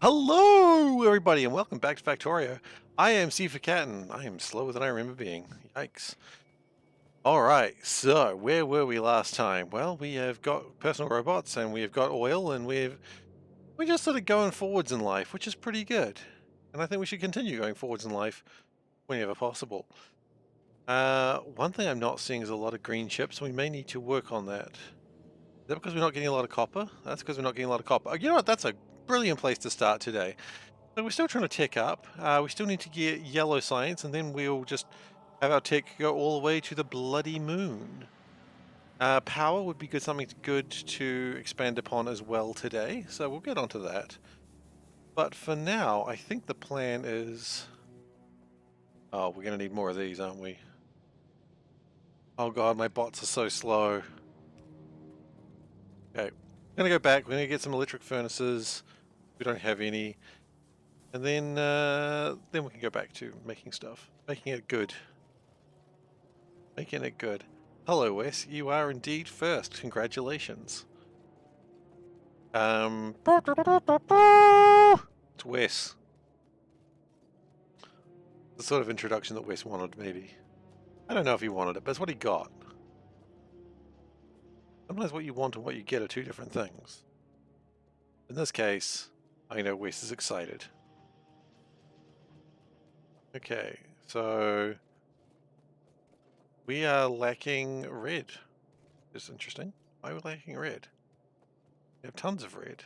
Hello, everybody, and welcome back to Factorio. I am SeiferKatt, and I am slower than I remember being. Yikes. Alright, so where were we last time? Well, we have got personal robots, and we have got oil, and we're just sort of going forwards in life, which is pretty good. And I think we should continue going forwards in life whenever possible. One thing I'm not seeing is a lot of green chips, and we may need to work on that. Is that because we're not getting a lot of copper? That's because we're not getting a lot of copper. You know what? That's a brilliant place to start today. So we're still trying to tech up. We still need to get yellow science, and then we'll just have our tech go all the way to the bloody moon. Power would be something good to expand upon as well today, so we'll get onto that. But for now, I think the plan is... Oh, we're going to need more of these, aren't we? Oh god, my bots are so slow. Okay, we're going to go back. We're going to get some electric furnaces. We don't have any. And then we can go back to making stuff. Making it good. Making it good. Hello, Wes. You are indeed first. Congratulations. It's Wes. The sort of introduction that Wes wanted, maybe. I don't know if he wanted it, but it's what he got. Sometimes what you want and what you get are two different things. In this case, I know Wes is excited. Okay, so we are lacking red. It's interesting. Why are we lacking red? We have tons of red.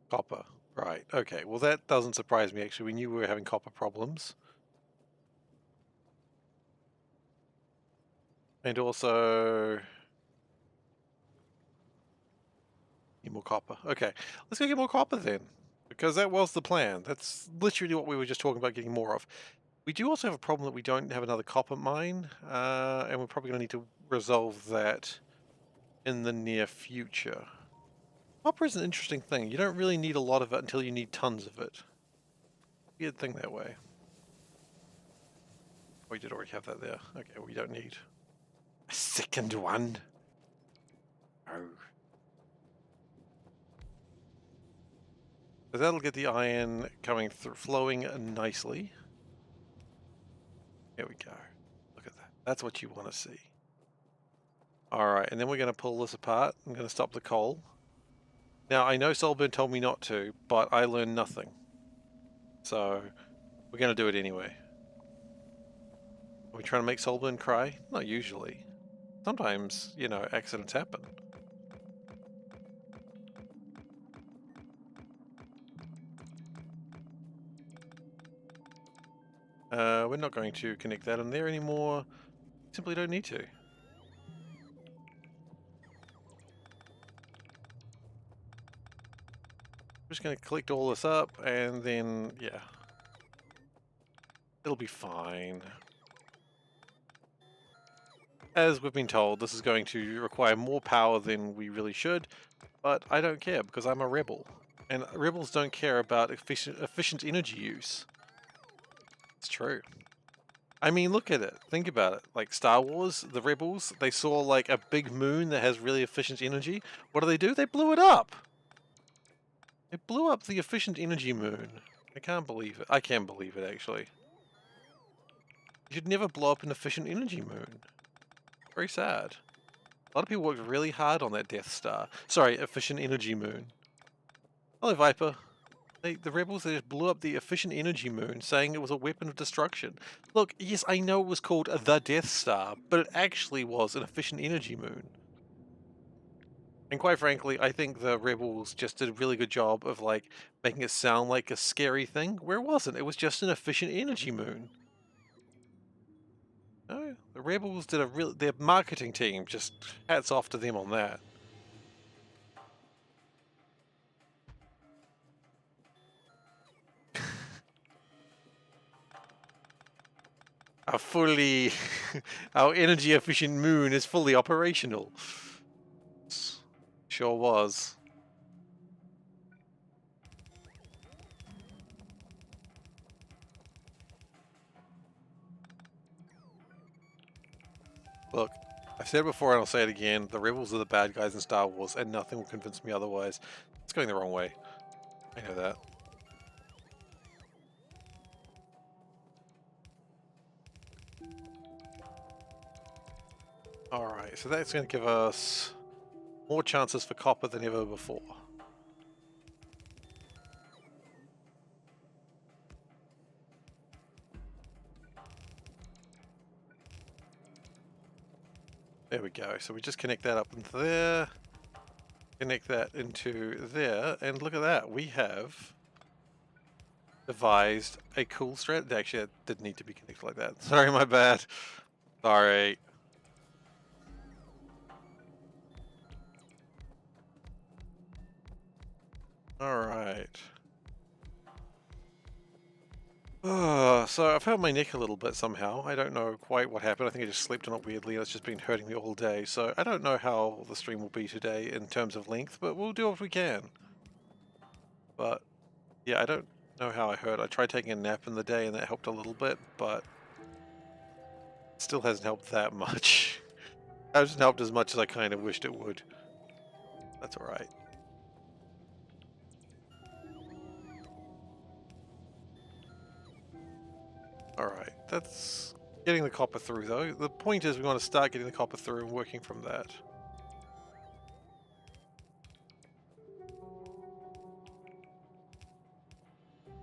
Copper. Right, okay. Well, that doesn't surprise me, actually. We knew we were having copper problems. And also... Need more copper. Okay, let's go get more copper then. Because that was the plan. That's literally what we were just talking about getting more of. We do also have a problem that we don't have another copper mine. And we're probably going to need to resolve that in the near future. Copper is an interesting thing. You don't really need a lot of it until you need tons of it. Weird thing that way. We did already have that there. Okay, we don't need a second one. Oh. So that'll get the iron coming through, flowing nicely. There we go. Look at that. That's what you want to see. Alright, and then we're going to pull this apart. I'm going to stop the coal. Now, I know Solburn told me not to, but I learned nothing. So, we're going to do it anyway. Are we trying to make Solburn cry? Not usually. Sometimes, you know, accidents happen. We're not going to connect that in there anymore. Simply don't need to. I'm just going to collect all this up, and then, yeah. It'll be fine. As we've been told, this is going to require more power than we really should, but I don't care because I'm a rebel. And rebels don't care about efficient energy use. It's true. I mean, look at it. Think about it. Like Star Wars, the rebels, they saw like a big moon that has really efficient energy. What do? They blew it up. They blew up the efficient energy moon. I can't believe it. I can believe it, actually. You should never blow up an efficient energy moon. Very sad. A lot of people worked really hard on that Death Star. Sorry, efficient energy moon. Hello, Viper. The rebels, they just blew up the efficient energy moon, saying it was a weapon of destruction. Look, yes, I know it was called the Death Star, but it actually was an efficient energy moon. And quite frankly, I think the rebels just did a really good job of, like, making it sound like a scary thing, where it wasn't. It was just an efficient energy moon. No, the rebels did their marketing team, just hats off to them on that. Our fully, our energy efficient moon is fully operational. Sure was. Look, I've said it before and I'll say it again, the rebels are the bad guys in Star Wars and nothing will convince me otherwise. It's going the wrong way. I know that. Alright, so that's going to give us more chances for copper than ever before. There we go. So we just connect that up into there. Connect that into there. And look at that. We have devised a cool strategy. Actually, it didn't need to be connected like that. Sorry, my bad. Sorry. Alright. So I've hurt my neck a little bit somehow. I don't know quite what happened. I think I just slept on it weirdly and it's just been hurting me all day. So I don't know how the stream will be today in terms of length, but we'll do what we can. But yeah, I don't know how I hurt. I tried taking a nap in the day and that helped a little bit, but it still hasn't helped that much. It hasn't helped as much as I kind of wished it would. That's alright. Alright, that's getting the copper through though. The point is we want to start getting the copper through and working from that.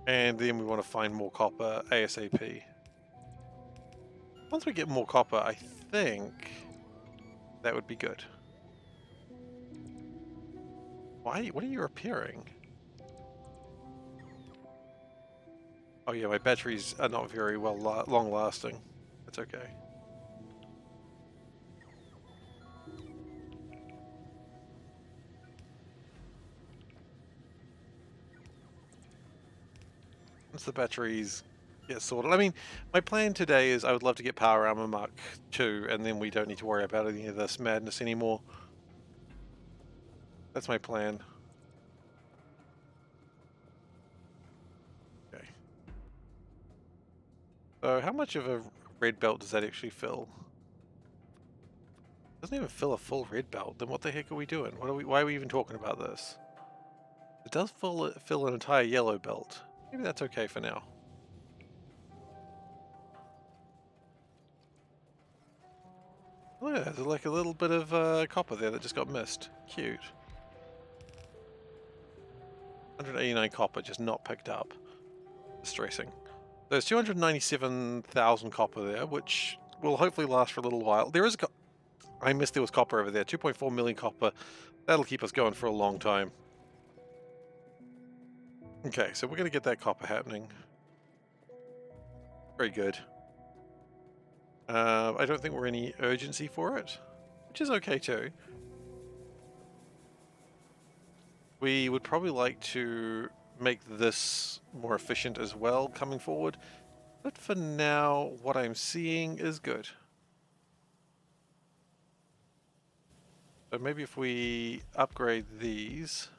And then we want to find more copper ASAP. Once we get more copper, I think that would be good. Why? What are you repairing? Oh yeah, my batteries are not very well long lasting. That's okay. Once the batteries get sorted. I mean, my plan today is I would love to get Power Armor Mark II, and then we don't need to worry about any of this madness anymore. That's my plan. Okay. So how much of a red belt does that actually fill? Doesn't even fill a full red belt. Then what the heck are we doing? Why are we even talking about this? It does fill an entire yellow belt. Maybe that's okay for now. Oh yeah, there's like a little bit of copper there that just got missed. Cute. 189 copper just not picked up. Distressing. There's 297,000 copper there, which will hopefully last for a little while. There is I missed there was copper over there. 2.4 million copper. That'll keep us going for a long time. Okay, so we're going to get that copper happening. Very good. I don't think we're any urgency for it, which is okay too. We would probably like to make this more efficient as well coming forward, but for now, what I'm seeing is good. So maybe if we upgrade these...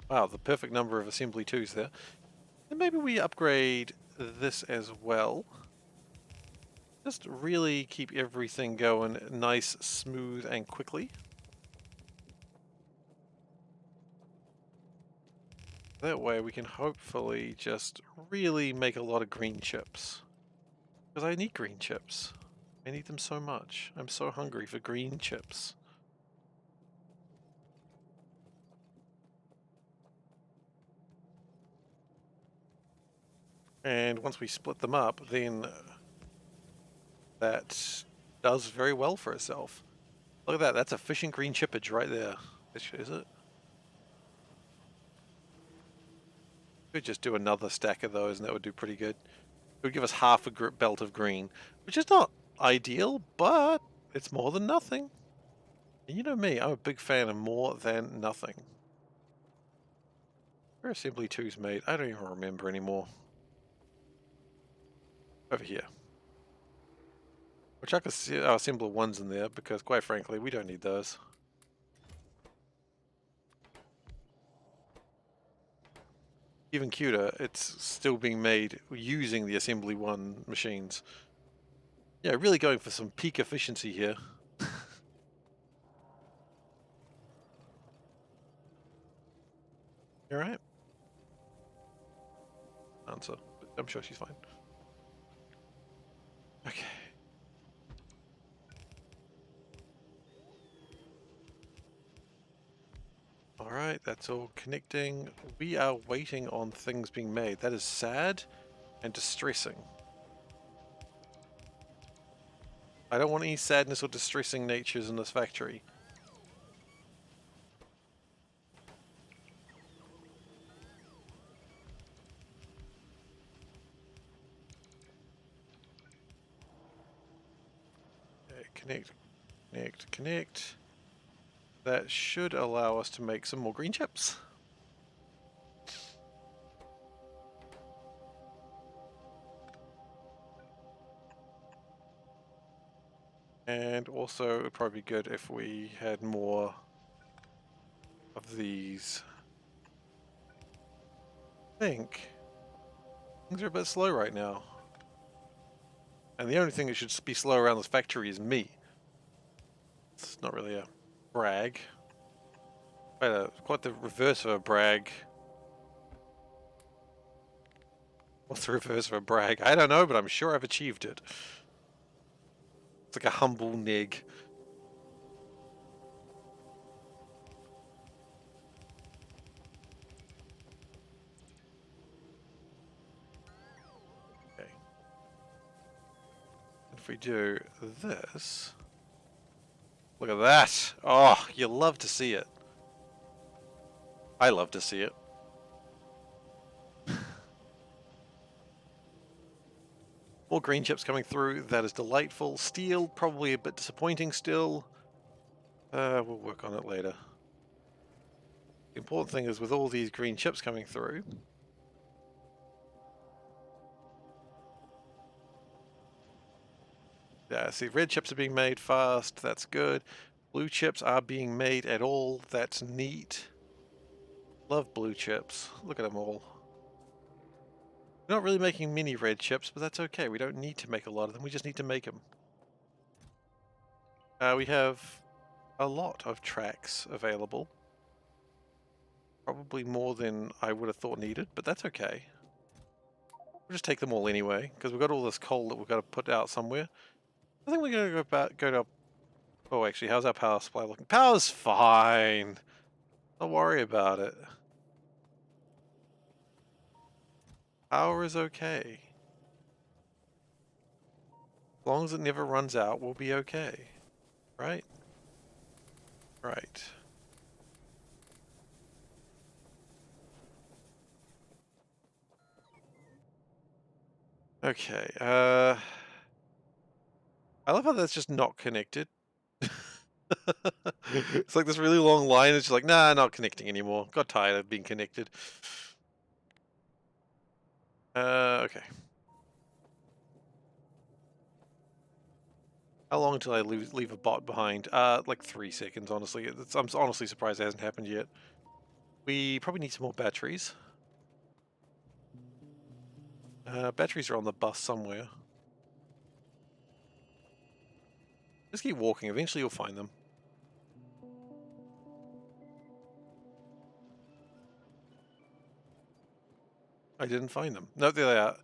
Wow, the perfect number of assembly 2s there. And maybe we upgrade this as well. Just really keep everything going nice, smooth, and quickly. That way we can hopefully just really make a lot of green chips. Because I need green chips. I need them so much. I'm so hungry for green chips. And once we split them up, then that does very well for itself. Look at that, that's efficient green chippage right there. Is it? Could just do another stack of those and that would do pretty good. It would give us half a belt of green, which is not ideal, but it's more than nothing. And you know me, I'm a big fan of more than nothing. Where assembly 2's made? I don't even remember anymore. Over here. We'll chuck our assembler 1s in there because, quite frankly, we don't need those. Even cuter, it's still being made using the assembly 1 machines. Yeah, really going for some peak efficiency here. You alright? Answer. But I'm sure she's fine. Okay. Alright, that's all connecting. We are waiting on things being made. That is sad and distressing. I don't want any sadness or distressing natures in this factory. Okay, connect, connect, connect. That should allow us to make some more green chips. And also, it would probably be good if we had more of these. I think things are a bit slow right now. And the only thing that should be slow around this factory is me. It's not really a brag. Quite the reverse of a brag. What's the reverse of a brag? I don't know, but I'm sure I've achieved it. It's like a humble neg. Okay. If we do this... Look at that! Oh, you love to see it. I love to see it. More green chips coming through. That is delightful. Steel, probably a bit disappointing still. We'll work on it later. The important thing is with all these green chips coming through... Yeah, see, red chips are being made fast. That's good. Blue chips are being made at all. That's neat. Love blue chips. Look at them all. We're not really making many red chips, but that's okay. We don't need to make a lot of them. We just need to make them. We have a lot of tracks available. Probably more than I would have thought needed, but that's okay. We'll just take them all anyway, because we've got all this coal that we've got to put out somewhere. I think we're going to go to... Oh, actually, how's our power supply looking? Power's fine. Don't worry about it. Power is okay. As long as it never runs out, we'll be okay. Right? Right. Okay, I love how that's just not connected. It's like this really long line, it's just like, nah, not connecting anymore. Got tired of being connected. Okay. How long until I leave a bot behind? Like 3 seconds, honestly. I'm honestly surprised it hasn't happened yet. We probably need some more batteries. Batteries are on the bus somewhere. Just keep walking, eventually you'll find them. I didn't find them. No, there they are.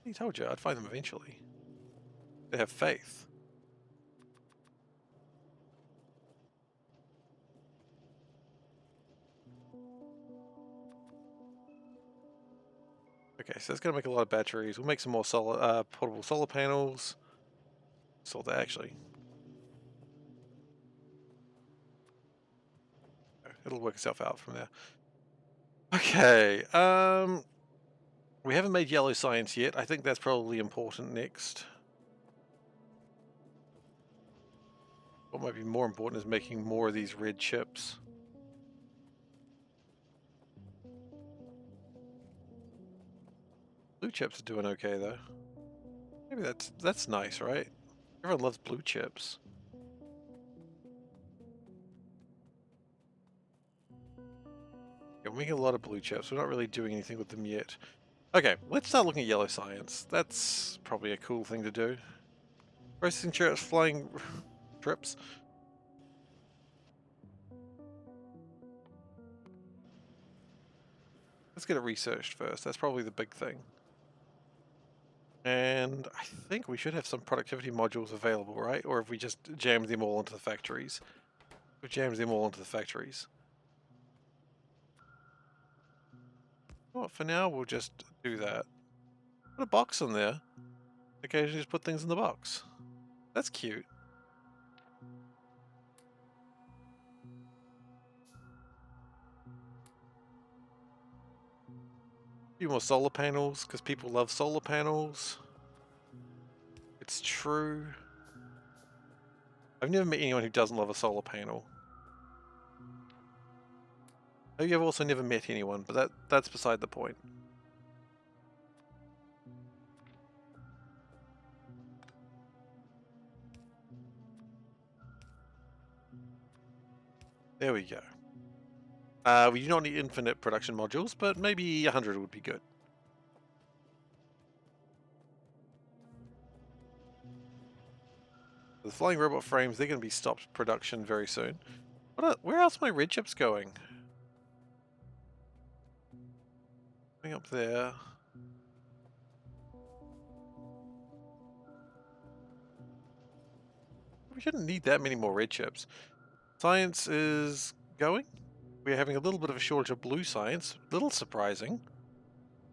I told you, I'd find them eventually. They have faith. Okay, so that's going to make a lot of batteries. We'll make some more portable solar panels. Sold that, actually. It'll work itself out from there. Okay, we haven't made yellow science yet. I think that's probably important next. What might be more important is making more of these red chips. Blue chips are doing okay though. Maybe that's nice, right? Everyone loves blue chips. Yeah, we're making a lot of blue chips. We're not really doing anything with them yet. Okay, let's start looking at yellow science. That's probably a cool thing to do. Processing trips, flying trips. Let's get it researched first. That's probably the big thing. And I think we should have some productivity modules available, right? Or if we just jammed them all into the factories. We jammed them all into the factories. Well, for now, we'll just do that. Put a box in there. Occasionally just put things in the box. That's cute. A few more solar panels, because people love solar panels. It's true. I've never met anyone who doesn't love a solar panel. Maybe I've also never met anyone, but that's beside the point. There we go. We do not need infinite production modules, but maybe 100 would be good. The flying robot frames, they're going to be stopped production very soon. Where else are my red chips going? Going up there. We shouldn't need that many more red chips. Science is going. We're having a little bit of a shortage of blue science. Little surprising.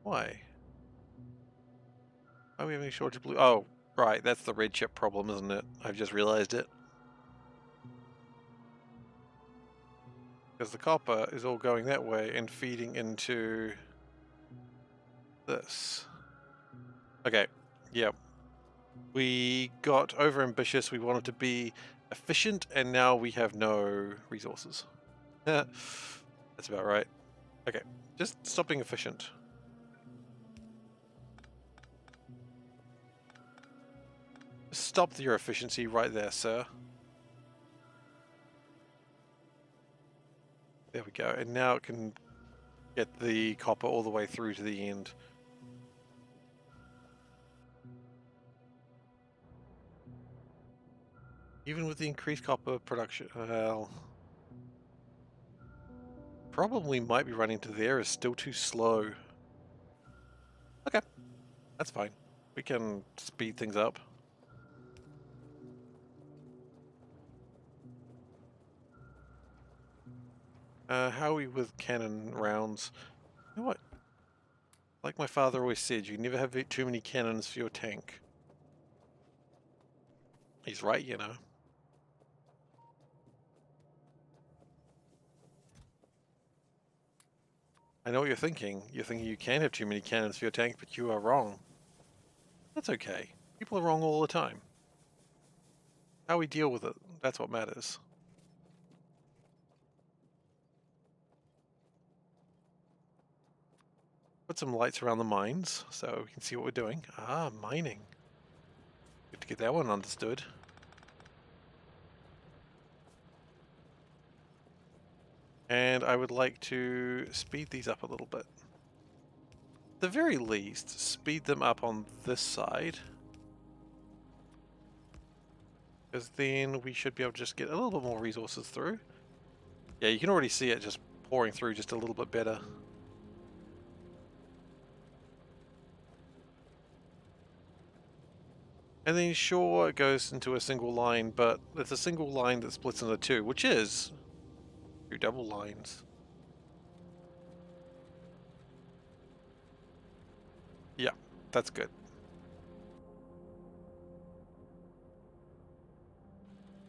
Why? Why are we having a shortage of blue? Oh, right. That's the red chip problem, isn't it? I've just realized it. Because the copper is all going that way and feeding into this. Okay. Yep. We got over ambitious. We wanted to be efficient, and now we have no resources. That's about right. Okay. Just stop being efficient. Stop your efficiency right there, sir. There we go. And now it can get the copper all the way through to the end. Even with the increased copper production, well, problem we might be running to there is still too slow. Okay, that's fine. We can speed things up. How are we with cannon rounds? You know what? Like my father always said, you never have too many cannons for your tank. He's right, you know. I know what you're thinking. You're thinking you can have too many cannons for your tank, but you are wrong. That's okay. People are wrong all the time. How we deal with it, that's what matters. Put some lights around the mines so we can see what we're doing. Ah, mining. Good to get that one understood. And I would like to speed these up a little bit. At the very least, speed them up on this side. Because then we should be able to just get a little bit more resources through. Yeah, you can already see it just pouring through just a little bit better. And then sure, it goes into a single line, but it's a single line that splits into two, which is two double lines. Yeah, that's good.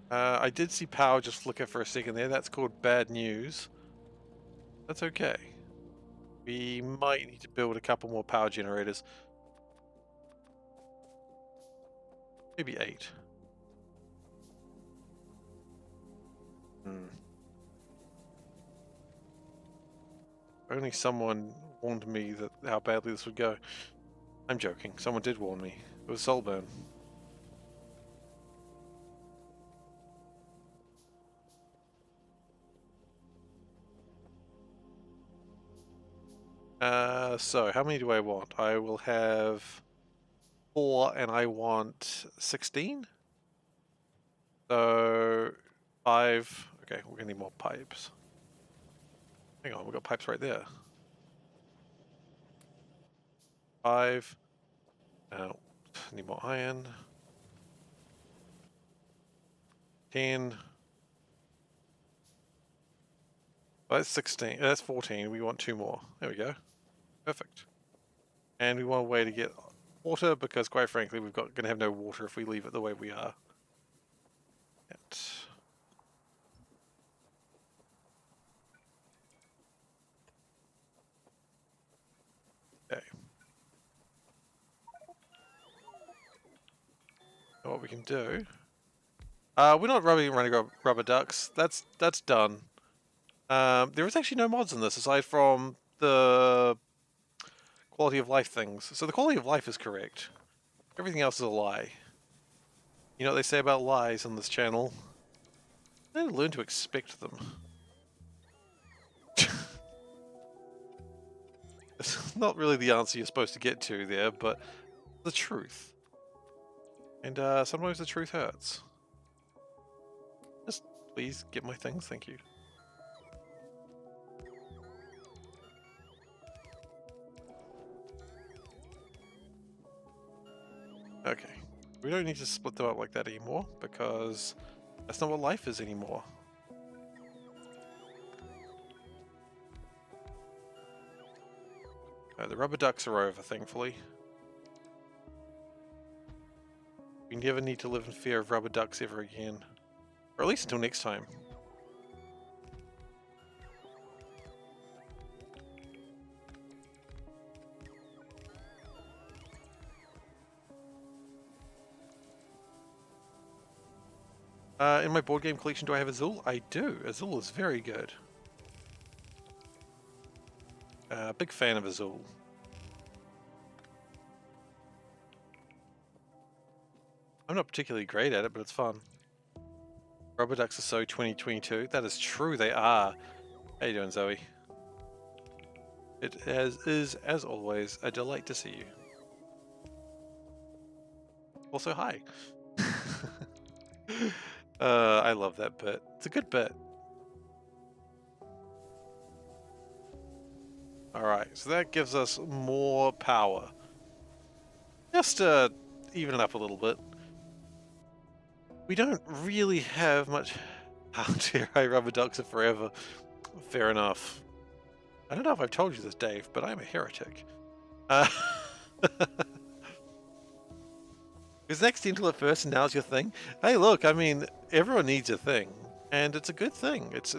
I did see power just flicker for a second there. That's called bad news. That's okay. We might need to build a couple more power generators. Maybe 8. Only someone warned me that how badly this would go. I'm joking. Someone did warn me. It was Solburn. So how many do I want? I will have 4 and I want 16? So 5. Okay, we're gonna need more pipes. Hang on, we've got pipes right there. 5. Now, need more iron. 10. Well, that's 16. That's 14. We want 2 more. There we go. Perfect. And we want a way to get water because, quite frankly, we're going to have no water if we leave it the way we are. Okay. What we can do. We're not running rubber ducks. That's done. There is actually no mods in this aside from the quality of life things. So the quality of life is correct. Everything else is a lie. You know what they say about lies on this channel? I need to learn to expect them. It's not really the answer you're supposed to get to there, but the truth. And sometimes the truth hurts. Just please get my things, thank you. Okay. We don't need to split them up like that anymore, because that's not what life is anymore. The rubber ducks are over, thankfully. We never need to live in fear of rubber ducks ever again. Or at least until next time. In my board game collection, do I have Azul? I do. Azul is very good. Big fan of Azul. I'm not particularly great at it, but it's fun. Rubber ducks are so 2022. That is true, they are. How you doing, Zoe? It is, as always, a delight to see you. Also, hi. I love that bit. It's a good bit. Alright, so that gives us more power. Just to even it up a little bit. We don't really have much... How dare I, rubber ducks are forever. Fair enough. I don't know if I've told you this, Dave, but I'm a heretic. Is next into it first and now's your thing? Hey, look, I mean, everyone needs a thing, and it's a good thing. It's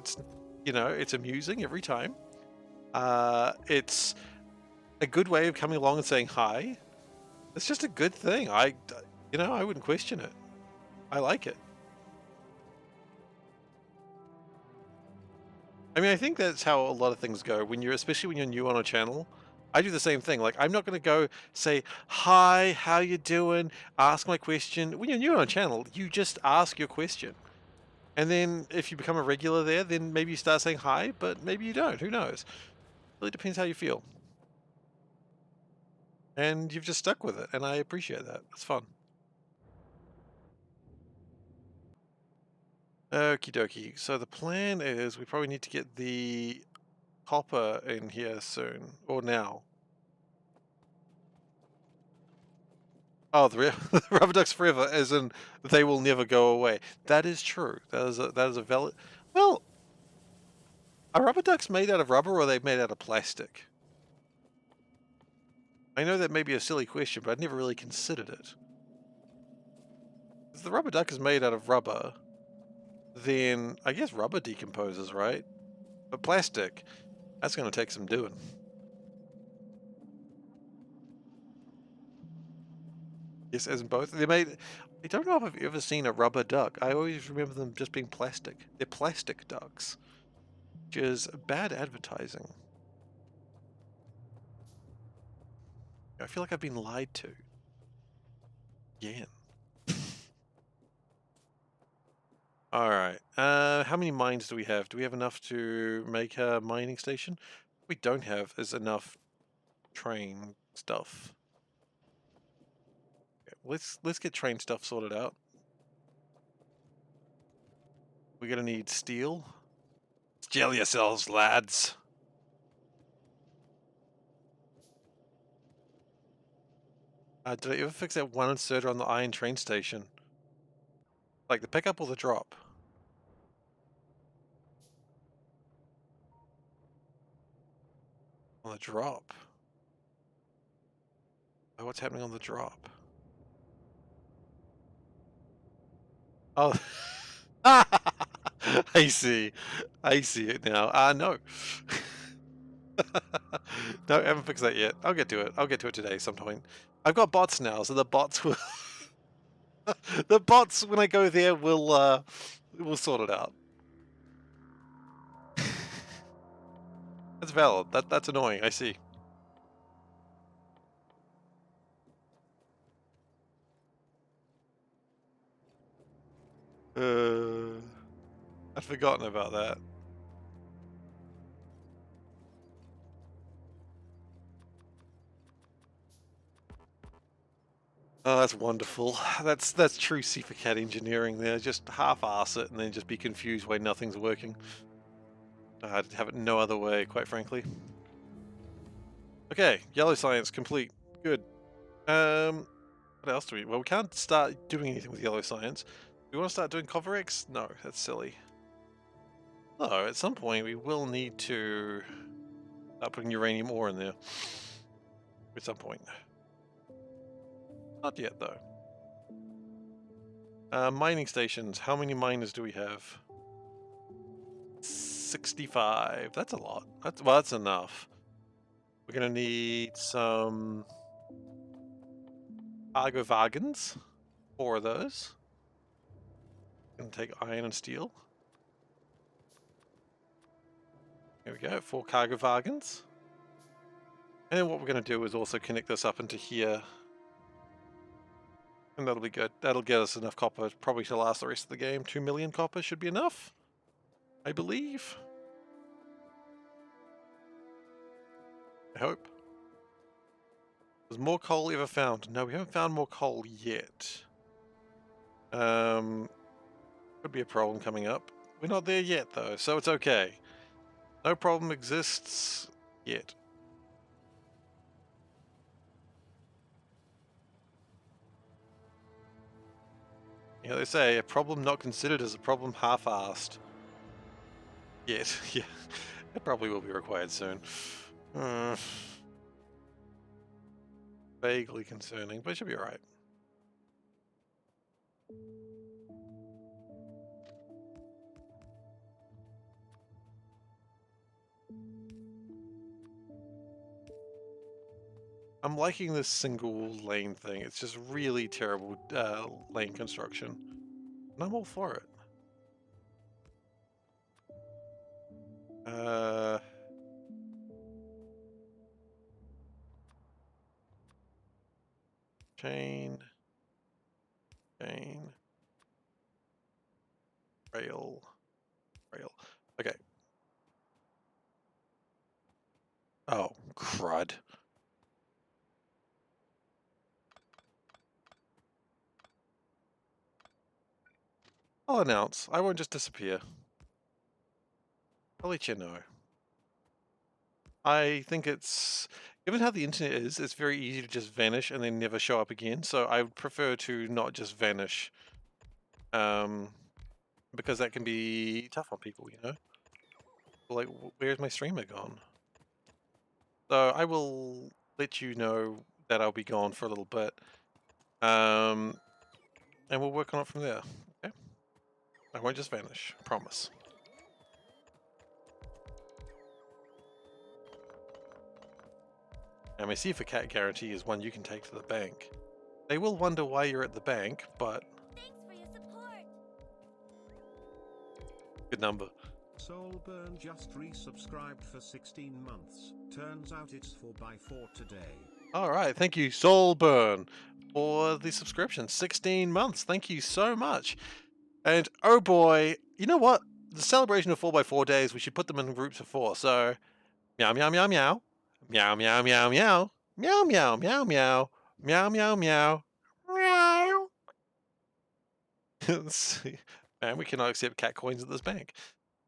you know, it's amusing every time. It's a good way of coming along and saying hi. It's just a good thing. You know, I wouldn't question it. I like it. I mean, I think that's how a lot of things go when you're, especially when you're new on a channel. I do the same thing. Like, I'm not going to go say, hi, how you doing? Ask my question. When you're new on a channel, you just ask your question. And then if you become a regular there, then maybe you start saying hi, but maybe you don't. Who knows? It really depends how you feel. And you've just stuck with it, and I appreciate that. It's fun. Okie dokie. So the plan is we probably need to get the copper in here soon, or now. Oh, the rubber ducks forever, as in they will never go away. That is true. That is a valid. Well, are rubber ducks made out of rubber or are they made out of plastic? I know that may be a silly question, but I'd never really considered it. If the rubber duck is made out of rubber, then I guess rubber decomposes, right? But plastic, that's going to take some doing. Yes, as in both. They're made. I don't know if I've ever seen a rubber duck. I always remember them just being plastic. They're plastic ducks, which is bad advertising. I feel like I've been lied to. Again. Alright. How many mines do we have? Do we have enough to make a mining station? What we don't have is enough train stuff. Okay, let's get train stuff sorted out. We're gonna need steel. Steel yourselves, lads. Did I ever fix that one inserter on the iron train station? Like the pickup or the drop? On the drop. Oh, what's happening on the drop? Oh, I see. I see it now. No. No, I haven't fixed that yet. I'll get to it. I'll get to it today sometime. I've got bots now, so the bots will the bots when I go there will sort it out. That's valid. That's annoying. I see. I'd forgotten about that. Oh, that's wonderful. That's true SeiferKatt engineering there. Just half-ass it and then just be confused why nothing's working. I'd have it no other way, quite frankly. Okay, yellow science complete. Good. What else do we? Well, we can't start doing anything with yellow science. We want to start doing copper X? No, that's silly. Oh, at some point we will need to start putting uranium ore in there. At some point. Not yet, though. Mining stations. How many miners do we have? 65. That's a lot. That's enough. We're gonna need some cargo wagons. 4 of those. Gonna take iron and steel. There we go. 4 cargo wagons. And then what we're gonna do is also connect this up into here. And that'll be good. That'll get us enough copper probably to last the rest of the game. 2 million copper should be enough, I believe. I hope. Was more coal ever found? No, we haven't found more coal yet. Could be a problem coming up. We're not there yet though, so it's okay. No problem exists yet. You know, they say a problem not considered is a problem half-assed. Yet, yeah. It probably will be required soon. Vaguely concerning, but it should be alright. I'm liking this single lane thing. It's just really terrible lane construction. And I'm all for it. Chain. Rail. Okay. Oh, crud. I'll announce. I won't just disappear. I'll let you know. I think it's... Given how the internet is, it's very easy to just vanish and then never show up again. So I would prefer to not just vanish. Because that can be tough on people, you know? Like, where's my streamer gone? So I will let you know that I'll be gone for a little bit. And we'll work on it from there. Okay? I won't just vanish. Promise. And my SeiferKatt guarantee is one you can take to the bank. They will wonder why you're at the bank, but... Thanks for your support. Good number. Soulburn just resubscribed for 16 months. Turns out it's 4x4 today. Alright, thank you, Soulburn, for the subscription. 16 months. Thank you so much. And oh boy, you know what? The celebration of 4x4 days, we should put them in groups of 4. So, meow, meow, meow, meow. Meow, meow, meow, meow. Meow, meow, meow, meow. Meow, meow, meow. Meow. Let's see. And we cannot accept cat coins at this bank.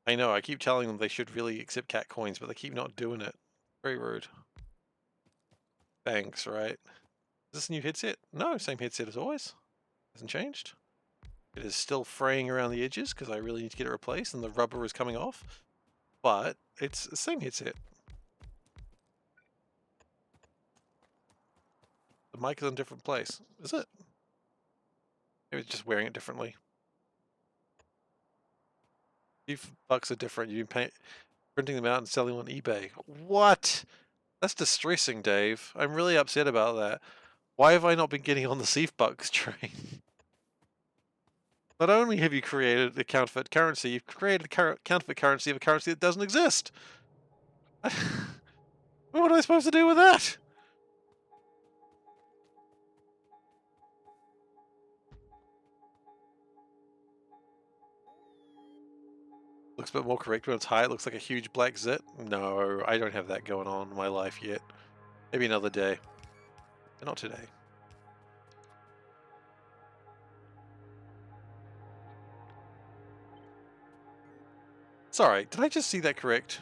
I know, I keep telling them they should really accept cat coins, but they keep not doing it. Very rude. Thanks, right? Is this a new headset? No, same headset as always. Hasn't changed. It is still fraying around the edges because I really need to get it replaced and the rubber is coming off. But it's the same headset. The mic is in a different place. Is it? Maybe it's just wearing it differently. $5 are different. You've been printing them out and selling them on eBay. What? That's distressing, Dave. I'm really upset about that. Why have I not been getting on the SeiferKatt train? Not only have you created a counterfeit currency, you've created a counterfeit currency of a currency that doesn't exist. What am I supposed to do with that? Looks a bit more correct when it's high. It looks like a huge black zit. No, I don't have that going on in my life yet. Maybe another day. But not today. Sorry, did I just see that correct?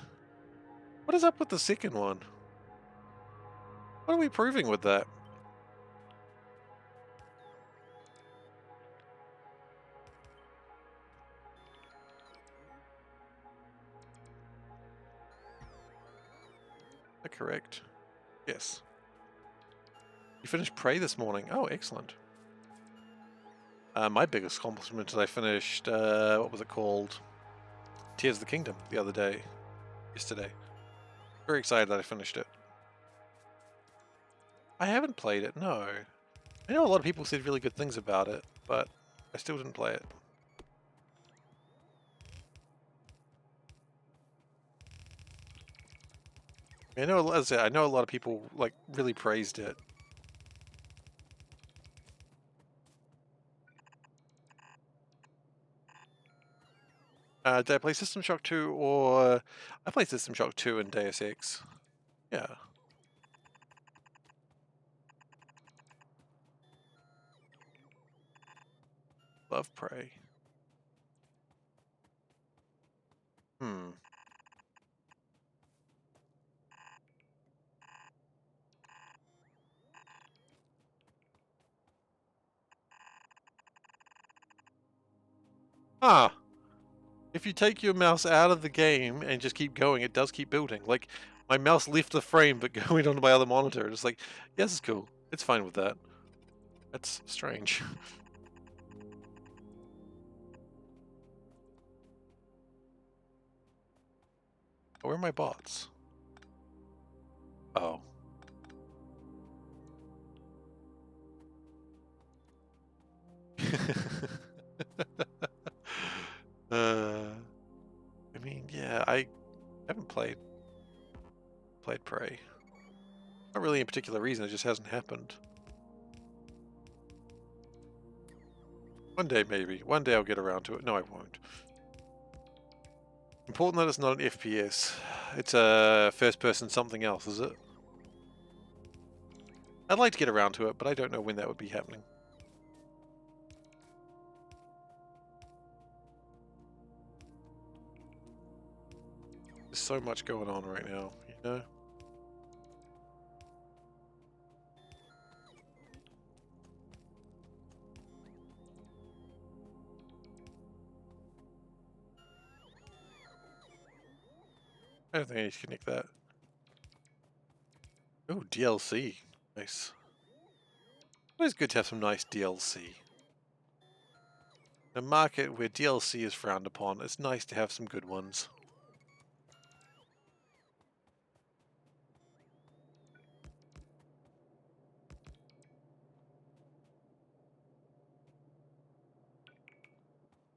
What is up with the second one? What are we proving with that? Is that correct? Yes. You finished Prey this morning. Oh, excellent. My biggest accomplishment is I finished, what was it called? Tears of the Kingdom the other day. Yesterday. Very excited that I finished it. I haven't played it, no. I know a lot of people said really good things about it, but I still didn't play it. I know, as I said, I know a lot of people like really praised it. Did I play System Shock 2 or... I played System Shock 2 and Deus Ex. Yeah. Love Prey. Hmm. Ah! If you take your mouse out of the game and just keep going, it does keep building. Like, my mouse left the frame but going onto my other monitor. It's like, yes, it's cool. It's fine with that. That's strange. Where are my bots? Oh. I mean, yeah, I haven't played Prey. Not really a particular reason, it just hasn't happened. One day, maybe. One day I'll get around to it. No, I won't. Important that it's not an FPS. It's a first-person something else, is it? I'd like to get around to it, but I don't know when that would be happening. There's so much going on right now, you know? I don't think I need to connect that. Oh, DLC. Nice. Always good to have some nice DLC. In a market where DLC is frowned upon, it's nice to have some good ones.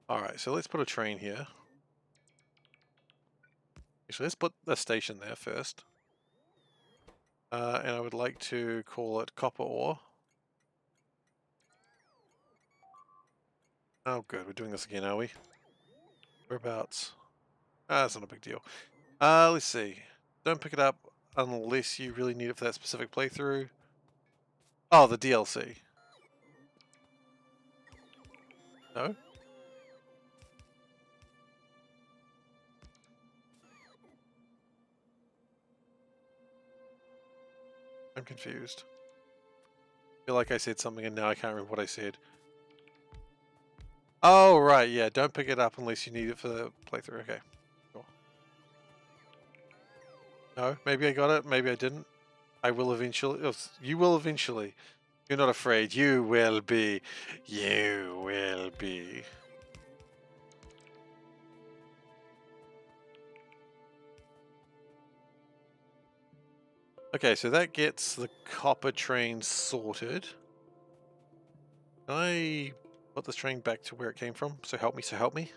Alright, so let's put a train here. Actually, let's put a station there first. And I would like to call it copper ore. Oh good, we're doing this again, are we? Whereabouts? Ah, that's not a big deal. Let's see. Don't pick it up unless you really need it for that specific playthrough. Oh, the DLC. No? I'm confused. I feel like I said something and now I can't remember what I said. Oh, right, yeah, don't pick it up unless you need it for the playthrough. Okay, cool. No, maybe I got it, maybe I didn't. I will eventually. Oh, you will eventually. You're not afraid. You will be. You will be. Okay, so that gets the copper train sorted. Can I put this train back to where it came from? So help me, so help me.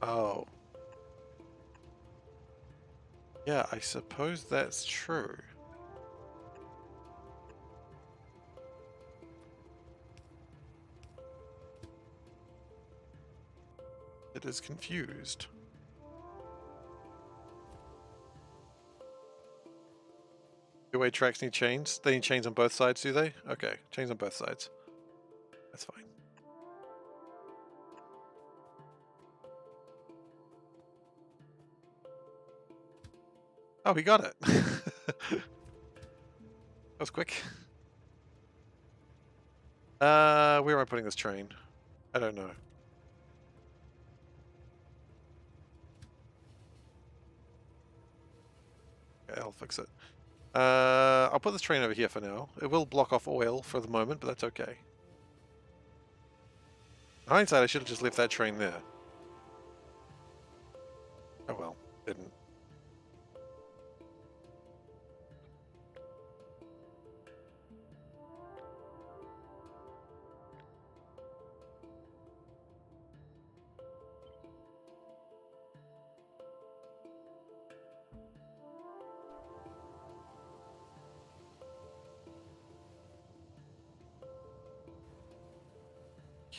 Oh. Yeah, I suppose that's true. It is confused. Two-way tracks need chains? They need chains on both sides, do they? Okay, chains on both sides. That's fine. Oh, we got it. That was quick. Where am I putting this train? I don't know. Okay, I'll fix it. I'll put this train over here for now. It will block off oil for the moment, but that's okay. In hindsight, I should have just left that train there. Oh well, didn't.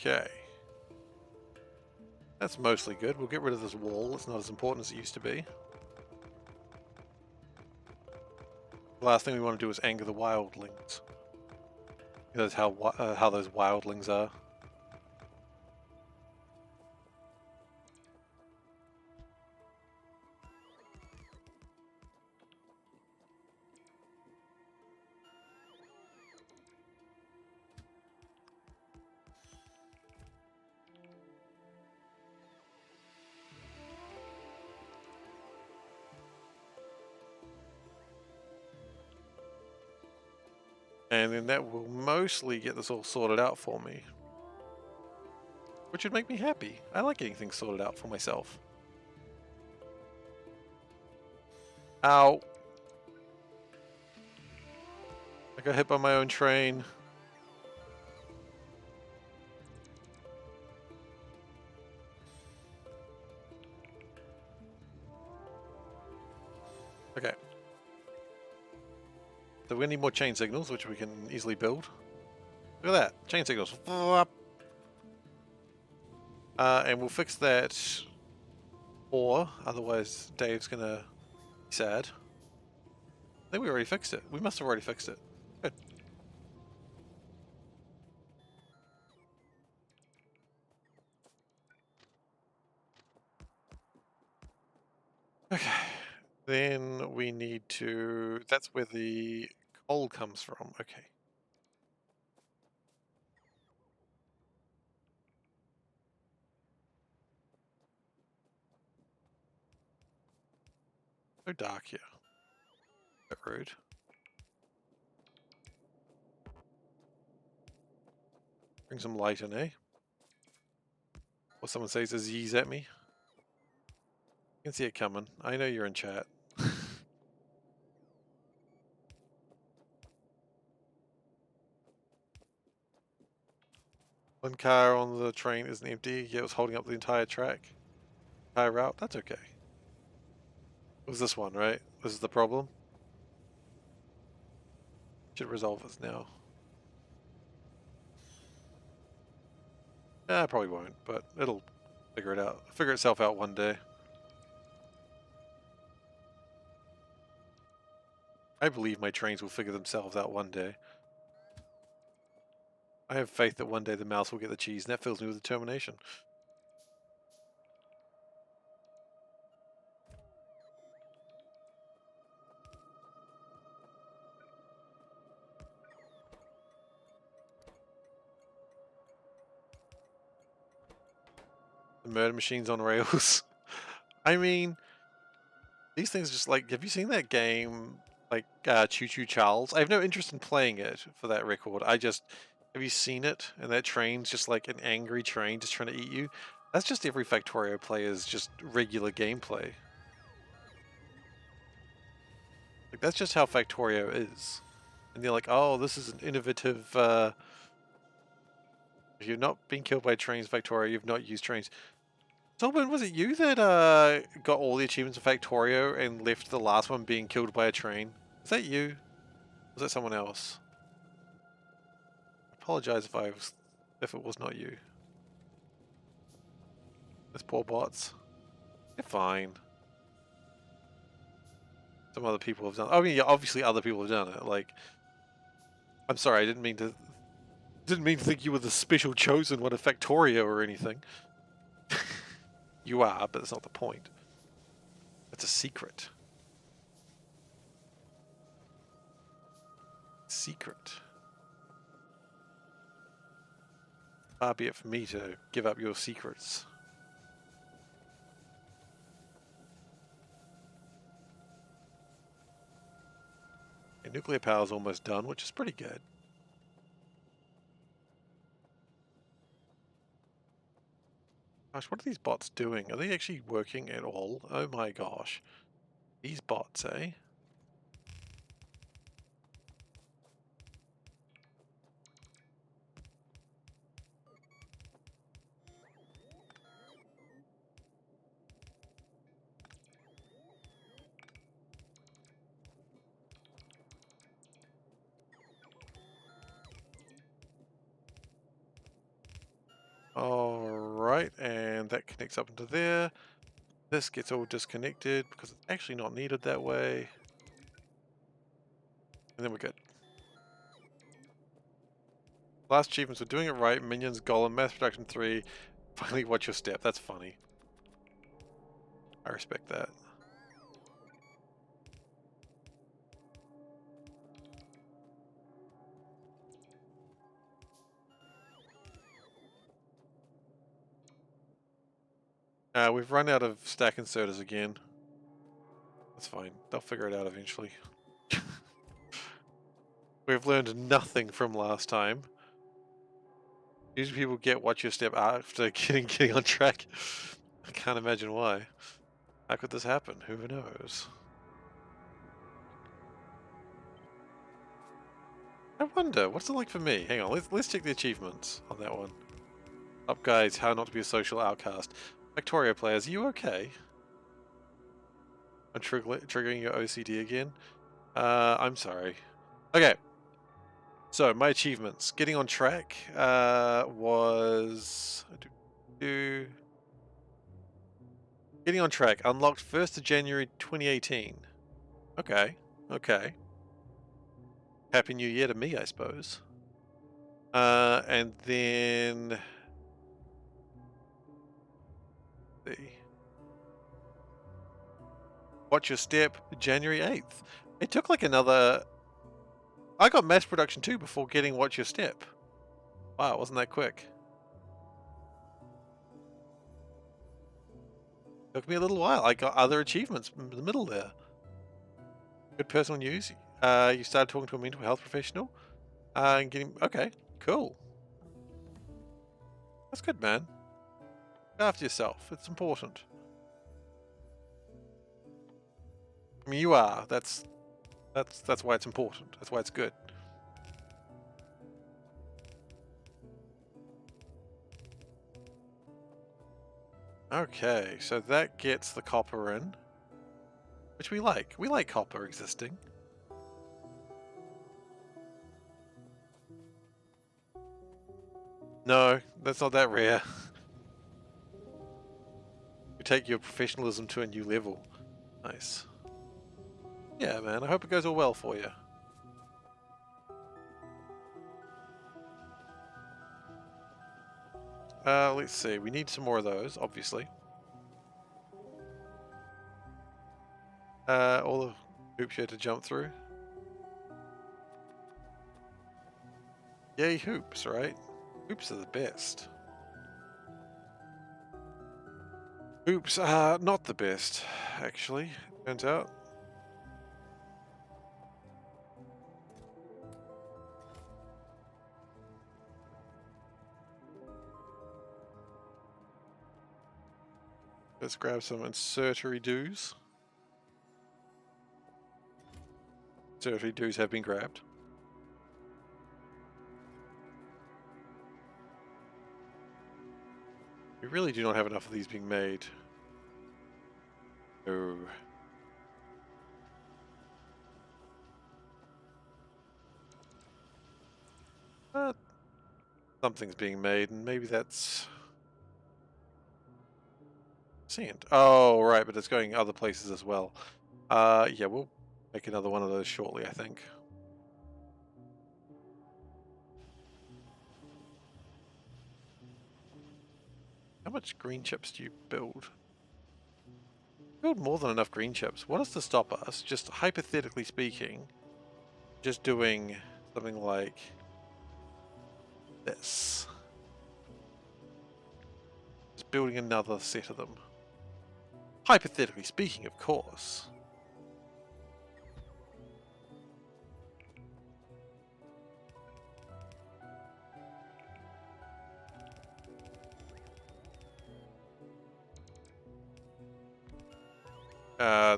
Okay. That's mostly good. We'll get rid of this wall. It's not as important as it used to be. The last thing we want to do is anger the wildlings. That's how those wildlings are. And then that will mostly get this all sorted out for me. Which would make me happy. I like getting things sorted out for myself. Ow. I got hit by my own train. Okay. So we need more chain signals, which we can easily build. Look at that. Chain signals. And we'll fix that, or otherwise Dave's gonna be sad. I think we already fixed it. We must have already fixed it. Good. Okay. Then we need to... That's where the coal comes from. Okay. So dark here. Bit rude. Bring some light in, eh? Or someone says a Z's at me. I can see it coming. I know you're in chat. One car on the train isn't empty. Yeah, it was holding up the entire track. Entire route. That's okay. It was this one, right? This is the problem. Should resolve this now. I probably won't, but it'll figure it out. Figure itself out one day. I believe my trains will figure themselves out one day. I have faith that one day the mouse will get the cheese, and that fills me with determination. The murder machines on rails. I mean, these things just like, have you seen that game, like Choo Choo Charles? I have no interest in playing it for that record. Have you seen it? And that train's just like an angry train just trying to eat you. That's just every Factorio player's just regular gameplay. Like, that's just how Factorio is. And you're like, oh, this is an innovative, if you've not been killed by trains, Factorio, you've not used trains. Tobin, was it you that got all the achievements in Factorio and left the last one being killed by a train? Is that you? Or was that someone else? I apologize if it was not you. Those poor bots. They're fine. Some other people have done. I mean, yeah, obviously other people have done it. Like, I'm sorry, I didn't mean to think you were the special chosen one of Factorio or anything. You are, but that's not the point. It's a secret. Secret. Far be it for me to give up your secrets. And nuclear power is almost done, which is pretty good. Gosh, what are these bots doing? Are they actually working at all? Oh my gosh. These bots, eh? Alright, and that connects up into there. This gets all disconnected because it's actually not needed that way. And then we're good. Last achievements, we're doing it right. Minions, Golem, Mass Production 3. Finally, watch your step. That's funny. I respect that. We've run out of stack inserters again. That's fine. They'll figure it out eventually. We've learned nothing from last time. Usually people get watch your step after getting on track. I can't imagine why. How could this happen? Who knows? I wonder, what's it like for me? Hang on, let's check the achievements on that one. Up guys, how not to be a social outcast. Factorio players, are you okay? I'm triggering your OCD again. I'm sorry. Okay. So, my achievements. Getting on track was... Getting on track. Unlocked 1st of January 2018. Okay. Okay. Happy New Year to me, I suppose. And then... Watch Your Step, January 8th. It took like another... I got mass production too before getting Watch Your Step. Wow, wasn't that quick? Took me a little while. I got other achievements in the middle there. Good personal news. You started talking to a mental health professional. And getting... Okay, cool. That's good, man. Look after yourself. It's important. I mean, you are. That's why it's important. That's why it's good. Okay, so that gets the copper in, which we like. We like copper existing. No, that's not that rare. You take your professionalism to a new level. Nice. Yeah, man, I hope it goes all well for you. Let's see, we need some more of those, obviously. All the hoops you had to jump through. Yay, hoops, right? Hoops are the best. Hoops are not the best, actually, turns out. Let's grab some insertory doos. Insertory doos have been grabbed. We really do not have enough of these being made. No. Something's being made, and maybe that's sand. Oh, right, but it's going other places as well. Yeah, we'll make another one of those shortly, I think. How much green chips do you build? Build more than enough green chips. What is to stop us, just hypothetically speaking, just doing something like this? Just building another set of them. Hypothetically speaking, of course.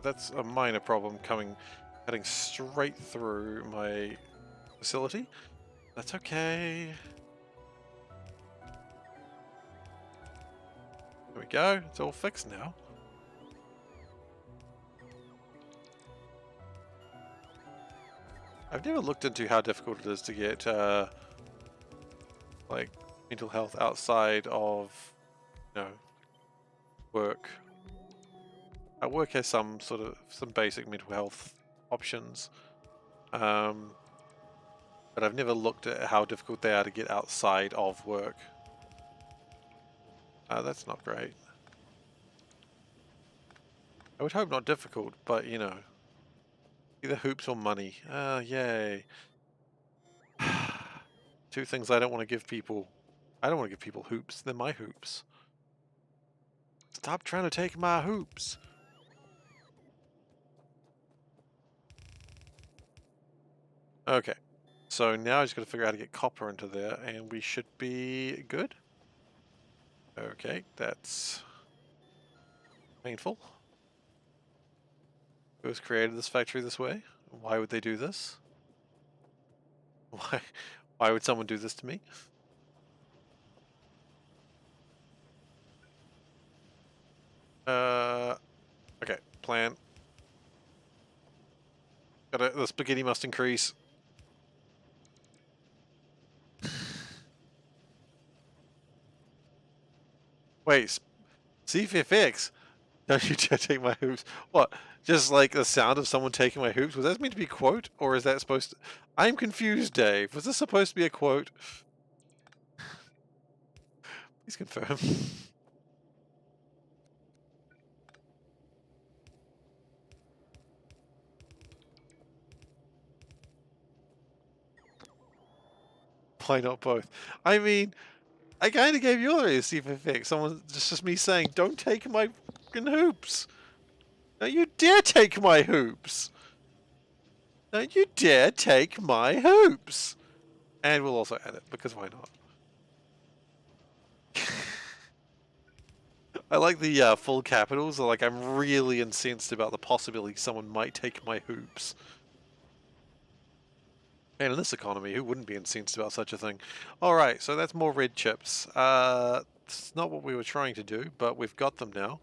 That's a minor problem cutting straight through my facility. That's okay. There we go. It's all fixed now. I've never looked into how difficult it is to get like mental health outside of, you know, work. Work has some basic mental health options, but I've never looked at how difficult they are to get outside of work. That's not great. I would hope not difficult, but you know, either hoops or money. Yay. Two things I don't want to give people. I don't want to give people hoops. They're my hoops. Stop trying to take my hoops. Okay. So now I just got to figure out how to get copper into there, and we should be good. Okay, that's painful. Who has created this factory this way? Why would they do this? Why? Why would someone do this to me? Okay, plan. The spaghetti must increase. Wait, SeiferKatt, don't you dare take my hoops. What? Just like the sound of someone taking my hoops? Was that meant to be a quote? Or is that supposed to... I'm confused, Dave. Was this supposed to be a quote? Please confirm. Why not both? I mean, I kind of gave you already a SeiferKatt. Someone, just me saying, don't take my fucking hoops. Don't you dare take my hoops. Don't you dare take my hoops. And we'll also add it, because why not? I like the full capitals. Like, I'm really incensed about the possibility someone might take my hoops. And in this economy, who wouldn't be incensed about such a thing? Alright, so that's more red chips. It's not what we were trying to do, but we've got them now.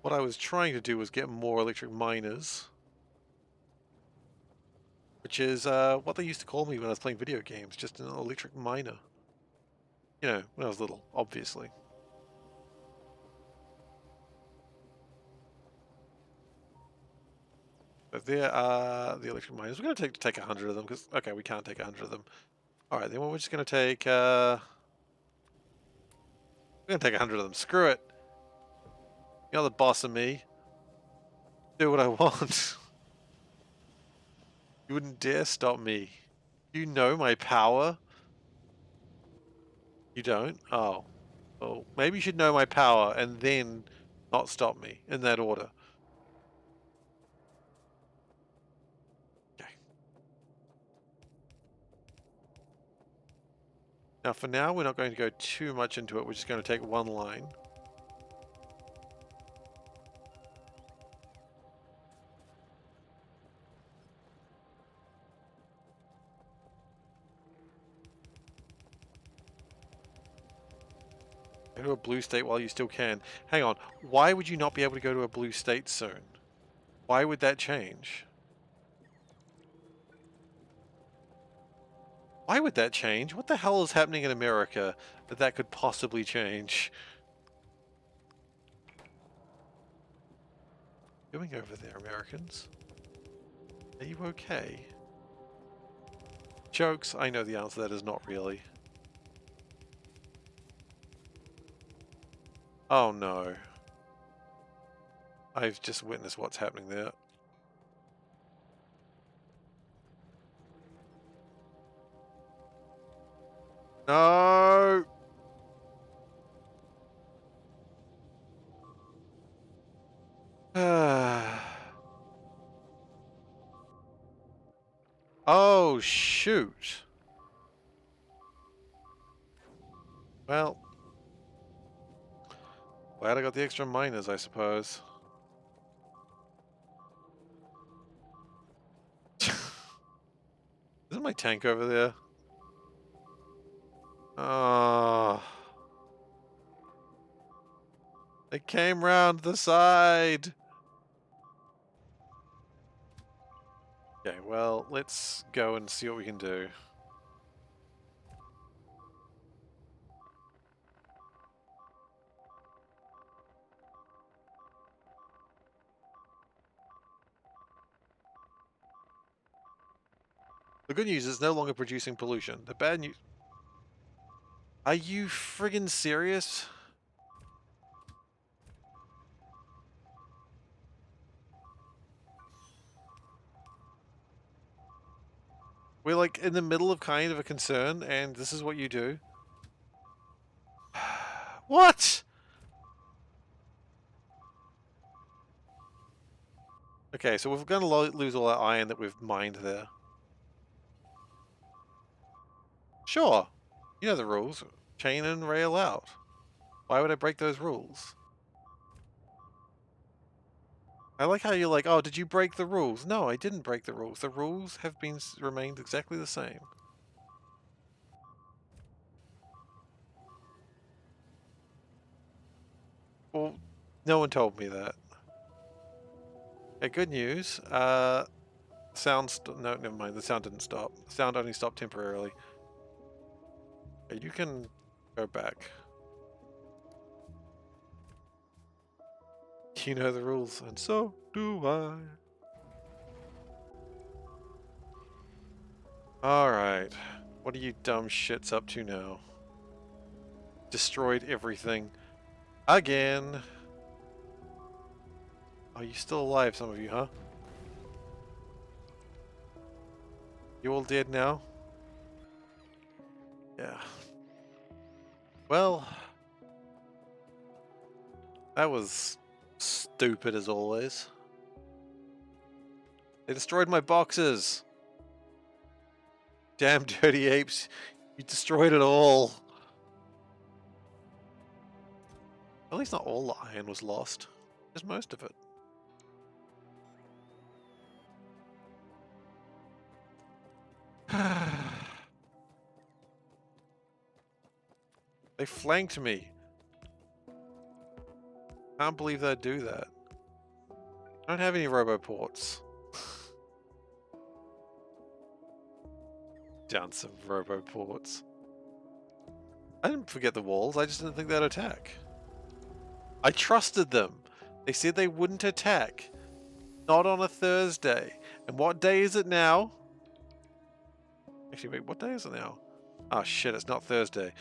What I was trying to do was get more electric miners. Which is what they used to call me when I was playing video games, just an electric miner. You know, when I was little, obviously. So there are the electric miners. We're going to take 100 of them because, okay, we can't take 100 of them. All right, then we're just going to take, we're going to take 100 of them. Screw it. You're the boss of me. Do what I want. You wouldn't dare stop me. You know my power? You don't? Oh. Well, maybe you should know my power and then not stop me in that order. Okay. Now, for now, we're not going to go too much into it. We're just going to take one line. Go to a blue state while you still can. Hang on. Why would you not be able to go to a blue state soon? Why would that change? Why would that change? What the hell is happening in America that could possibly change? What are you doing over there, Americans? Are you okay? Jokes, I know the answer to that is not really. Oh no. I've just witnessed what's happening there. No! Oh, shoot. Well, glad I got the extra miners, I suppose. Isn't my tank over there? Oh. They came round the side. Okay, well, let's go and see what we can do. The good news is it's no longer producing pollution. The bad news... Are you friggin' serious? We're like in the middle of kind of a concern and this is what you do? What? Okay, so we're going to lose all our iron that we've mined there. Sure. You know the rules. Chain and rail out. Why would I break those rules? I like how you're like, oh, did you break the rules? No, I didn't break the rules. The rules have been remained exactly the same. Well, no one told me that. Okay, good news. Sound no, never mind. The sound didn't stop. The sound only stopped temporarily. Okay, you can go back. You know the rules, and so do I. Alright. What are you dumb shits up to now? Destroyed everything. Again. Are you still alive, some of you, huh? You all dead now? Yeah. Well, that was stupid as always. They destroyed my boxes. Damn dirty apes. You destroyed it all. At least not all the iron was lost. Just most of it. They flanked me. Can't believe they'd do that. I don't have any roboports. Down some roboports. I didn't forget the walls, I just didn't think they'd attack. I trusted them. They said they wouldn't attack. Not on a Thursday. And what day is it now? Actually, wait, what day is it now? Oh shit, it's not Thursday.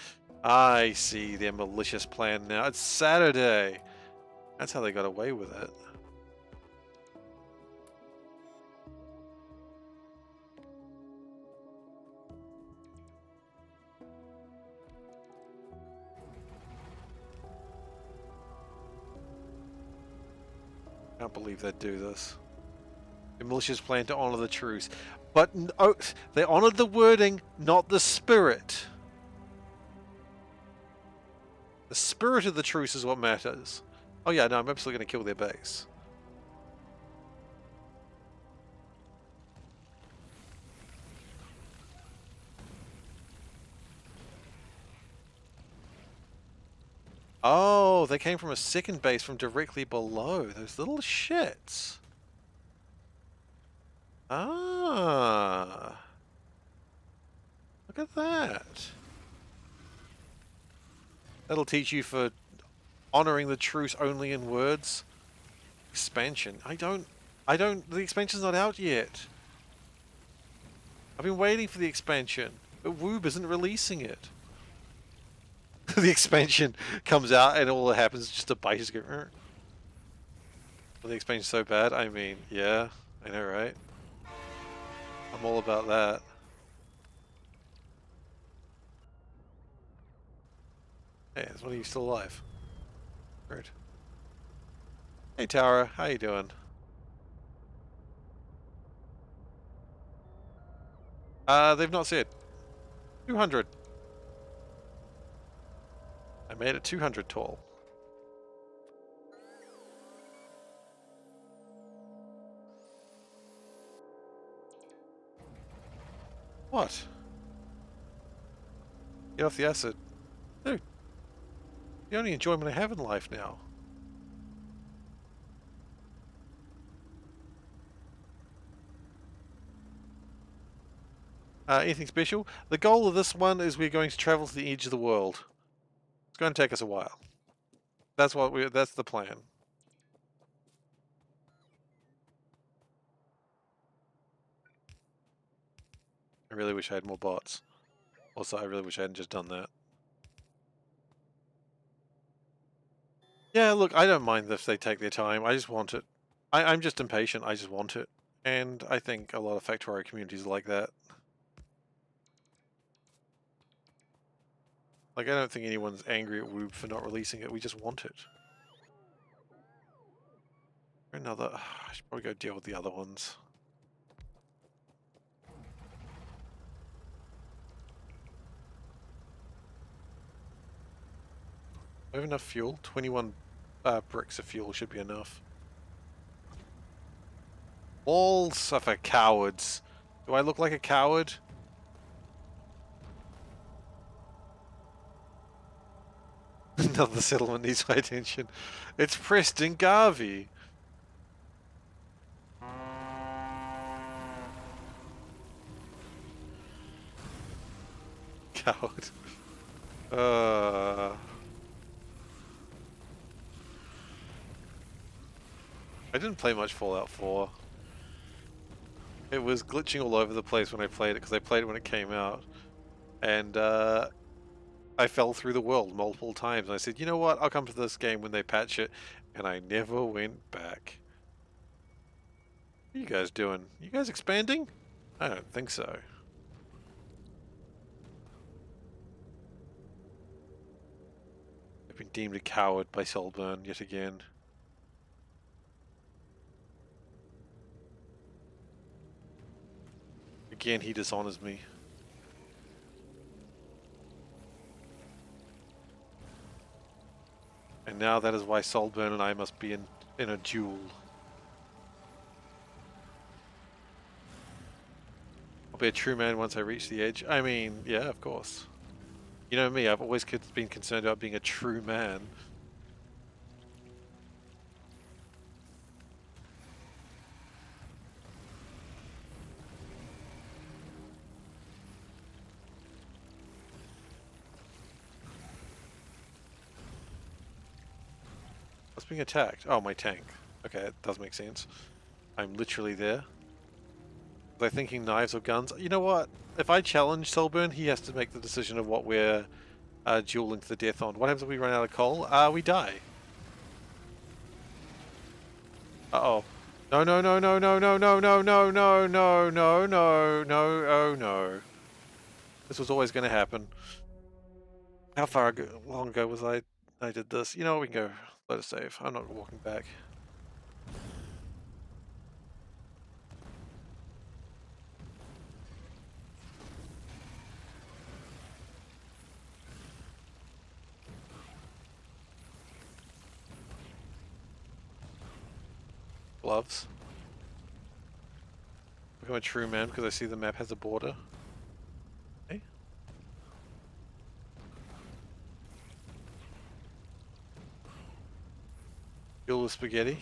I see their malicious plan now. It's Saturday. That's how they got away with it. Can't believe they'd do this. The malicious plan to honor the truce. But oh, they honored the wording, not the spirit. The spirit of the truce is what matters. Oh yeah, no, I'm absolutely going to kill their base. Oh, they came from a second base from directly below. Those little shits. Ah. Look at that. That'll teach you for honoring the truce only in words. Expansion. The expansion's not out yet. I've been waiting for the expansion, but Woob isn't releasing it. The expansion comes out and all that happens is just a bite is go. Well, the expansion's so bad. I mean, yeah, I know, right? I'm all about that. Hey, is one of you still alive? Weird. Hey, Tara, how you doing? They've not said. 200. I made it 200 tall. What? Get off the acid. Dude, the only enjoyment I have in life now. Anything special? The goal of this one is we're going to travel to the edge of the world. It's going to take us a while. That's the plan. I really wish I had more bots. Also, I really wish I hadn't just done that. Yeah, look, I don't mind if they take their time. I just want it. I'm just impatient. I just want it. And I think a lot of Factorio communities are like that. Like, I don't think anyone's angry at Woob for not releasing it. We just want it. Another... I should probably go deal with the other ones. I have enough fuel. 21 bricks of fuel should be enough. Walls are for cowards. Do I look like a coward? Another settlement needs my attention. It's Preston Garvey. Coward. I didn't play much Fallout 4. It was glitching all over the place when I played it, because I played it when it came out. And I fell through the world multiple times. And I said, you know what, I'll come to this game when they patch it. And I never went back. What are you guys doing? You guys expanding? I don't think so. I've been deemed a coward by Saltburn yet again. Again, he dishonors me. And now that is why Saltburn and I must be in a duel. I'll be a true man once I reach the edge. I mean, yeah, of course. You know me, I've always been concerned about being a true man. What's being attacked? Oh, my tank. Okay, that does make sense. I'm literally there. Was I thinking knives or guns? You know what? If I challenge Solburn, he has to make the decision of what we're dueling to the death on. What happens if we run out of coal? We die. Uh-oh. No, no, no, no, no, no, no, no, no, no, no, no, no, no, oh no. This was always going to happen. How long ago was I did this? You know, we can go. Let us save. I'm not walking back. Gloves. Become a true man because I see the map has a border. Hey? Fuel with spaghetti.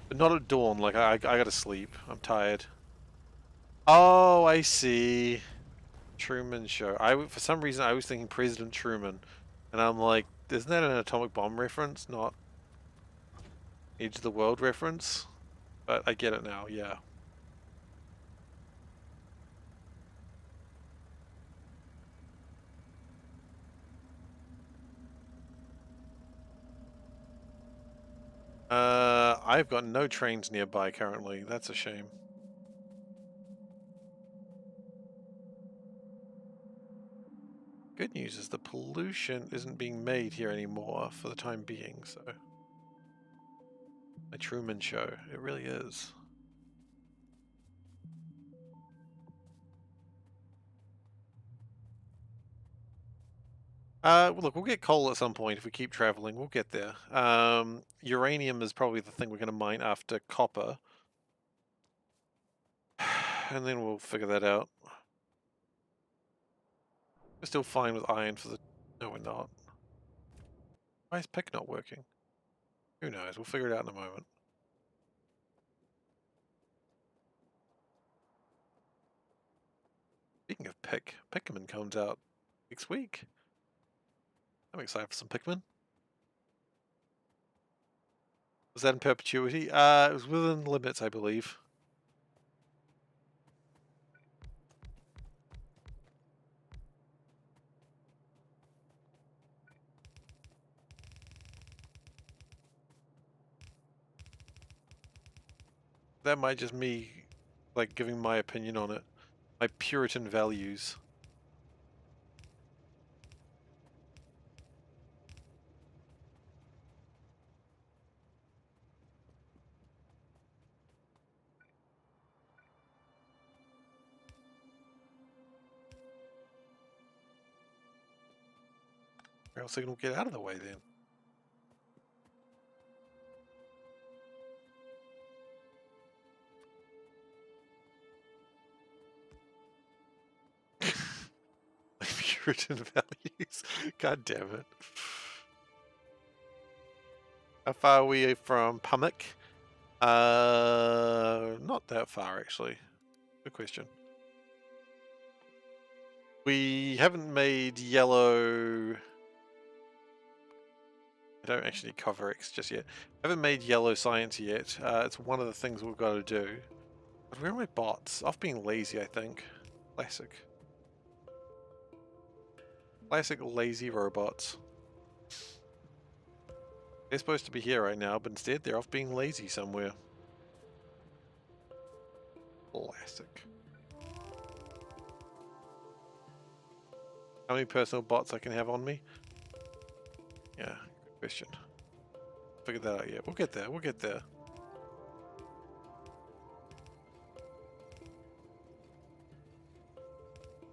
But not at dawn, like I gotta sleep. I'm tired. Oh, I see. Truman Show. For some reason I was thinking President Truman. And I'm like, isn't that an atomic bomb reference? Not Edge of the World reference? But I get it now, yeah. I've got no trains nearby currently. That's a shame. Good news is the pollution isn't being made here anymore for the time being, so... My Truman Show. It really is. Look, we'll get coal at some point if we keep traveling. We'll get there. Uranium is probably the thing we're going to mine after copper. And then we'll figure that out. We're still fine with iron for the... No, we're not. Why is pick not working? Who knows? We'll figure it out in a moment. Speaking of pick, Pikmin comes out next week. I'm excited for some Pikmin. Was that in perpetuity? It was within limits, I believe. That might just me, like, giving my opinion on it. My Puritan values. Rail signal, get out of the way then. My Puritan values. God damn it. How far are we from Pummock? Not that far actually. Good question. We haven't made yellow... I don't actually cover X just yet. Haven't made yellow science yet. It's one of the things we've got to do. But where are my bots? Off being lazy, I think. Classic. Classic lazy robots. They're supposed to be here right now, but instead they're off being lazy somewhere. Classic. How many personal bots I can have on me? Yeah, good question. Figured that out yet. We'll get there, we'll get there.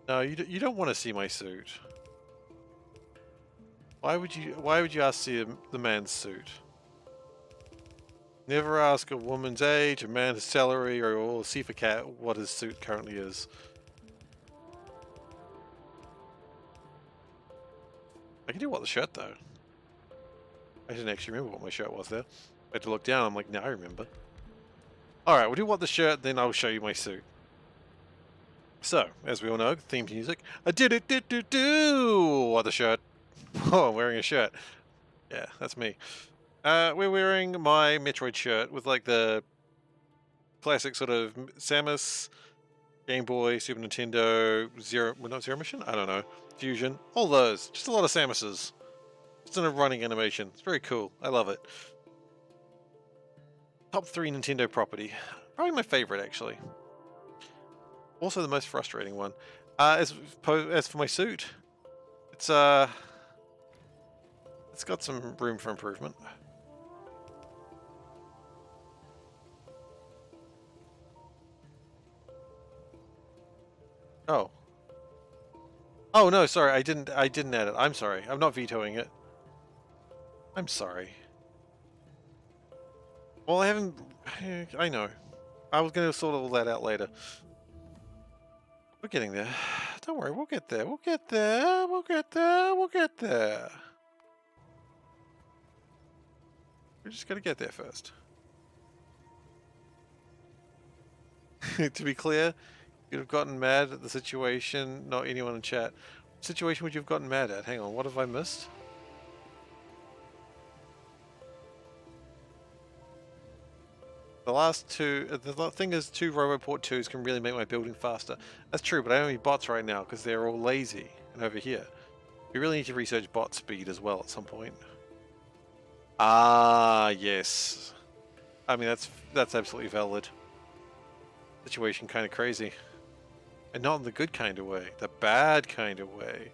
No, you don't want to see my suit. Why would you ask to see the man's suit? Never ask a woman's age, a man's salary, or SeiferKatt what his suit currently is. I can do what the shirt though. I didn't actually remember what my shirt was there. I had to look down, I'm like, now I remember. Alright, we'll do what the shirt, then I'll show you my suit. So, as we all know, themed music. I did it, what the shirt. Oh, I'm wearing a shirt. Yeah, that's me. We're wearing my Metroid shirt with like the classic sort of Samus, Game Boy, Super Nintendo, not Zero Mission? I don't know. Fusion. All those. Just a lot of Samuses. Just in a running animation. It's very cool. I love it. Top 3 Nintendo property. Probably my favorite, actually. Also the most frustrating one. As for my suit, it's got some room for improvement. Oh. Oh no, sorry, I didn't add it. I'm sorry. I'm not vetoing it. I'm sorry. Well, I haven't... I know. I was going to sort all that out later. We're getting there. Don't worry, we'll get there. We'll get there. We'll get there. We'll get there. We just got to get there first. To be clear, you'd have gotten mad at the situation, not anyone in chat. What situation would you have gotten mad at? Hang on, what have I missed? The last two, the thing is 2 Roboport 2s can really make my building faster. That's true, but I don't need bots right now because they're all lazy. And over here, we really need to research bot speed as well at some point. Ah, yes. I mean, that's absolutely valid. Situation kind of crazy. And not in the good kind of way, the bad kind of way.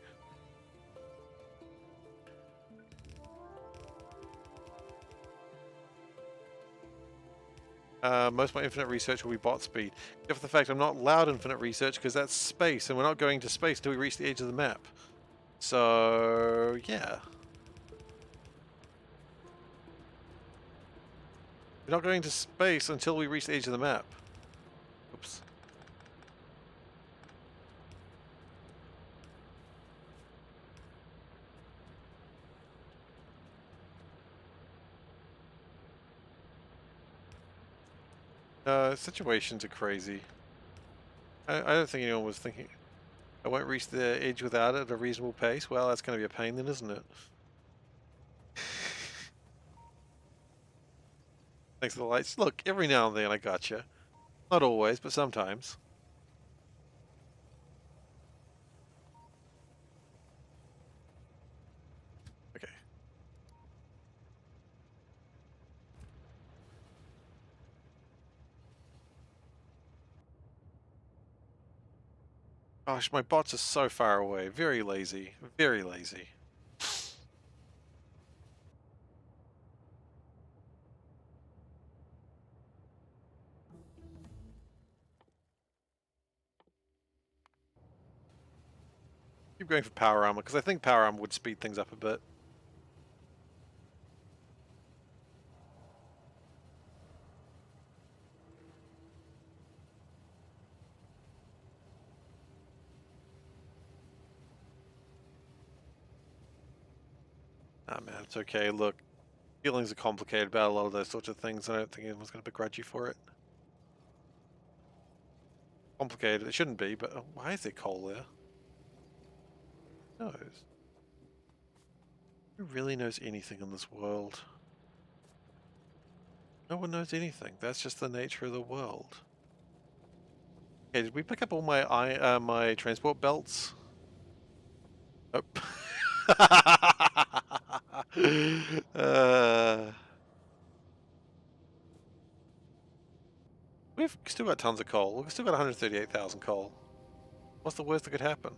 Most of my infinite research will be bot speed. Except for the fact I'm not allowed infinite research because that's space, and we're not going to space until we reach the edge of the map. So, yeah. We're not going to space until we reach the edge of the map. Oops. Situations are crazy. I don't think anyone was thinking I won't reach the edge without it at a reasonable pace. Well, that's going to be a pain then, isn't it? Thanks for the lights. Look, every now and then I gotcha. Not always, but sometimes. Okay. Gosh, my bots are so far away. Very lazy. Very lazy. Keep going for power armor, because I think power armor would speed things up a bit. Ah, man, it's okay. Look, feelings are complicated about a lot of those sorts of things. I don't think anyone's going to begrudge you for it. Complicated. It shouldn't be, but why is there coal there? Who knows? Who really knows anything in this world? No one knows anything. That's just the nature of the world. Okay, did we pick up all my my transport belts? Nope. We've still got tons of coal. We've still got 138,000 coal. What's the worst that could happen?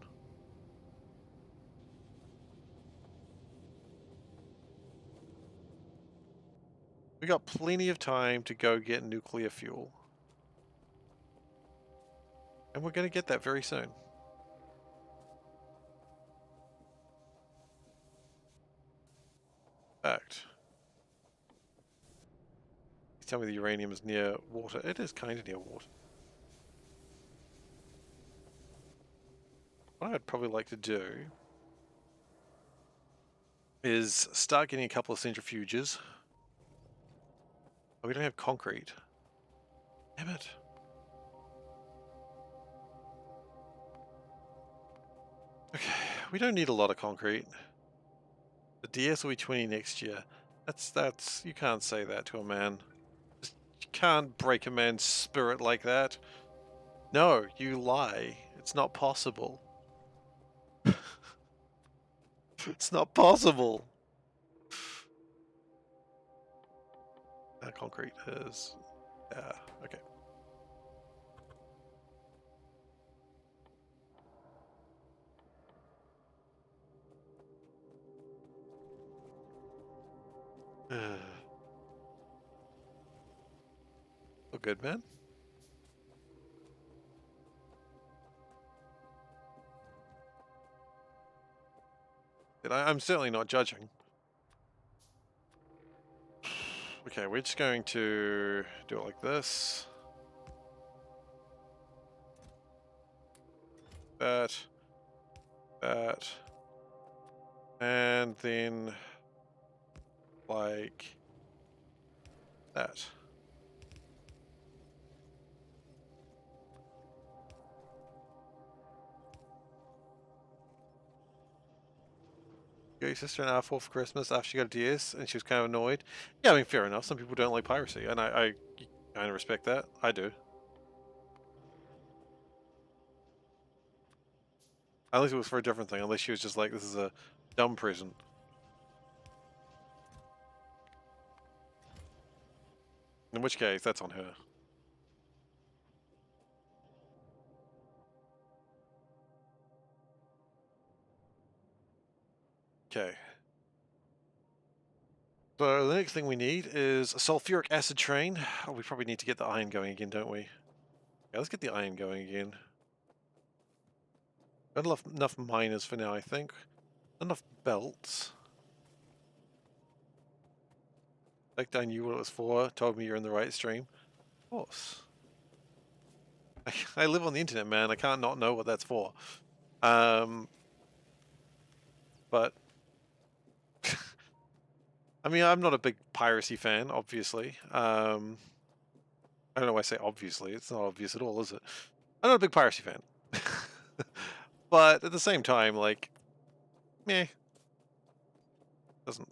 We got plenty of time to go get nuclear fuel. And we're going to get that very soon. Fact. You tell me the uranium is near water. It is kind of near water. What I'd probably like to do is start getting a couple of centrifuges. Oh, we don't have concrete. Damn it. Okay, we don't need a lot of concrete. The DS will be 20 next year. That's, you can't say that to a man. Just, you can't break a man's spirit like that. No, you lie. It's not possible. It's not possible. That concrete is... yeah, okay. Oh, good, man. I'm certainly not judging. Okay, we're just going to do it like this. That. And then like that. Got your sister an R4 for Christmas after she got a DS and she was kind of annoyed. Yeah, I mean, fair enough. Some people don't like piracy, and I kind of respect that. I do. Unless it was for a different thing. Unless she was just like, this is a dumb present. In which case, that's on her. Okay. So the next thing we need is a sulfuric acid train. Oh, we probably need to get the iron going again, don't we? Yeah, let's get the iron going again. Got enough miners for now, I think. Enough belts. Like I knew what it was for. Told me you're in the right stream. Of course. I live on the internet, man. I can't not know what that's for. But I mean, I'm not a big piracy fan, obviously. I don't know why I say obviously. It's not obvious at all, is it? I'm not a big piracy fan. But at the same time, like, meh. Doesn't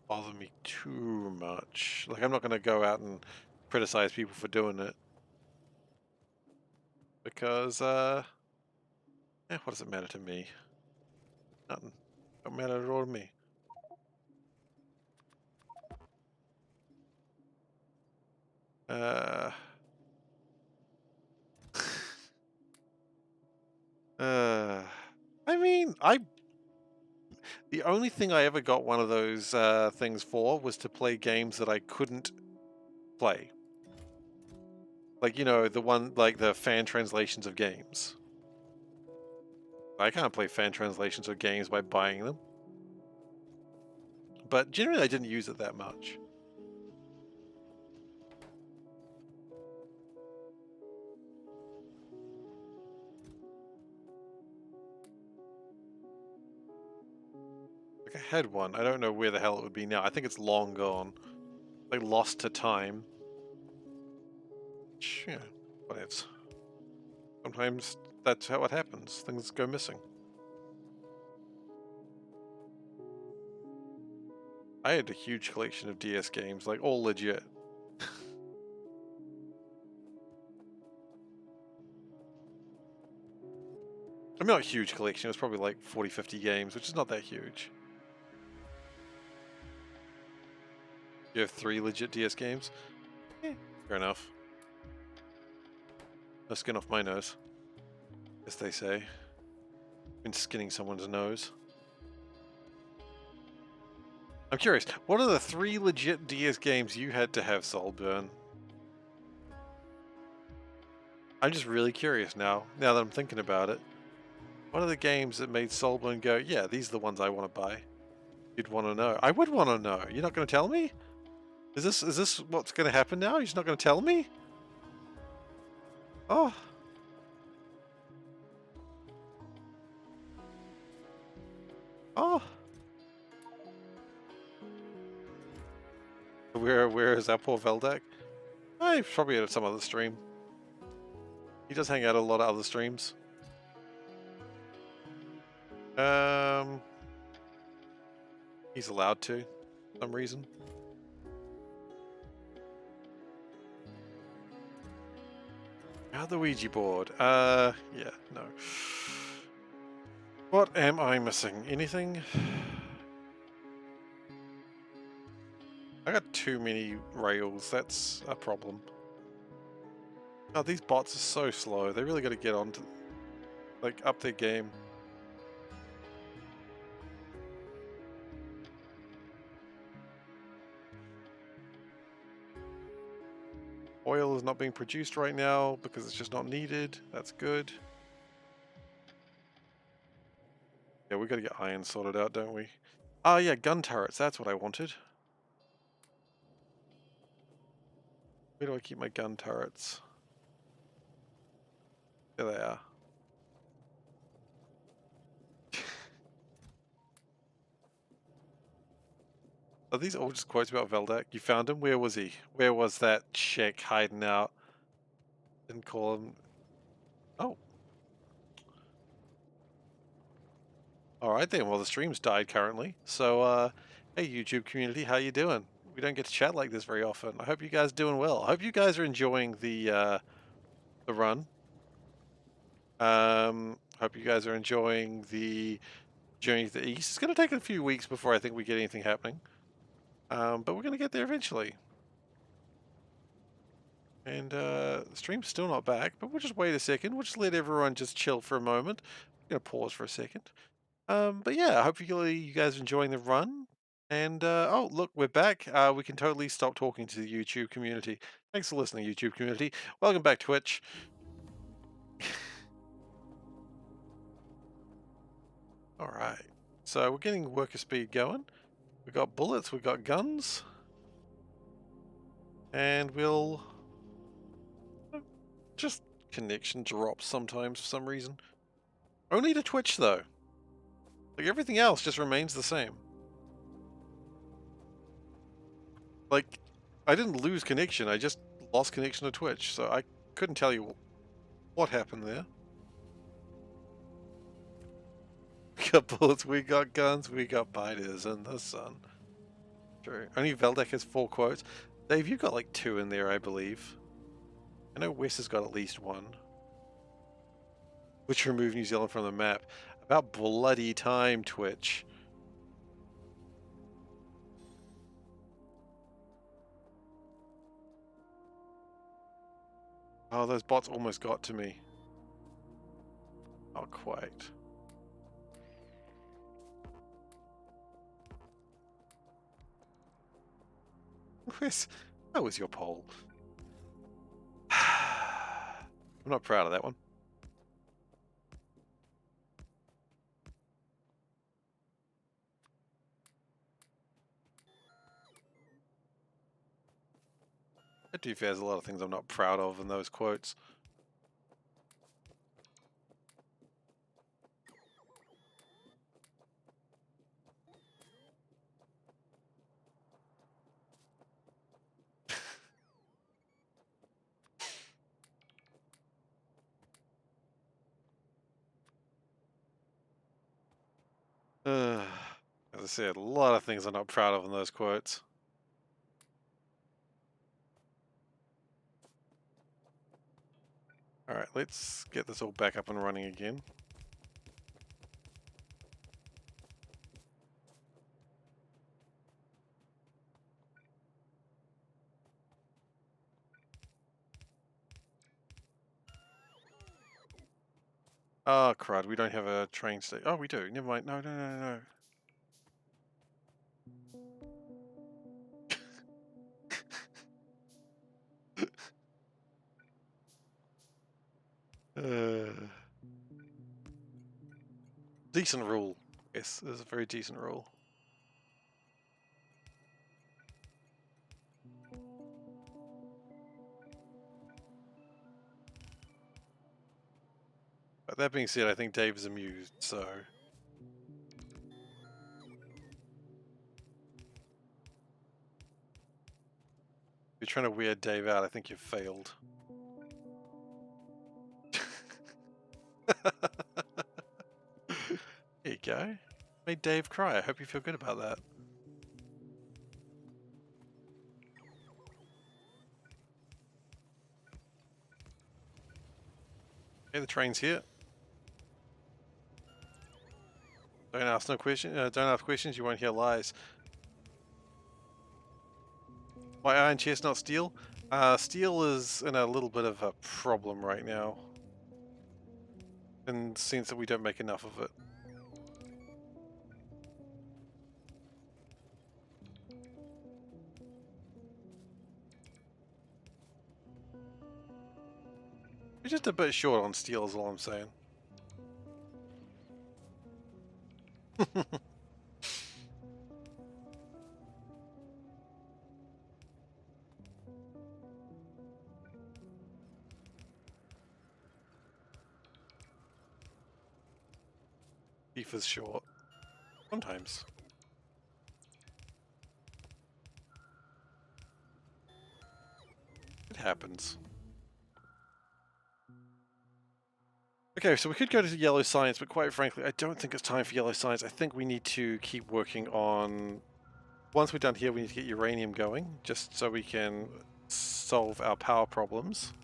bother me too much. Like, I'm not going to go out and criticize people for doing it. Because, what does it matter to me? Nothing. Don't matter at all to me. I mean, the only thing I ever got one of those things for was to play games that I couldn't play. Like, you know, the one, like the fan translations of games. I can't play fan translations of games by buying them. But generally I didn't use it that much. Like I had one. I don't know where the hell it would be now. I think it's long gone. Like lost to time. Yeah, whatevs. Sometimes that's how it happens. Things go missing. I had a huge collection of DS games, like all legit. I mean, not a huge collection. It was probably like 40, 50 games, which is not that huge. You have 3 legit DS games? Fair enough. No skin off my nose, as they say. Been skinning someone's nose. I'm curious, what are the 3 legit DS games you had to have, Saltburn? I'm just really curious now that I'm thinking about it. What are the games that made Saltburn go, yeah, these are the ones I want to buy? You'd want to know. I would want to know. You're not going to tell me? Is this what's going to happen now? You're just not going to tell me? Oh. Oh. Where is that poor Veldak? He's probably at some other stream. He does hang out at a lot of other streams. He's allowed to, for some reason. The Ouija board. Yeah, no. What am I missing? Anything? I got too many rails. That's a problem. Oh, these bots are so slow. They really got to get on to, like, up their game. Oil is not being produced right now because it's just not needed. That's good. Yeah, we got to get iron sorted out, don't we? Ah, yeah, gun turrets. That's what I wanted. Where do I keep my gun turrets? There they are. Are these all just quotes about Veldak? You found him? Where was he? Where was that chick hiding out? Didn't call him. Oh. Alright then, well the stream's died currently. So, hey YouTube community, how you doing? We don't get to chat like this very often. I hope you guys are doing well. I hope you guys are enjoying the run. Hope you guys are enjoying the journey to the east. It's going to take a few weeks before I think we get anything happening. But we're going to get there eventually. And the stream's still not back, but we'll just wait a second. We'll just let everyone just chill for a moment. I'm going to pause for a second. But yeah, hopefully you guys are enjoying the run. And oh, look, we're back. We can totally stop talking to the YouTube community. Thanks for listening, YouTube community. Welcome back, Twitch. All right. So we're getting worker speed going. We've got bullets, we've got guns. And we'll just connection drops sometimes for some reason. Only to Twitch though. Like everything else just remains the same. Like I didn't lose connection, I just lost connection to Twitch, so I couldn't tell you what happened there. We got bullets, we got guns, we got biters in the sun. True. Only Veldak has 4 quotes. Dave, you've got like 2 in there, I believe. I know Wes has got at least 1. Which removed New Zealand from the map. About bloody time, Twitch. Oh, those bots almost got to me. Not quite. That was your poll. I'm not proud of that one. To be fair, there's a lot of things I'm not proud of in those quotes. As I said, a lot of things I'm not proud of in those quotes. Alright, let's get this all back up and running again. Oh, crud, we don't have a train station. Oh, we do. Never mind. No, no, no, no. Decent rule. Yes, it's a very decent rule. But that being said, I think Dave is amused, so... If you're trying to weird Dave out, I think you've failed. There you go. Made Dave cry. I hope you feel good about that. Okay, the train's here. Don't ask no question. Don't ask questions. You won't hear lies. Why iron chest, not steel? Steel is in a little bit of a problem right now, in the sense that we don't make enough of it. We're just a bit short on steel, is all I'm saying. Beef is short. Sometimes. It happens. Okay, so we could go to yellow science, but quite frankly, I don't think it's time for yellow science. I think we need to keep working on... Once we're done here, we need to get uranium going, just so we can solve our power problems.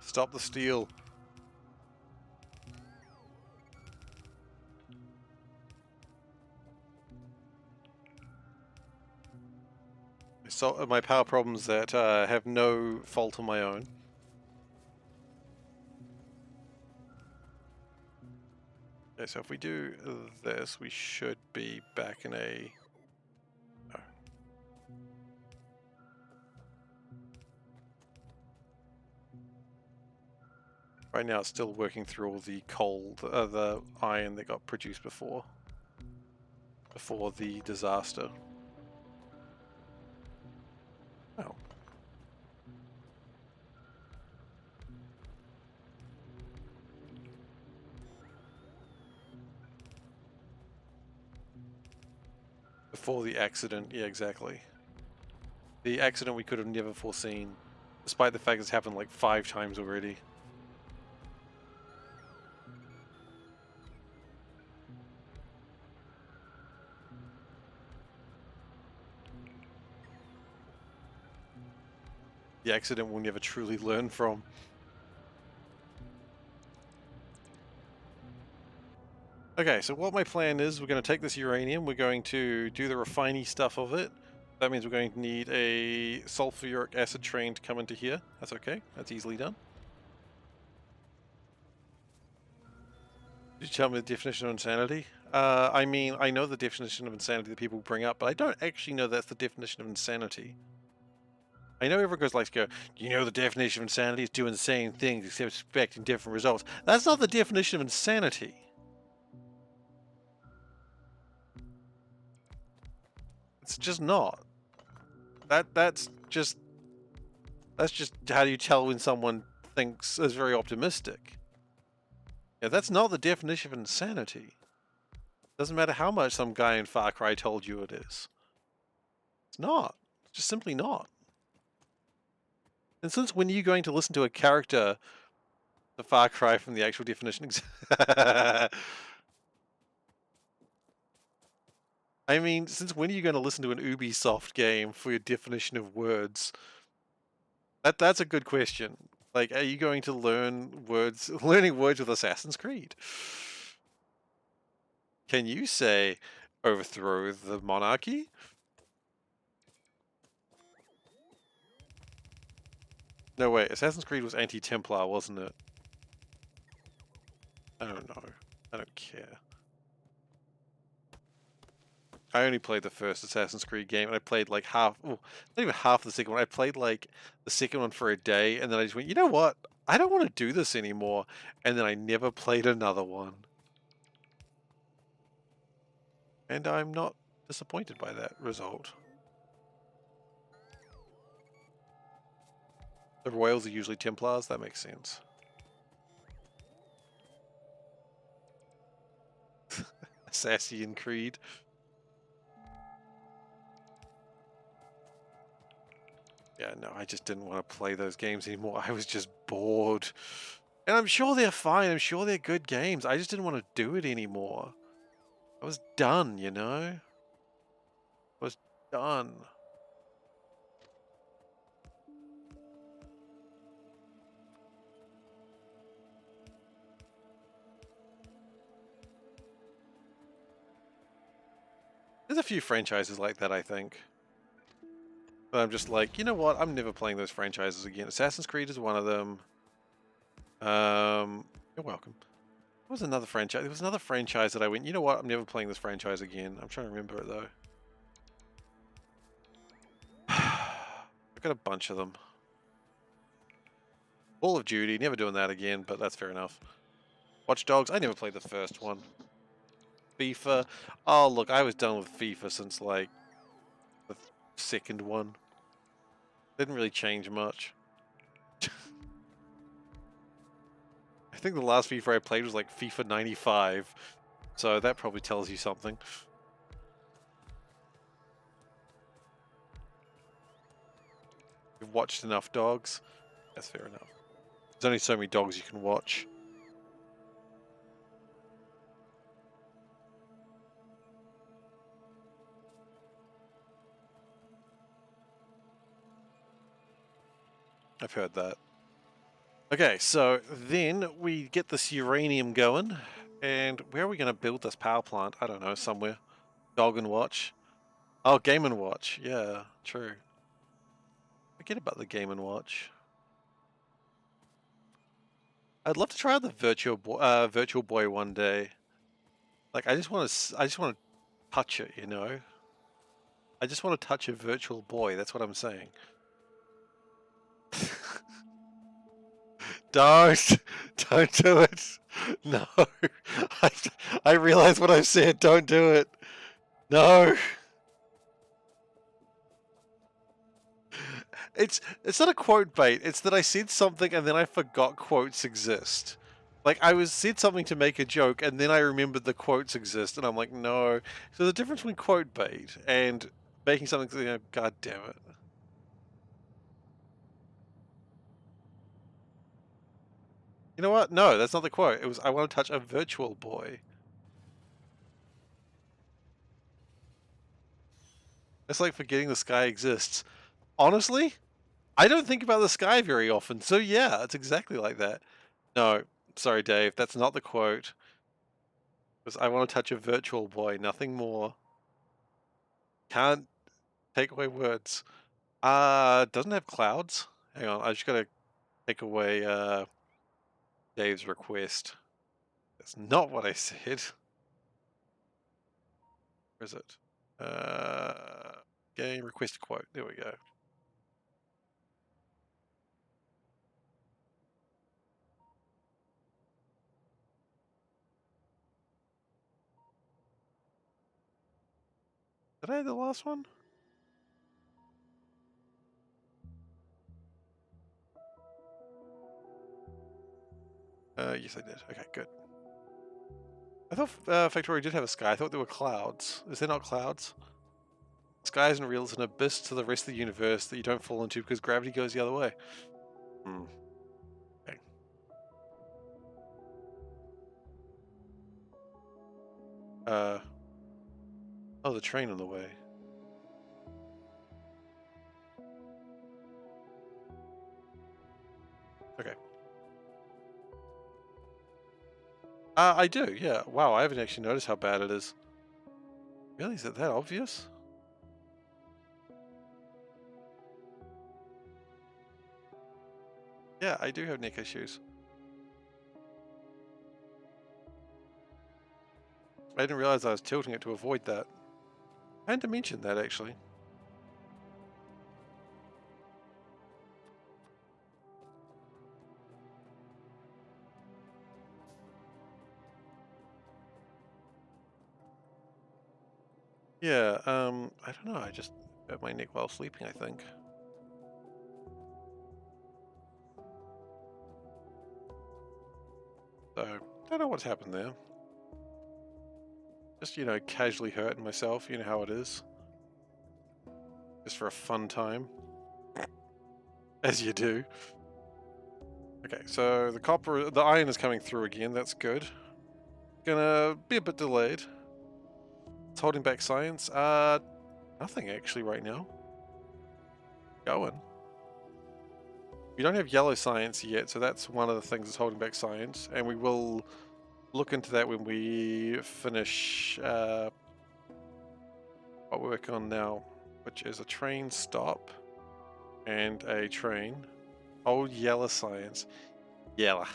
Stop the steel. So my power problems that have no fault of my own. Okay, so if we do this, we should be back in a... No. Right now it's still working through all the coal, the iron that got produced before the disaster. Oh. Before the accident, yeah, exactly. The accident we could have never foreseen, despite the fact it's happened like 5 times already. The accident we'll never truly learn from. Okay, so what my plan is, we're going to take this uranium, we're going to do the refining stuff of it. That means we're going to need a sulfuric acid train to come into here. That's okay, that's easily done. Did you tell me the definition of insanity? I mean, I know the definition of insanity that people bring up, but I don't actually know that's the definition of insanity. I know everyone goes like to go, you know the definition of insanity is doing the same things except expecting different results. That's not the definition of insanity. It's just not. That's just how do you tell when someone thinks is very optimistic. Yeah, that's not the definition of insanity. Doesn't matter how much some guy in Far Cry told you it is. It's not. It's just simply not. And since when are you going to listen to a character the Far Cry from the actual definition? I mean, since when are you going to listen to an Ubisoft game for your definition of words? That's a good question. Like, are you going to learning words with Assassin's Creed? Can you say overthrow the monarchy? No, wait, Assassin's Creed was anti-Templar, wasn't it? I don't know. I don't care. I only played the first Assassin's Creed game, and I played like half, well, not even half of the second one. I played like the second one for a day, and then I just went, you know what? I don't want to do this anymore. And then I never played another one. And I'm not disappointed by that result. The Royals are usually Templars, that makes sense. Assassin's Creed. Yeah, no, I just didn't want to play those games anymore. I was just bored. And I'm sure they're fine. I'm sure they're good games. I just didn't want to do it anymore. I was done, you know? I was done. There's a few franchises like that, I think. But I'm just like, you know what? I'm never playing those franchises again. Assassin's Creed is one of them. You're welcome. There was another franchise. There was another franchise that I went, you know what? I'm never playing this franchise again. I'm trying to remember it though. I've got a bunch of them. Call of Duty, never doing that again, but that's fair enough. Watch Dogs, I never played the first one. FIFA, oh look, I was done with FIFA since like the second one. Didn't really change much. I think the last FIFA I played was like FIFA 95, so that probably tells you something. You've watched enough dogs. That's fair enough. There's only so many dogs you can watch. I've heard that. Okay, so then we get this uranium going, and where are we going to build this power plant? I don't know, somewhere. Dog and Watch. Oh, Game and Watch. Yeah, true. Forget about the Game and Watch. I'd love to try out the Virtual Boy one day. Like, I just want to touch it, you know? I just want to touch a Virtual Boy. That's what I'm saying. Don't do it. No, I, I realize what I've said. Don't do it. No. It's not a quote bait. It's that I said something and then I forgot quotes exist. Like said something to make a joke and then I remembered the quotes exist and I'm like, no. So the difference between quote bait and making something, you know, God damn it. You know what? No, that's not the quote. It was, I want to touch a virtual boy. It's like forgetting the sky exists. Honestly, I don't think about the sky very often. So yeah, it's exactly like that. No, sorry, Dave. That's not the quote. Because I want to touch a virtual boy, nothing more. Can't take away words. Doesn't have clouds. Hang on, I just gotta take away Dave's request. That's not what I said. Where is it? Game request quote. There we go. Did I have the last one? Yes I did. Okay, good. I thought Factorio did have a sky. I thought there were clouds. Is there not clouds? Sky isn't real. It's an abyss to the rest of the universe that you don't fall into because gravity goes the other way. Hmm. Okay. Oh, the train on the way. Okay. I do, yeah. Wow, I haven't actually noticed how bad it is. Really? Is it that obvious? Yeah, I do have neck issues. I didn't realize I was tilting it to avoid that. I had to mention that, actually. Yeah, I don't know, I just hurt my neck while sleeping, I think. So, don't know what's happened there. Just, you know, casually hurting myself, you know how it is. Just for a fun time. As you do. Okay, so the iron is coming through again. That's good. Gonna be a bit delayed. It's holding back science. Nothing actually right now. Going. We don't have yellow science yet, so that's one of the things that's holding back science, and we will look into that when we finish what we're working on now, which is a train stop and a train. Old yellow science. Yellow.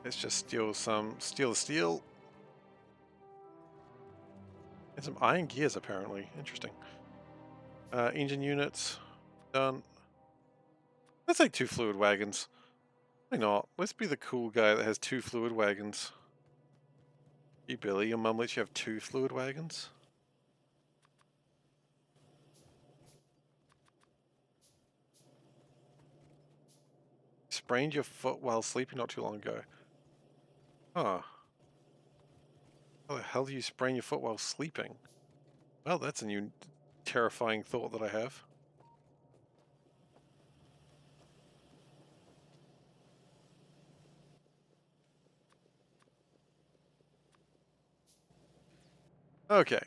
Let's just steal the steel. And some iron gears, apparently. Interesting. Engine units. Done. Let's take 2 fluid wagons. Why not? Let's be the cool guy that has 2 fluid wagons. You, Billy, your mum lets you have 2 fluid wagons? Sprained your foot while sleeping not too long ago. Huh. How the hell do you sprain your foot while sleeping? Well, that's a new terrifying thought that I have. Okay.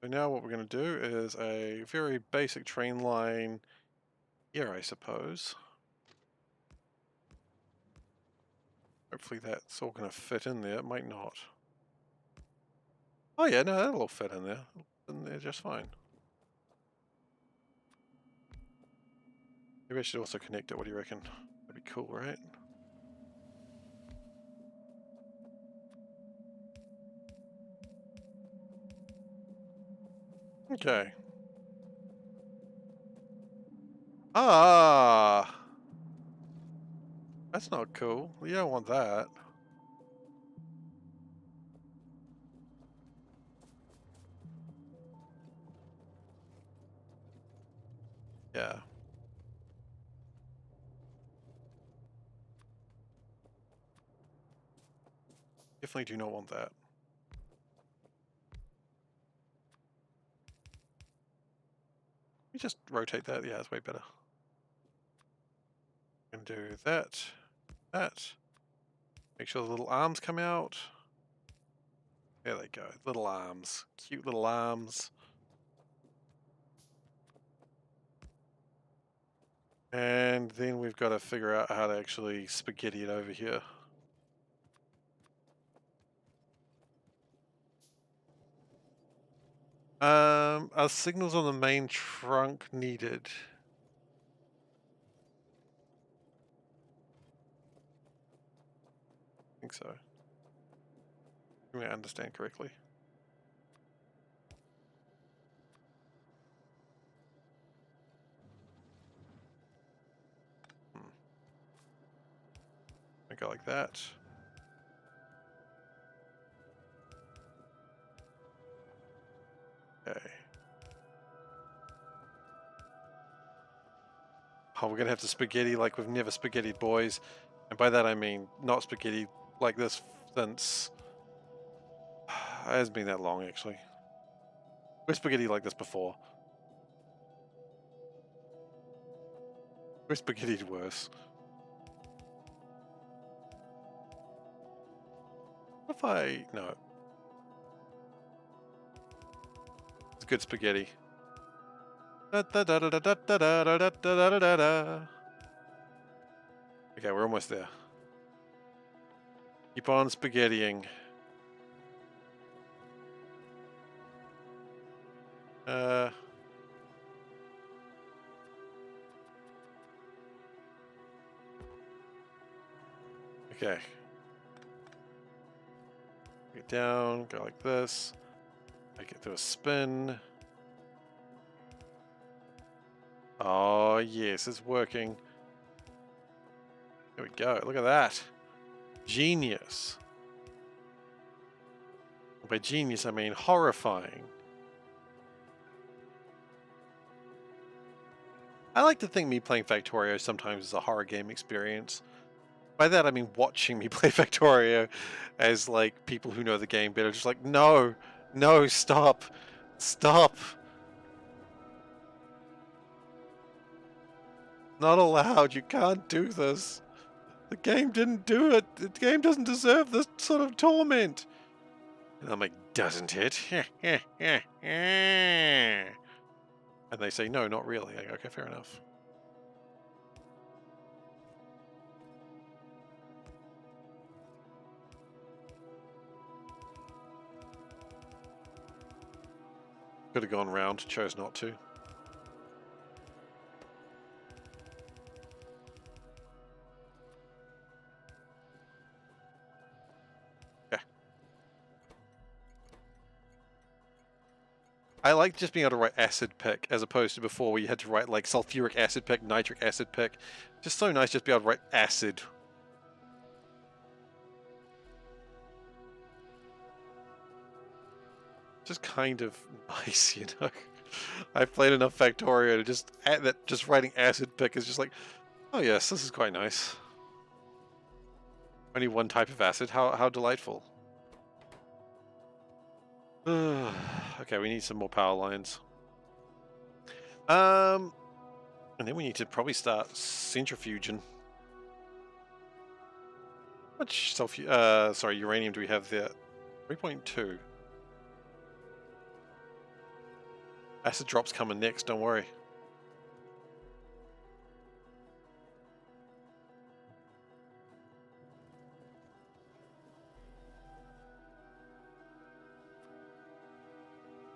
So now what we're going to do is a very basic train line here, I suppose. Hopefully that's all going to fit in there. It might not. Oh yeah, no, that'll all fit in there. In there just fine. Maybe I should also connect it. What do you reckon? That'd be cool, right? Okay. Ah! That's not cool. You don't want that. Yeah. Definitely do not want that. You just rotate that. Yeah, it's way better. Gonna do that. That. Make sure the little arms come out. There they go. Little arms. Cute little arms. And then we've got to figure out how to actually spaghetti it over here. Are signals on the main trunk needed? I think so. If I understand correctly. I go like that. Okay. Oh, we're gonna have to spaghetti like we've never spaghettied, boys. And by that I mean not spaghetti like this since... It hasn't been that long, actually. We've spaghetti like this before. We've spaghettied worse. What if I... No. It's good spaghetti. Okay, we're almost there. Keep on spaghettiing. Okay. Get down, go like this. Make it do a spin. Oh, yes, it's working. There we go. Look at that. Genius. By genius, I mean horrifying. I like to think me playing Factorio sometimes is a horror game experience. By that I mean watching me play Factorio as like people who know the game better, just like, no, no, stop, stop. Not allowed, you can't do this. The game didn't do it. The game doesn't deserve this sort of torment. And I'm like, doesn't it? And they say, no, not really. I go, okay, fair enough. Could have gone round, chose not to. Yeah. I like just being able to write acid pick as opposed to before where you had to write like sulfuric acid pick, nitric acid pick. Just so nice just be able to write acid. Just kind of nice, you know. I've played enough Factorio to just writing acid pick is just like, oh yes, this is quite nice. Only one type of acid, how delightful. Okay, we need some more power lines. And then we need to probably start centrifuging. How much uranium do we have there? 3.2. Acid drop's coming next, don't worry.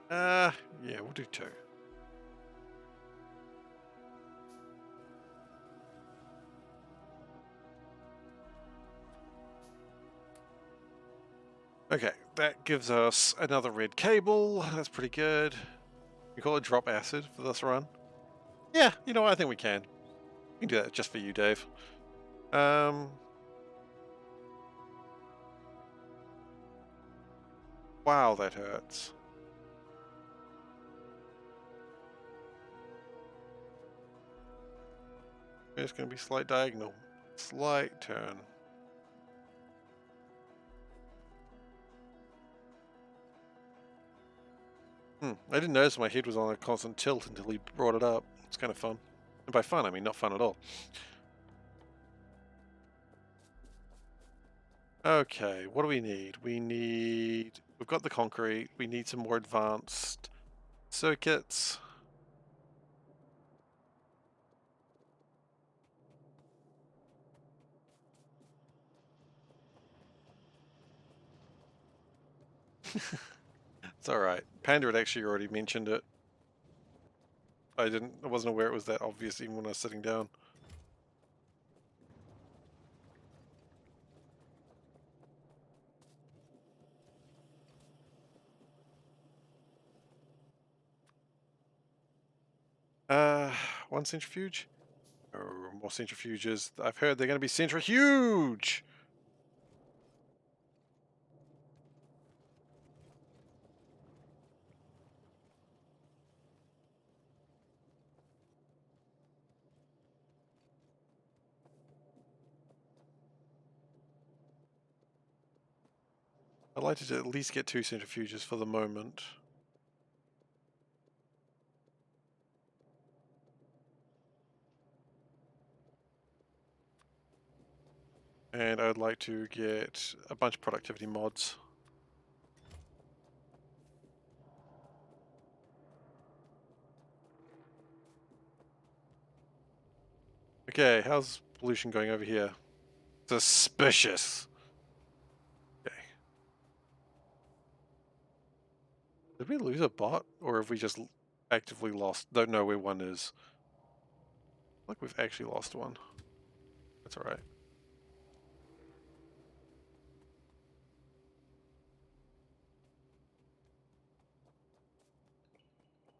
Yeah, we'll do 2. Okay, that gives us another red cable. That's pretty good. We call it drop acid for this run. Yeah, you know what? I think we can. We can do that just for you, Dave. Wow, that hurts. It's going to be slight diagonal. Slight turn. I didn't notice my head was on a constant tilt until he brought it up. It's kind of fun. And by fun, I mean not fun at all. Okay, what do we need? We've got the concrete. We need some more advanced circuits. It's alright. Panda had actually already mentioned it. I wasn't aware it was that obvious even when I was sitting down. One centrifuge? Or more centrifuges. I've heard they're going to be centrifuge! I'd like to at least get 2 centrifuges for the moment. And I'd like to get a bunch of productivity mods. Okay, how's pollution going over here? Suspicious. Okay. Did we lose a bot? Or have we just actively lost? Don't know where one is. Like we've actually lost one. That's alright.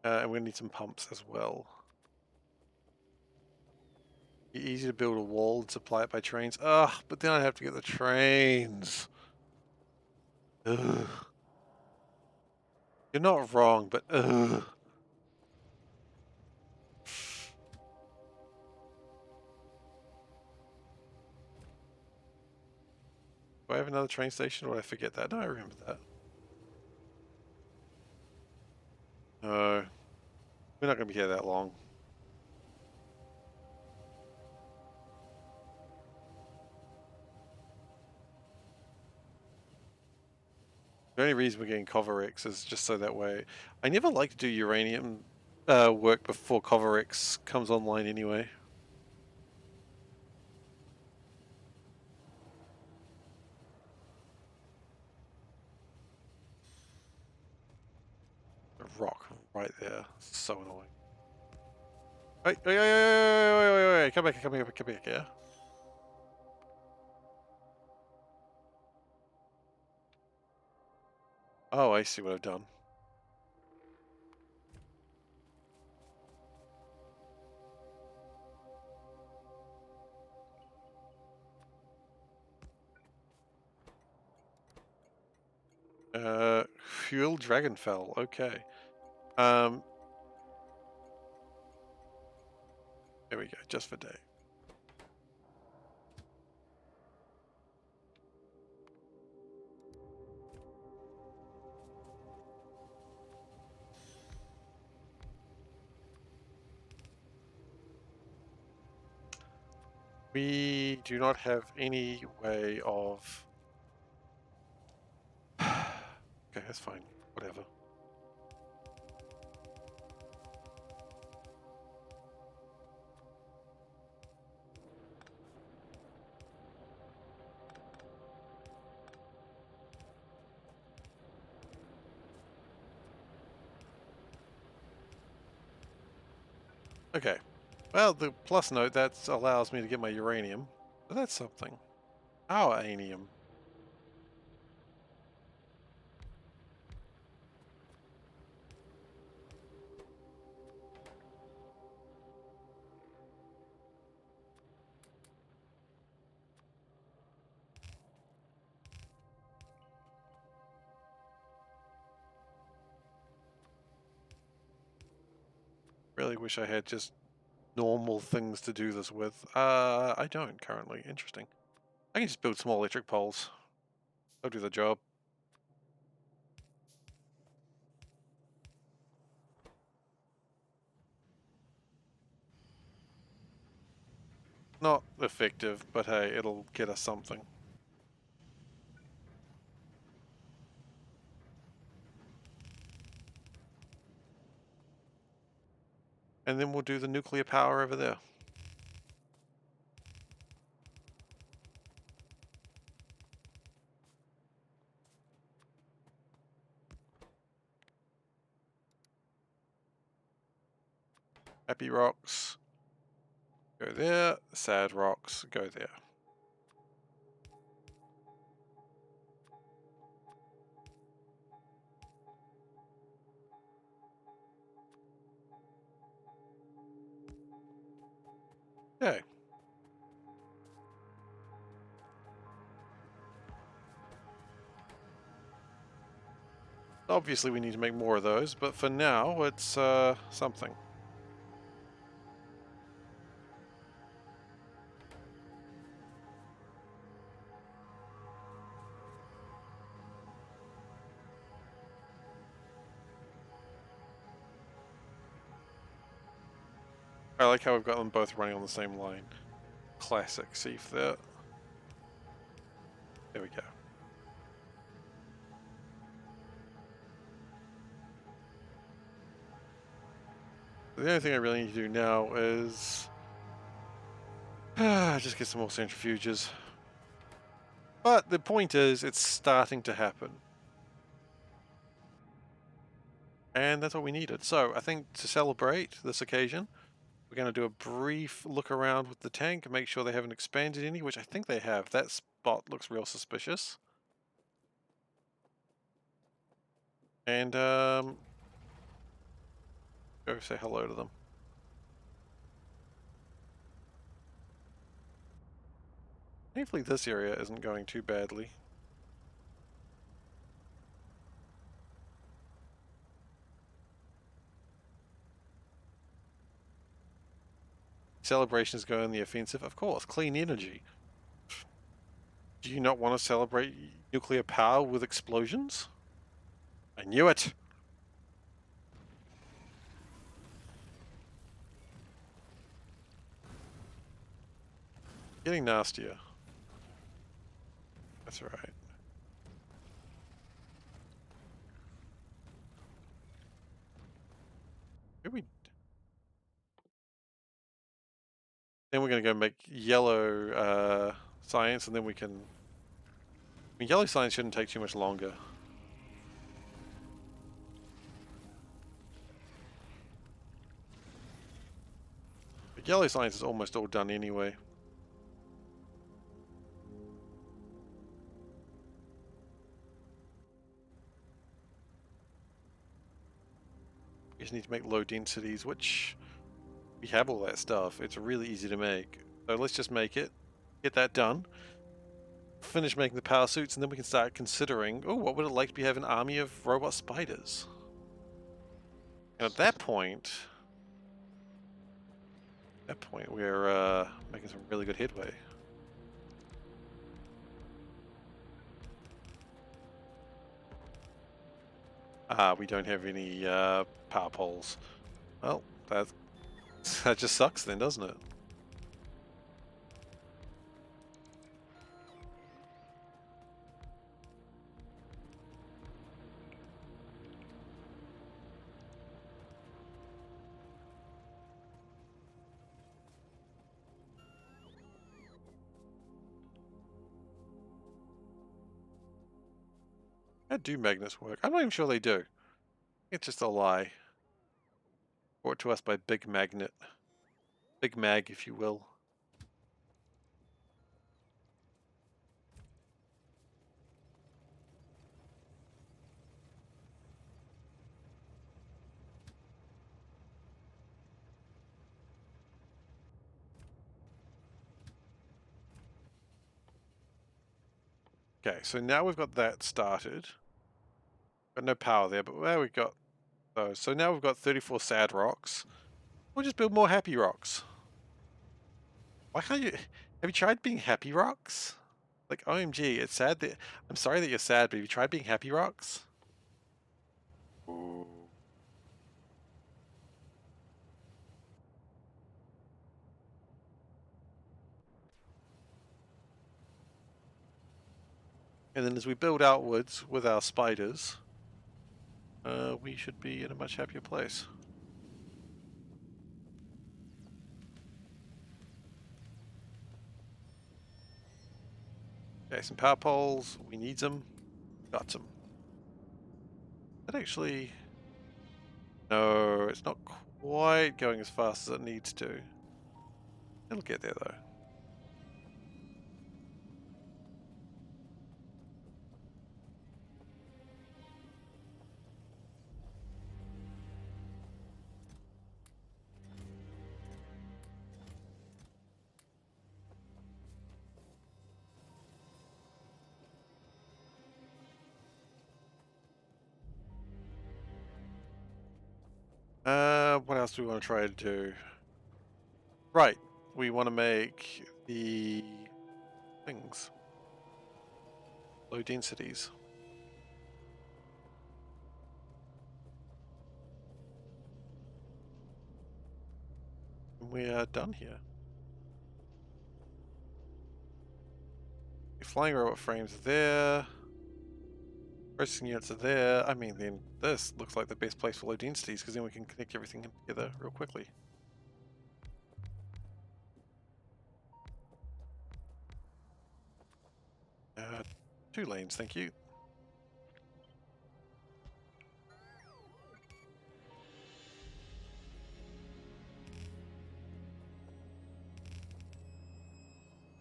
And we're gonna need some pumps as well. Easy to build a wall and supply it by trains. Ugh, but then I'd have to get the trains. Ugh. You're not wrong, but ugh. Do I have another train station or did I forget that? No, I remember that. No, we're not going to be here that long. The only reason we're getting Covarex is just so that way. I never like to do uranium work before Covarex comes online anyway. A rock right there. So annoying. Wait, come back, yeah. Oh, I see what I've done. Fuel Dragonfell, okay. Um, there we go, just for day. We do not have any way of... Okay, that's fine, whatever. Okay. Well, the plus note, that allows me to get my uranium. So that's something. Our anium. Really wish I had just normal things to do this with. I don't currently. Interesting. I can just build small electric poles. They'll do the job. Not effective, but hey, it'll get us something. And then we'll do the nuclear power over there. Happy rocks. Go there. Sad rocks. Go there. Okay. Obviously we need to make more of those, but for now it's something. I like how we've got them both running on the same line. Classic Seif there. There we go. The only thing I really need to do now is just get some more centrifuges. But the point is, it's starting to happen. And that's what we needed. So I think to celebrate this occasion, we're going to do a brief look around with the tank and make sure they haven't expanded any, which I think they have. That spot looks real suspicious. And go say hello to them. Hopefully this area isn't going too badly. Celebrations go in the offensive, of course. Clean energy. Do you not want to celebrate nuclear power with explosions? I knew it! Getting nastier. That's alright. Maybe then we're gonna go make yellow science, and then we can. I mean, yellow science shouldn't take too much longer. But yellow science is almost all done anyway. We just need to make low densities, which we have all that stuff. It's really easy to make. So let's just make it, get that done, finish making the power suits, and then we can start considering, oh, what would it like to have an army of robot spiders? And at that point, we're making some really good headway. Ah, we don't have any power poles. Well, that just sucks then, doesn't it? How do magnets work? I'm not even sure they do. It's just a lie. Brought to us by Big Magnet. Big Mag, if you will. Okay, so now we've got that started. Got no power there, but there we got those. So now we've got 34 sad rocks. We'll just build more happy rocks. Why can't you... Have you tried being happy rocks? Like, OMG, it's sad that... I'm sorry that you're sad, but have you tried being happy rocks? Ooh. And then as we build outwards with our spiders, we should be in a much happier place. Okay, some power poles. We need them. Got some. That actually... No, it's not quite going as fast as it needs to. It'll get there though. What else do we want to try to do? Right, we want to make the things. Low densities. And we are done here. The flying robot frames are there. Processing units are there. I mean, then this looks like the best place for low densities because then we can connect everything together real quickly. 2 lanes, thank you.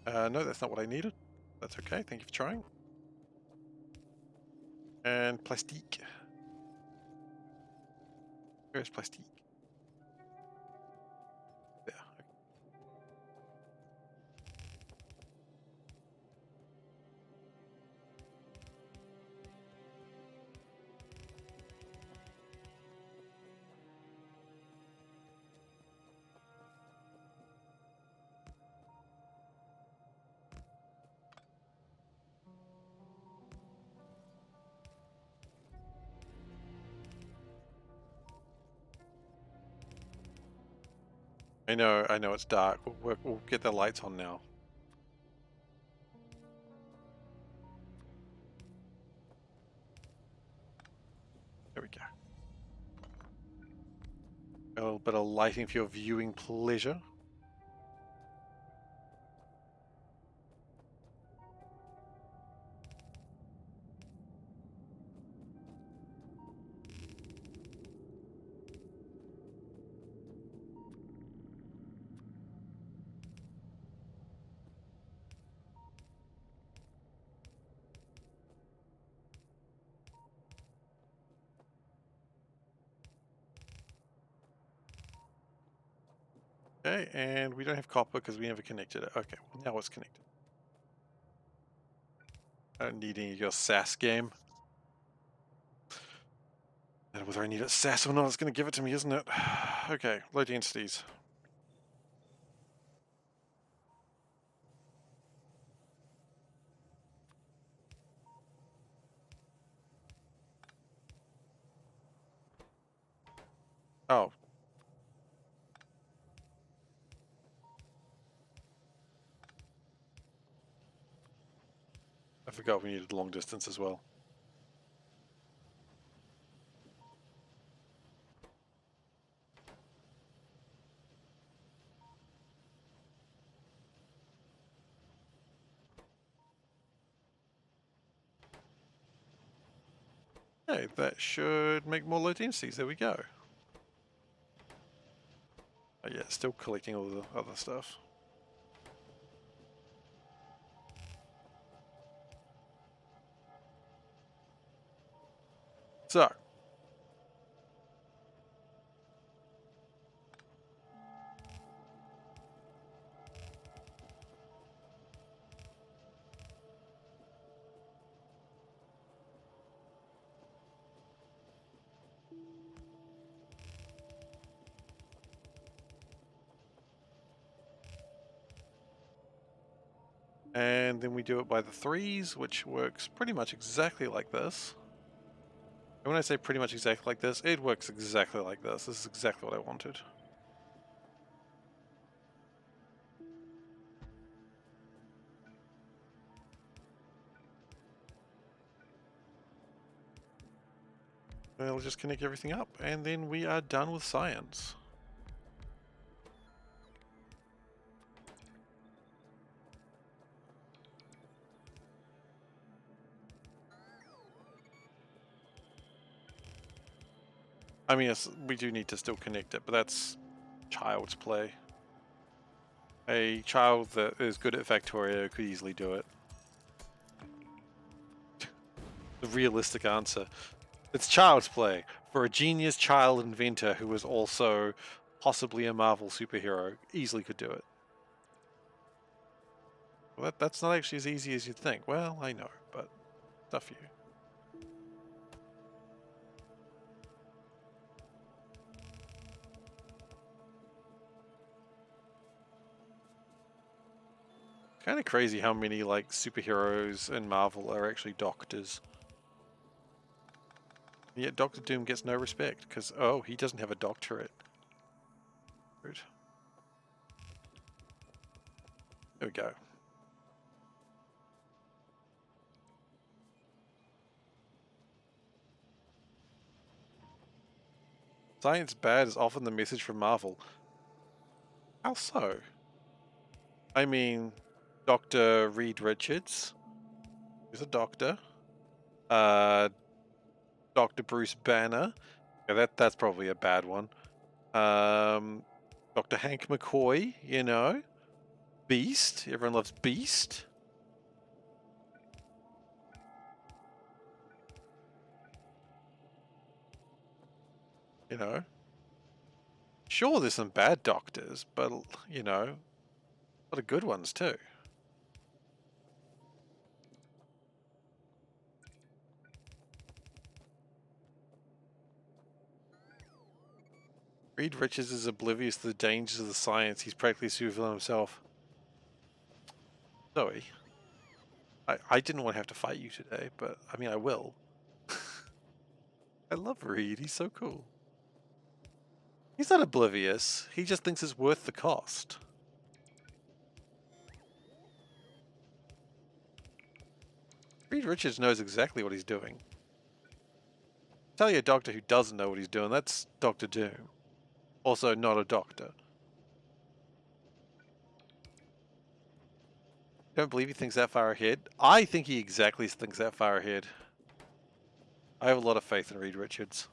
No, that's not what I needed. That's okay, thank you for trying. And plastique. Where's plastique? There. Okay. I know it's dark. We'll get the lights on now. There we go. A little bit of lighting for your viewing pleasure. Okay, and we don't have copper because we never connected it. Okay, well now it's connected. I don't need any of your SAS game. And whether I need it SAS or not, it's going to give it to me, isn't it? Okay, low densities. Oh. I forgot we needed long distance as well. Hey, that should make more low densities. There we go. Oh yeah, still collecting all the other stuff. So. And then we do it by the threes, which works pretty much exactly like this. And when I say pretty much exactly like this, it works exactly like this. This is exactly what I wanted. We'll just connect everything up, and then we are done with science. I mean, yes, we do need to still connect it, but that's child's play. A child that is good at Factorio could easily do it. The realistic answer. It's child's play for a genius child inventor who is also possibly a Marvel superhero. Easily could do it. Well, that's not actually as easy as you'd think. Well, I know, but tough for you. Kind of crazy how many like superheroes in Marvel are actually doctors. And yet Doctor Doom gets no respect because oh, he doesn't have a doctorate. Rude. There we go. Science bad is often the message from Marvel. How so? I mean, Dr. Reed Richards is a doctor. Dr. Bruce Banner. Yeah, that's probably a bad one. Dr. Hank McCoy, you know. Beast. Everyone loves Beast. You know. Sure, there's some bad doctors, but, you know, a lot of good ones too. Reed Richards is oblivious to the dangers of the science. He's practically a supervillain himself. Zoe, I didn't want to have to fight you today, but I mean, I will. I love Reed. He's so cool. He's not oblivious. He just thinks it's worth the cost. Reed Richards knows exactly what he's doing. Tell you a doctor who doesn't know what he's doing, that's Dr. Doom. Also not a doctor. Don't believe he thinks that far ahead. I think he exactly thinks that far ahead. I have a lot of faith in Reed Richards.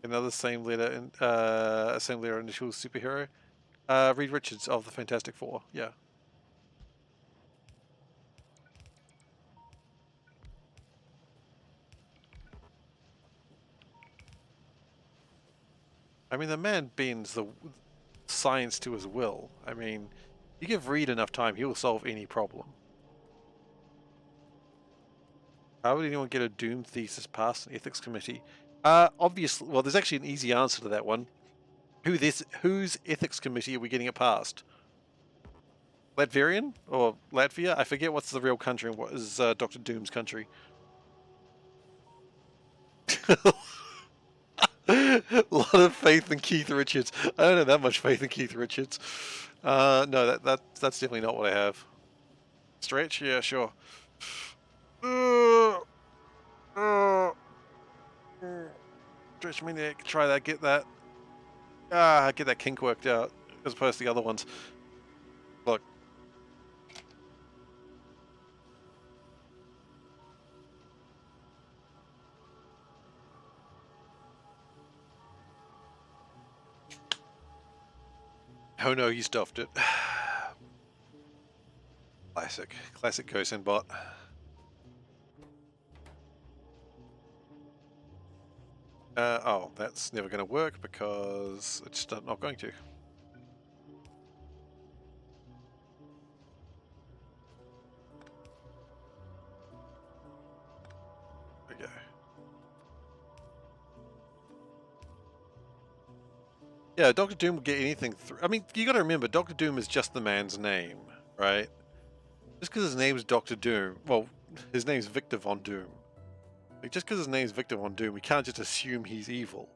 Another same letter initial superhero. Reed Richards of the Fantastic Four. Yeah. I mean, the man bends the science to his will. I mean, you give Reed enough time, he will solve any problem. How would anyone get a Doom thesis past an ethics committee? Obviously, well, there's actually an easy answer to that one. Whose ethics committee are we getting it past? Latvian or Latvia? I forget what's the real country and what is Dr. Doom's country. A lot of faith in Keith Richards. I don't have that much faith in Keith Richards. No, that's definitely not what I have. Stretch? Yeah, sure. Stretch me neck. Try that. Get that. Get that kink worked out as opposed to the other ones. Look. Oh no, you stuffed it. Classic Gosen bot. Oh, that's never going to work because it's not going to. There we go. Yeah, Doctor Doom will get anything through. I mean, you got to remember, Doctor Doom is just the man's name, right? Just because his name's Doctor Doom, well, his name's Victor Von Doom. Like, just because his name's Victor Von Doom, we can't just assume he's evil.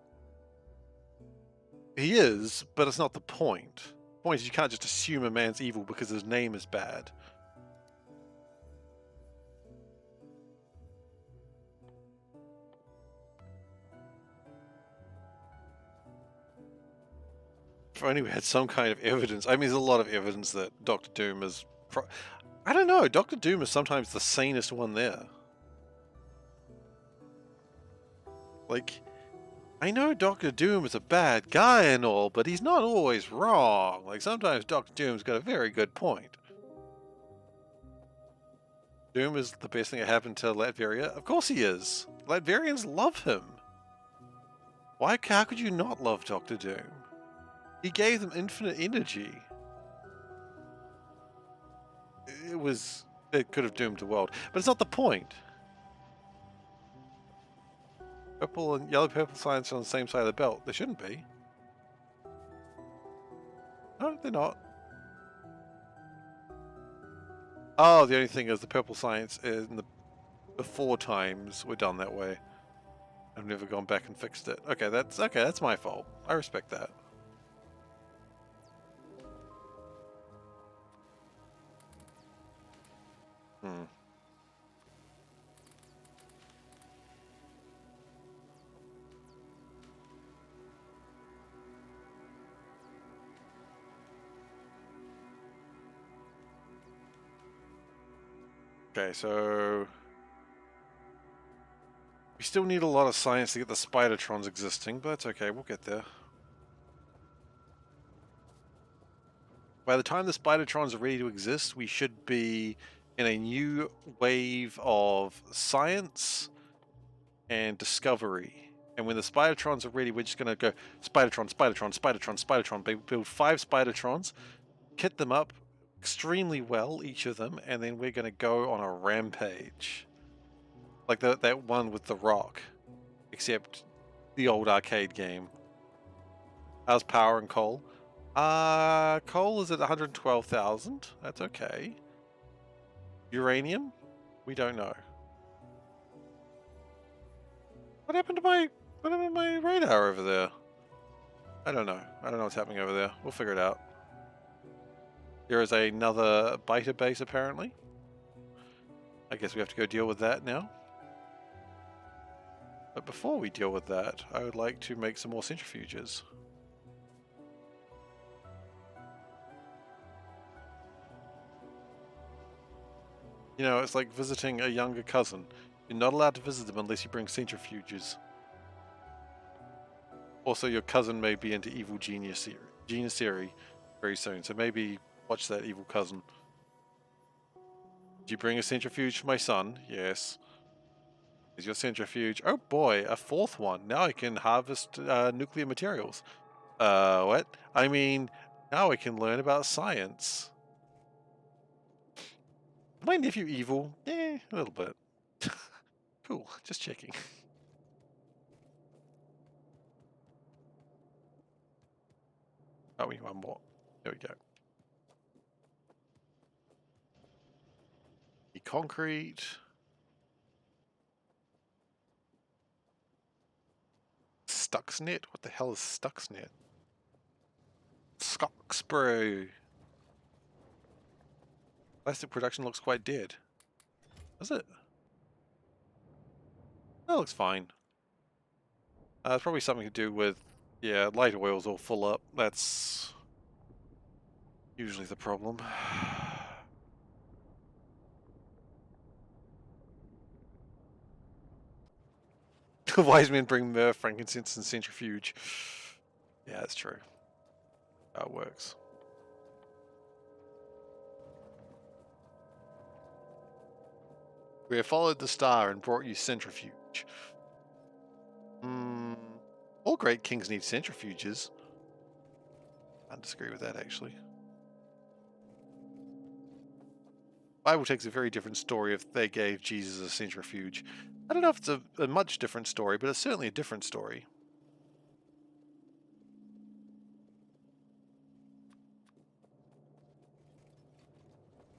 He is, but it's not the point. The point is you can't just assume a man's evil because his name is bad. If only we had some kind of evidence. I mean, there's a lot of evidence that Doctor Doom is... I don't know, Doctor Doom is sometimes the sanest one there. Like, I know Doctor Doom is a bad guy and all, but he's not always wrong. Like, sometimes Doctor Doom's got a very good point. Doom is the best thing that happened to Latveria? Of course he is. Latverians love him. How could you not love Doctor Doom? He gave them infinite energy. It could have doomed the world, but it's not the point. Purple and yellow-purple science are on the same side of the belt. They shouldn't be. No, they're not. Oh, the only thing is the purple science in the before times were done that way. I've never gone back and fixed it. Okay, that's my fault. I respect that. Okay, so we still need a lot of science to get the Spidertrons existing, but that's okay, we'll get there. By the time the Spidertrons are ready to exist, we should be in a new wave of science and discovery. And when the Spidertrons are ready, we're just going to go Spidertron, Spidertron, Spidertron, Spidertron, build 5 Spidertrons, kit them up extremely well, each of them, and then we're going to go on a rampage. Like that one with the rock, except the old arcade game. How's power and coal? Coal is at 112,000. That's okay. Uranium? We don't know. What happened to my radar over there? I don't know. I don't know what's happening over there. We'll figure it out. There is another beta base apparently. I guess we have to go deal with that now. But before we deal with that, I would like to make some more centrifuges. You know, it's like visiting a younger cousin. You're not allowed to visit them unless you bring centrifuges. Also, your cousin may be into evil geniusery very soon, so maybe watch that evil cousin. Did you bring a centrifuge for my son? Yes. Is your centrifuge? Oh boy, a fourth one. Now I can harvest nuclear materials. What? I mean, now I can learn about science. Is my nephew evil? Eh, a little bit. Cool, just checking. Oh, we need one more. There we go. The concrete. Stuxnet? What the hell is Stuxnet? Skoxbro. Plastic production looks quite dead. Does it? That looks fine. It's probably something to do with, yeah, light oil's all full up. That's usually the problem. Wise men bring myrrh, frankincense, and centrifuge. Yeah, that's true. How it works. We have followed the star and brought you centrifuge. All great kings need centrifuges. I disagree with that, actually. The Bible takes a very different story if they gave Jesus a centrifuge. I don't know if it's a much different story, but it's certainly a different story.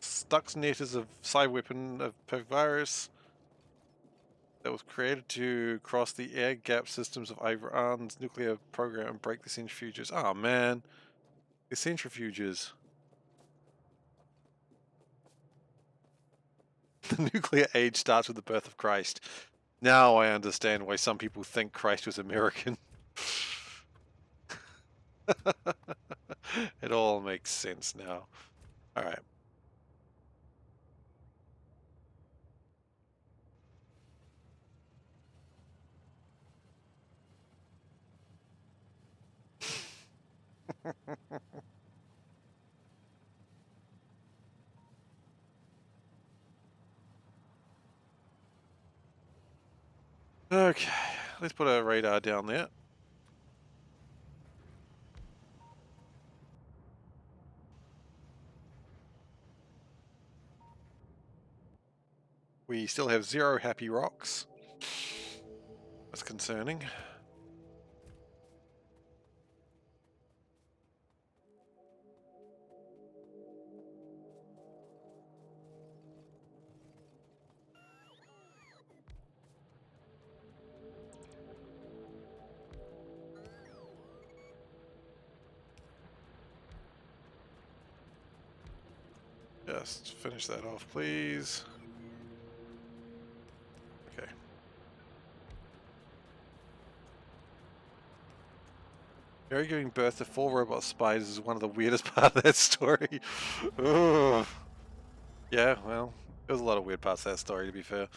Stuxnet is a side weapon of virus that was created to cross the air gap systems of Iran's nuclear program and break the centrifuges. Oh man, the centrifuges. The nuclear age starts with the birth of Christ. Now I understand why some people think Christ was American. It all makes sense now. Alright. Okay, let's put a radar down there. We still have 0 happy rocks. That's concerning. Just finish that off, please. Okay. Mary giving birth to 4 robot spiders is one of the weirdest parts of that story. Ugh. Yeah, well, there was a lot of weird parts of that story, to be fair.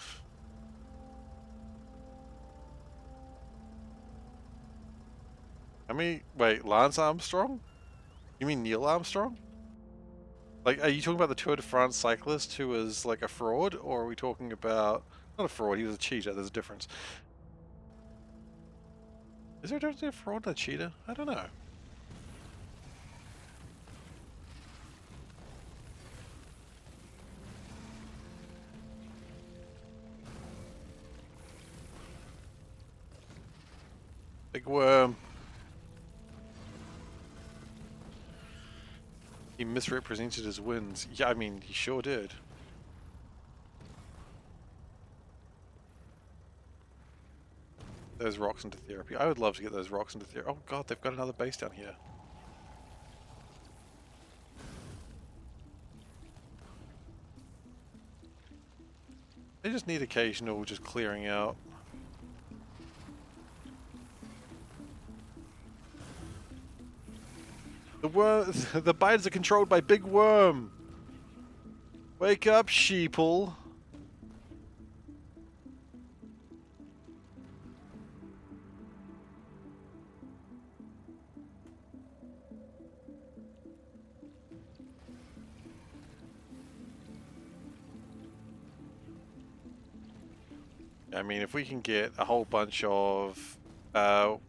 I mean, wait, Lance Armstrong? You mean Neil Armstrong? Like, are you talking about the Tour de France cyclist who was like a fraud, or are we talking about not a fraud? He was a cheater. There's a difference. Is there a difference between a fraud and a cheater? I don't know. Big worm. He misrepresented his wins. Yeah, I mean, he sure did. those rocks into therapy. I would love to get those rocks into therapy. Oh god, they've got another base down here. They just need occasional just clearing out. The worm, the bites are controlled by Big Worm. Wake up, sheeple. I mean, if we can get a whole bunch of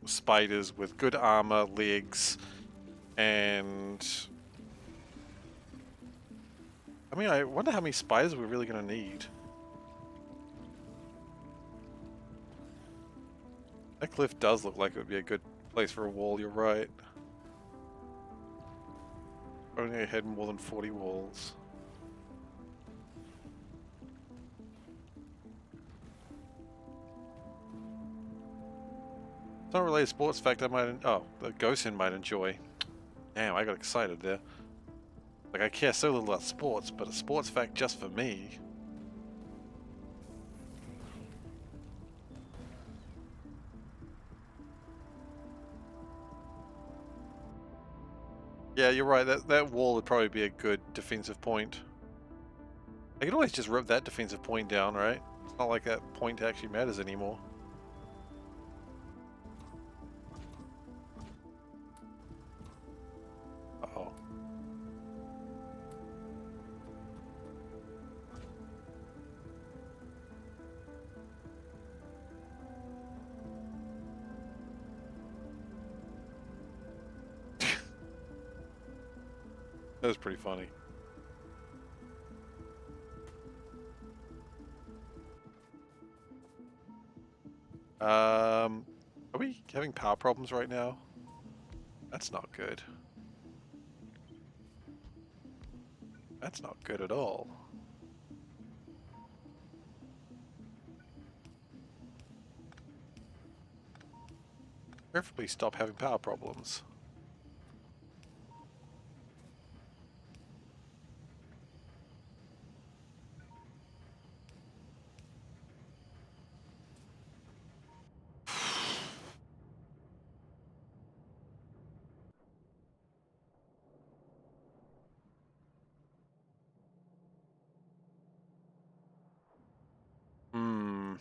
spiders with good armor, legs, and... I mean, I wonder how many spiders we're really going to need. That cliff does look like it would be a good place for a wall, you're right. Only had more than 40 walls. It's not really a sports fact I might... Oh, the Ghosin might enjoy. Damn, I got excited there. Like, I care so little about sports, but a sports fact just for me. Yeah, you're right. That wall would probably be a good defensive point. I could always just rip that defensive point down, right? It's not like that point actually matters anymore. Uh-oh. That was pretty funny. Are we having power problems right now? That's not good. That's not good at all. Preferably stop having power problems. Hmm.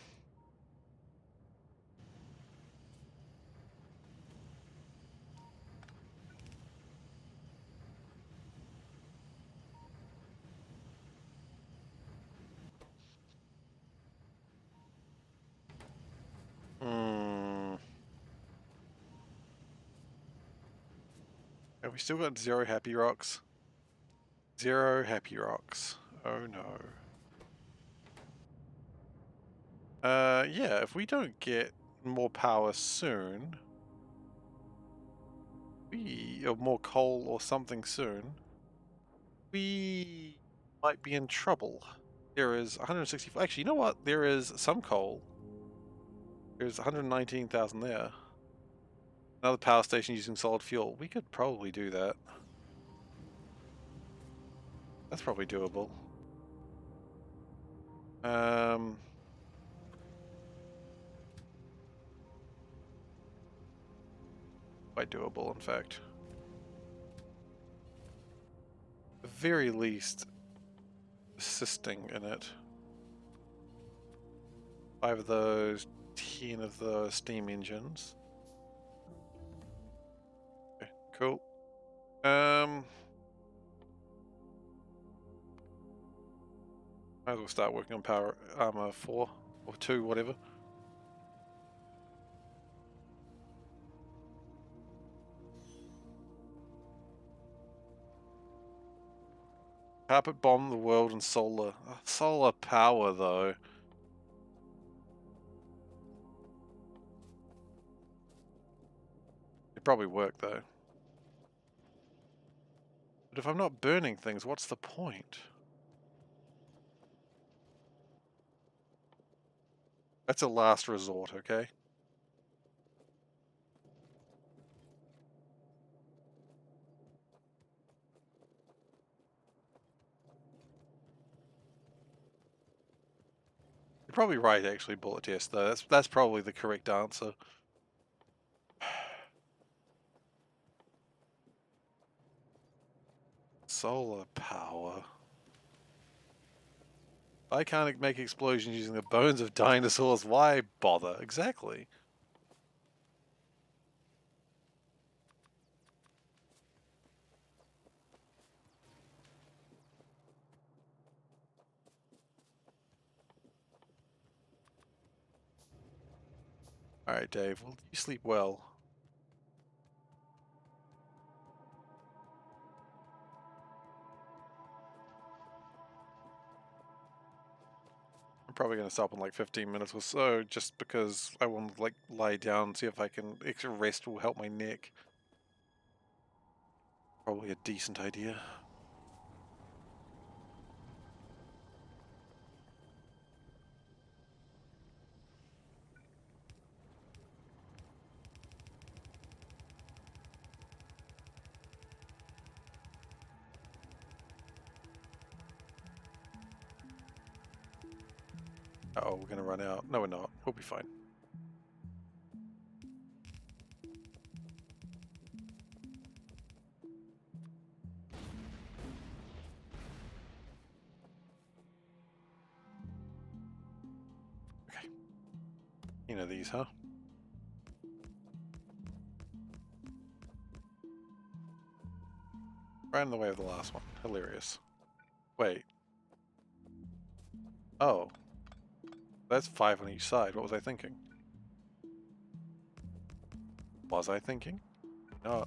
Hmm. Have we still got 0 happy rocks? 0 happy rocks. Oh no. Yeah, if we don't get more power soon, or more coal or something soon, we might be in trouble. There is 164. Actually, you know what? There is some coal. There's 119,000 there. Another power station using solid fuel. We could probably do that. That's probably doable. Quite doable, in fact. At the very least, assisting in it. 5 of those, 10 of the steam engines. Okay, cool. Might as well start working on power armor 4 or 2, whatever. Carpet bomb the world and solar. Solar power, though. It'd probably work, though. But if I'm not burning things, what's the point? That's a last resort, okay? You're probably right, actually, Bullet Test, though. That's probably the correct answer. Solar power. I can't make explosions using the bones of dinosaurs. Why bother? Exactly. Alright, Dave. Well, you sleep well. I'm probably going to stop in like 15 minutes or so, just because I want to like lie down and see if I can extra rest will help my neck. Probably a decent idea. Uh-oh, we're going to run out. No, we're not. We'll be fine. Okay. You know these, huh? Right in the way of the last one. Hilarious. Wait. Oh. That's 5 on each side. What was I thinking? Was I thinking? No.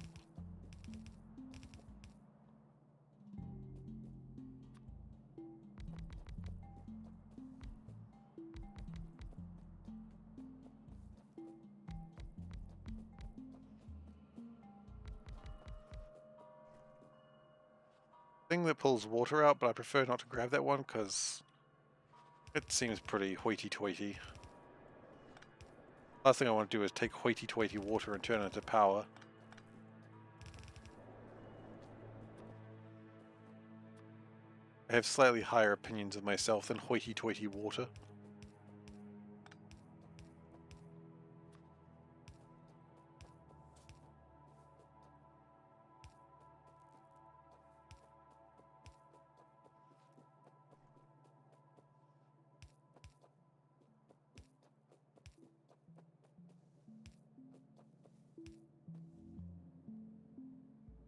Thing that pulls water out, but I prefer not to grab that one because it seems pretty hoity-toity. Last thing I want to do is take hoity-toity water and turn it into power. I have slightly higher opinions of myself than hoity-toity water.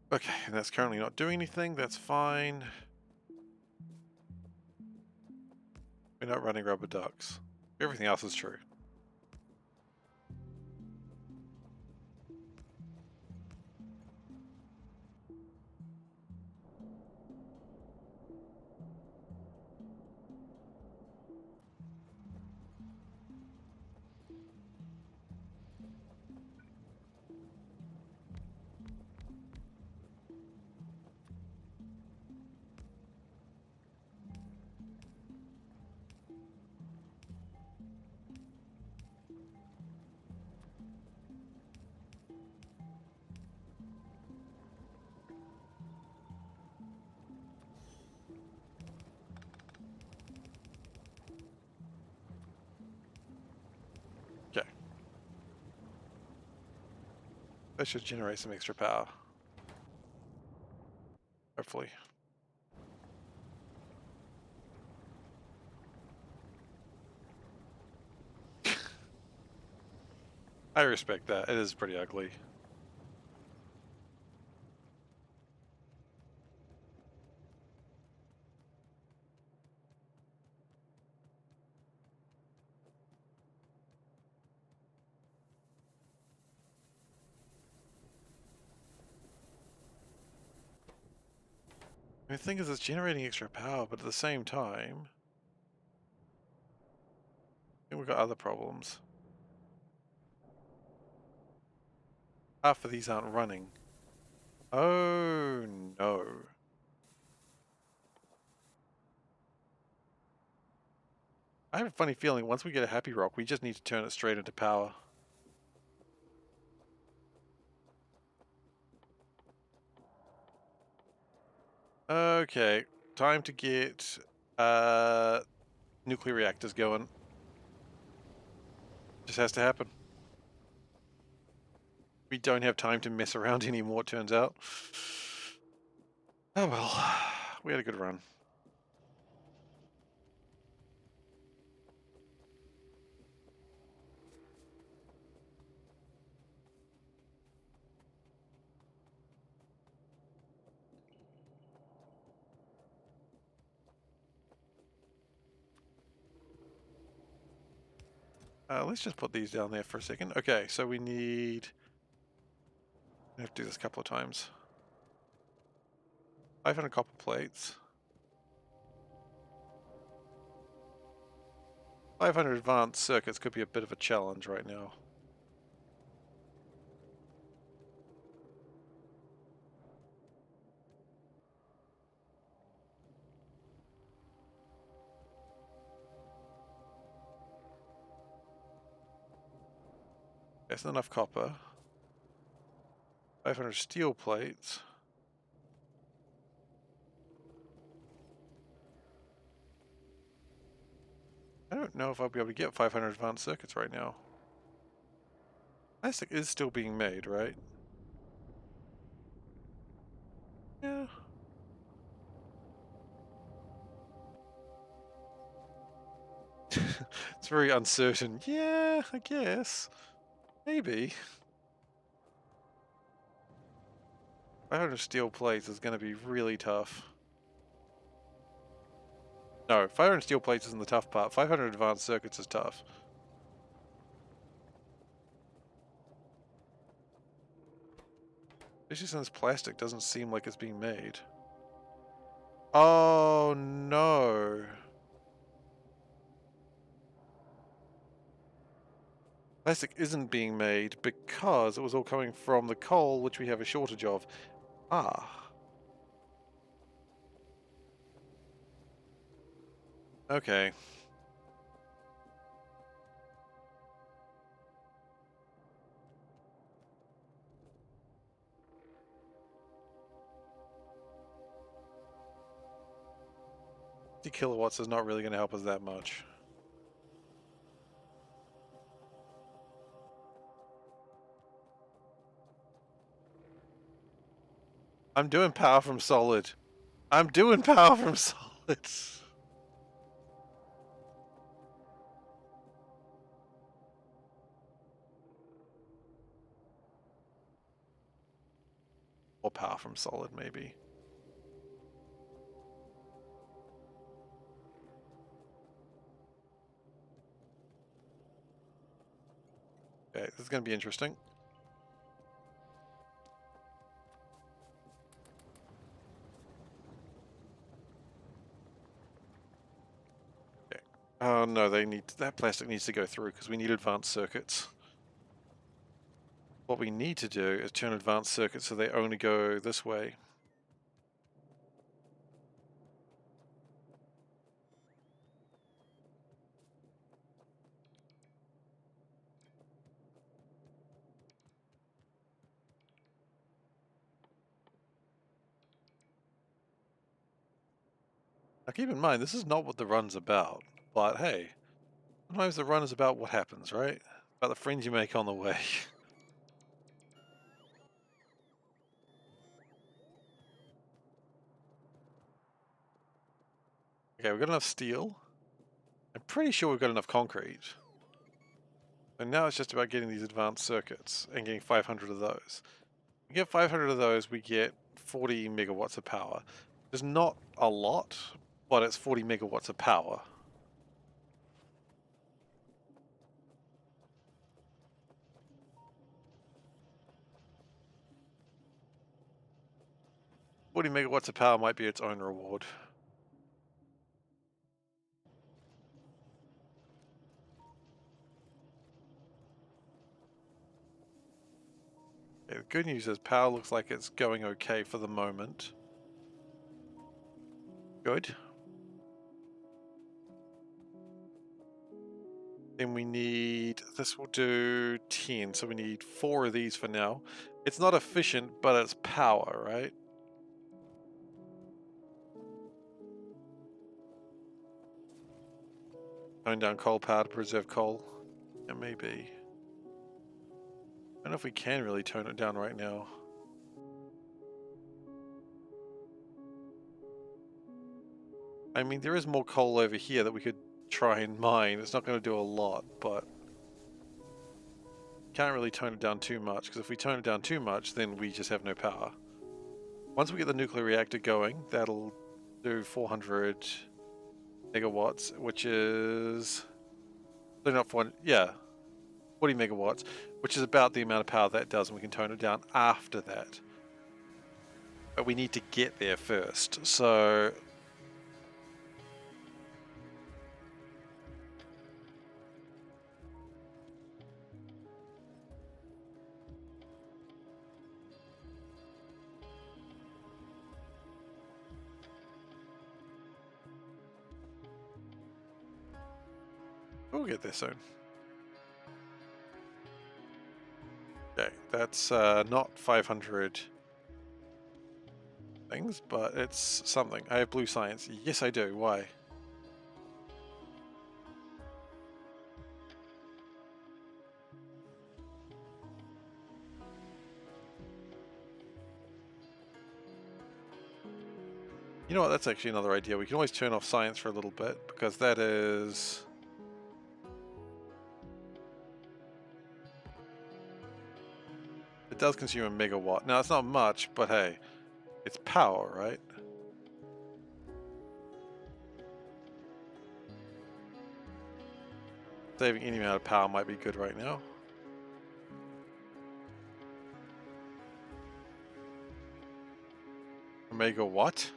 Okay, and that's currently not doing anything. That's fine. We're not running rubber ducks. Everything else is true. Okay. That should generate some extra power. Hopefully. I respect that. It is pretty ugly. The thing is, it's generating extra power, but at the same time, I think we've got other problems. Half of these aren't running. Oh no. I have a funny feeling once we get a happy rock, we just need to turn it straight into power. Okay, time to get nuclear reactors going. Just has to happen. We don't have time to mess around anymore, it turns out. Oh well, we had a good run. Let's just put these down there for a second. Okay, so we need... I have to do this a couple of times. 500 copper plates. 500 advanced circuits could be a bit of a challenge right now. That's not enough copper. 500 steel plates. I don't know if I'll be able to get 500 advanced circuits right now. Plastic is still being made, right? Yeah. It's very uncertain. Yeah, I guess. Maybe. 500 steel plates is going to be really tough. No, 500 steel plates isn't the tough part. 500 advanced circuits is tough. Especially since plastic doesn't seem like it's being made. Oh no. Plastic isn't being made because it was all coming from the coal, which we have a shortage of. Ah. Okay. The kilowatts is not really going to help us that much. I'm doing power from solid. I'm doing power from solid. Or power from solid, maybe. Okay, this is going to be interesting. Okay. Oh no, that plastic needs to go through because we need advanced circuits. What we need to do is turn advanced circuits so they only go this way. Now keep in mind, this is not what the run's about, but hey, sometimes the run is about what happens, right? About the friends you make on the way. Okay, we've got enough steel. I'm pretty sure we've got enough concrete. And now it's just about getting these advanced circuits and getting 500 of those. We get 500 of those, we get 40 megawatts of power. It's not a lot, but it's 40 megawatts of power. Forty megawatts of power might be its own reward. Okay, the good news is power looks like it's going okay for the moment. Good. Then we need, this will do 10, so we need 4 of these for now. It's not efficient, but it's power, right? Tone down coal power to preserve coal. It may be. I don't know if we can really tone it down right now. I mean, there is more coal over here that we could try and mine. It's not going to do a lot, but can't really tone it down too much, because if we tone it down too much, then we just have no power. Once we get the nuclear reactor going, that'll do 400 megawatts, which is... no, not 400, yeah, 40 megawatts, which is about the amount of power that does, and we can tone it down after that. But we need to get there first, so... we'll get there soon. Okay, that's not 500 things, but it's something. I have blue science. Yes, I do. Why? You know what? That's actually another idea. We can always turn off science for a little bit, because that is... it does consume a megawatt. Now, it's not much, but hey, it's power, right? Saving any amount of power might be good right now. A megawatt?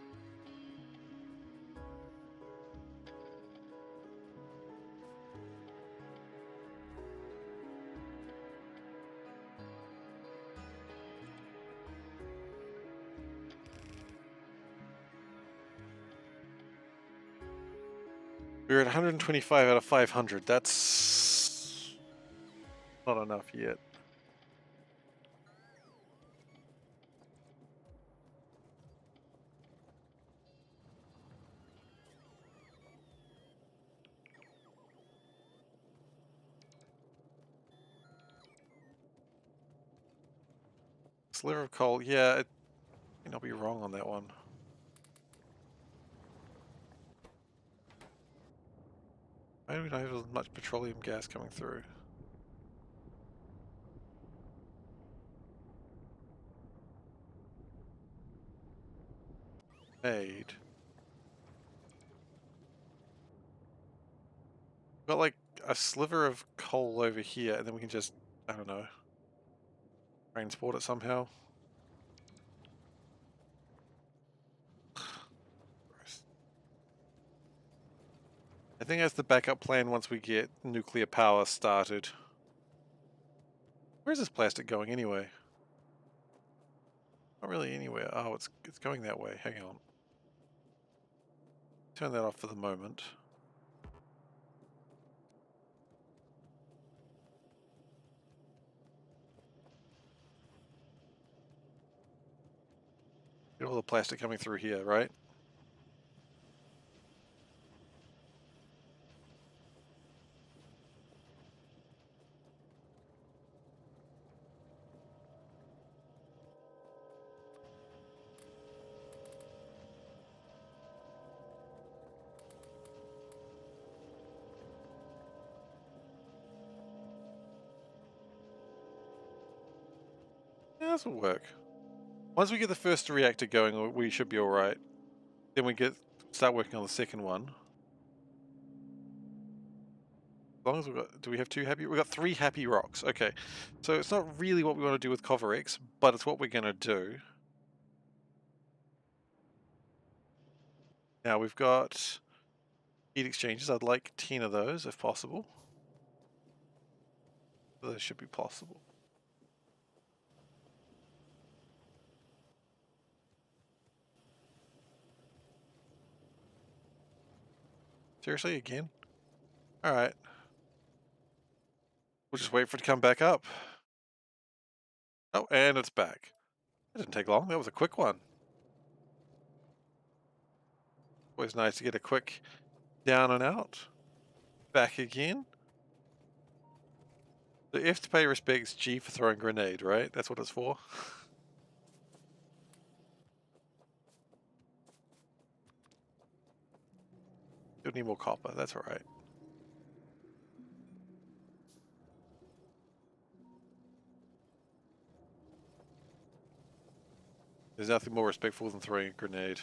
We're at 125 out of 500. That's not enough yet. Sliver of coal, yeah, it may not be wrong on that one. Why do we not have as much petroleum gas coming through? Made. Got like a sliver of coal over here, and then we can just, I don't know, transport it somehow. I think that's the backup plan once we get nuclear power started. Where's this plastic going anyway? Not really anywhere. Oh, it's going that way. Hang on. Turn that off for the moment. Get all the plastic coming through here, right? Yeah, this will work. Once we get the first reactor going, we should be alright. Then we start working on the second one. As long as we've got, do we have 2 happy? We've got 3 happy rocks. Okay. So it's not really what we want to do with Coverex, but it's what we're going to do. Now we've got heat exchangers. I'd like 10 of those if possible. Those should be possible. Seriously, again? Alright. We'll just wait for it to come back up. Oh, and it's back. That didn't take long. That was a quick one. Always nice to get a quick down and out. Back again. The F to pay respects, G for throwing grenade, right? That's what it's for. You'll need more copper, that's alright. There's nothing more respectful than throwing a grenade.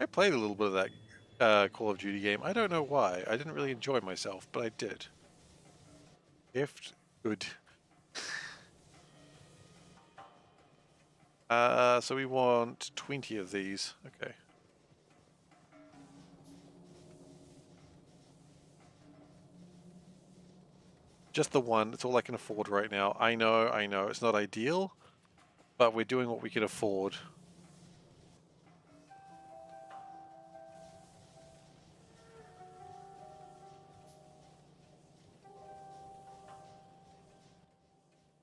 I played a little bit of that Call of Duty game. I don't know why. I didn't really enjoy myself, but I did. F, good. So we want 20 of these. Okay. Just the one. It's all I can afford right now. I know. It's not ideal, but we're doing what we can afford.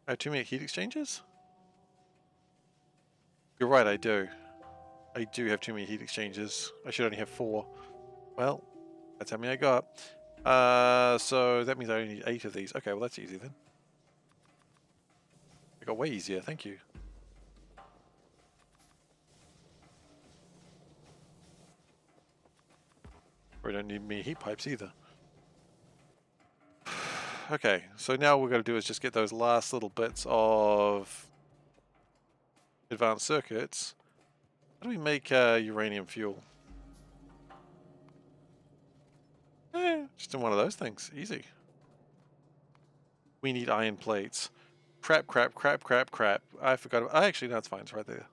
I have too many heat exchangers? You're right, I do. I do have too many heat exchangers. I should only have 4. Well, that's how many I got. So that means I only need 8 of these. Okay, well that's easy then. It got way easier, thank you. We don't need many heat pipes either. Okay, so now what we're going to do is just get those last little bits of advanced circuits. How do we make uranium fuel? Just in one of those things. Easy. We need iron plates. Crap. I forgot about... Actually, no, it's fine. It's right there.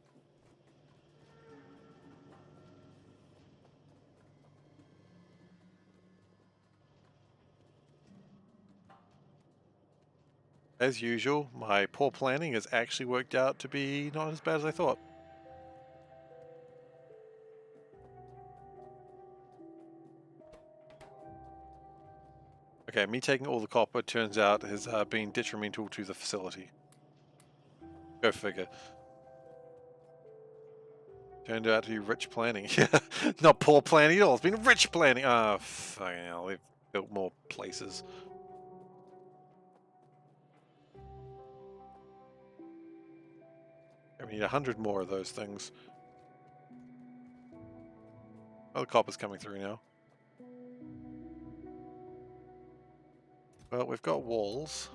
As usual, my poor planning has actually worked out to be not as bad as I thought. Okay, me taking all the copper turns out has been detrimental to the facility. Go figure. Turned out to be rich planning. Not poor planning at all. It's been rich planning. Oh, fucking hell. They've built more places. We need 100 more of those things. Oh, the copper's coming through now. Well, we've got walls.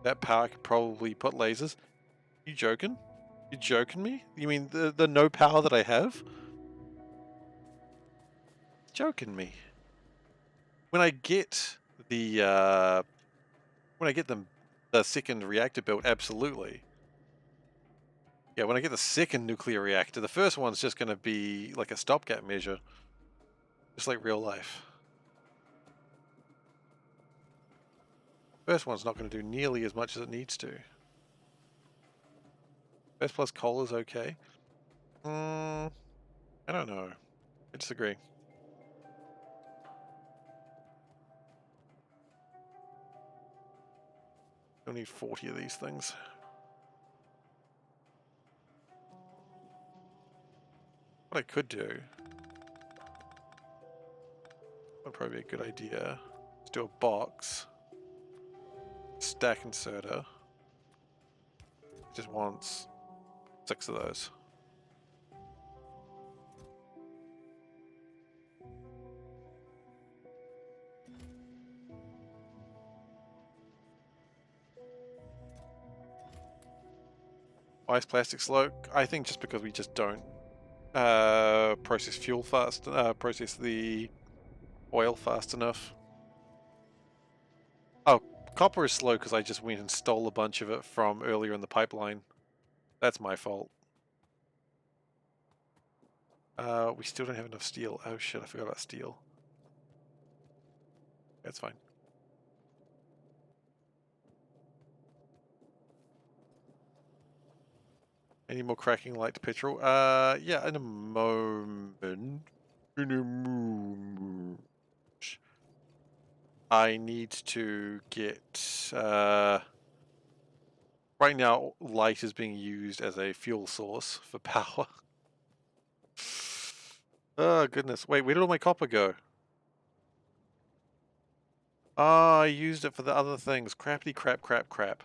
That power could probably put lasers. You joking? You joking me? You mean the no power that I have? Joking me. When I get the the second reactor built, absolutely. Yeah, when I get the second nuclear reactor, the first one's just going to be like a stopgap measure, just like real life. First one's not going to do nearly as much as it needs to. Best plus coal is okay. I don't know. I disagree. You'll need 40 of these things. What I could do would probably be a good idea. Let's do a box. Stack inserter. It just wants 6 of those. Ice plastic slow. I think just because we just don't process fuel fast, process the oil fast enough. Oh, copper is slow because I just went and stole a bunch of it from earlier in the pipeline. That's my fault. We still don't have enough steel. Oh shit, I forgot about steel. That's fine. Any more cracking light to petrol? Yeah, in a moment. In a moment. I need to get, right now, light is being used as a fuel source for power. Oh, goodness. Wait, where did all my copper go? Ah, I used it for the other things. Crappity crap, crap, crap.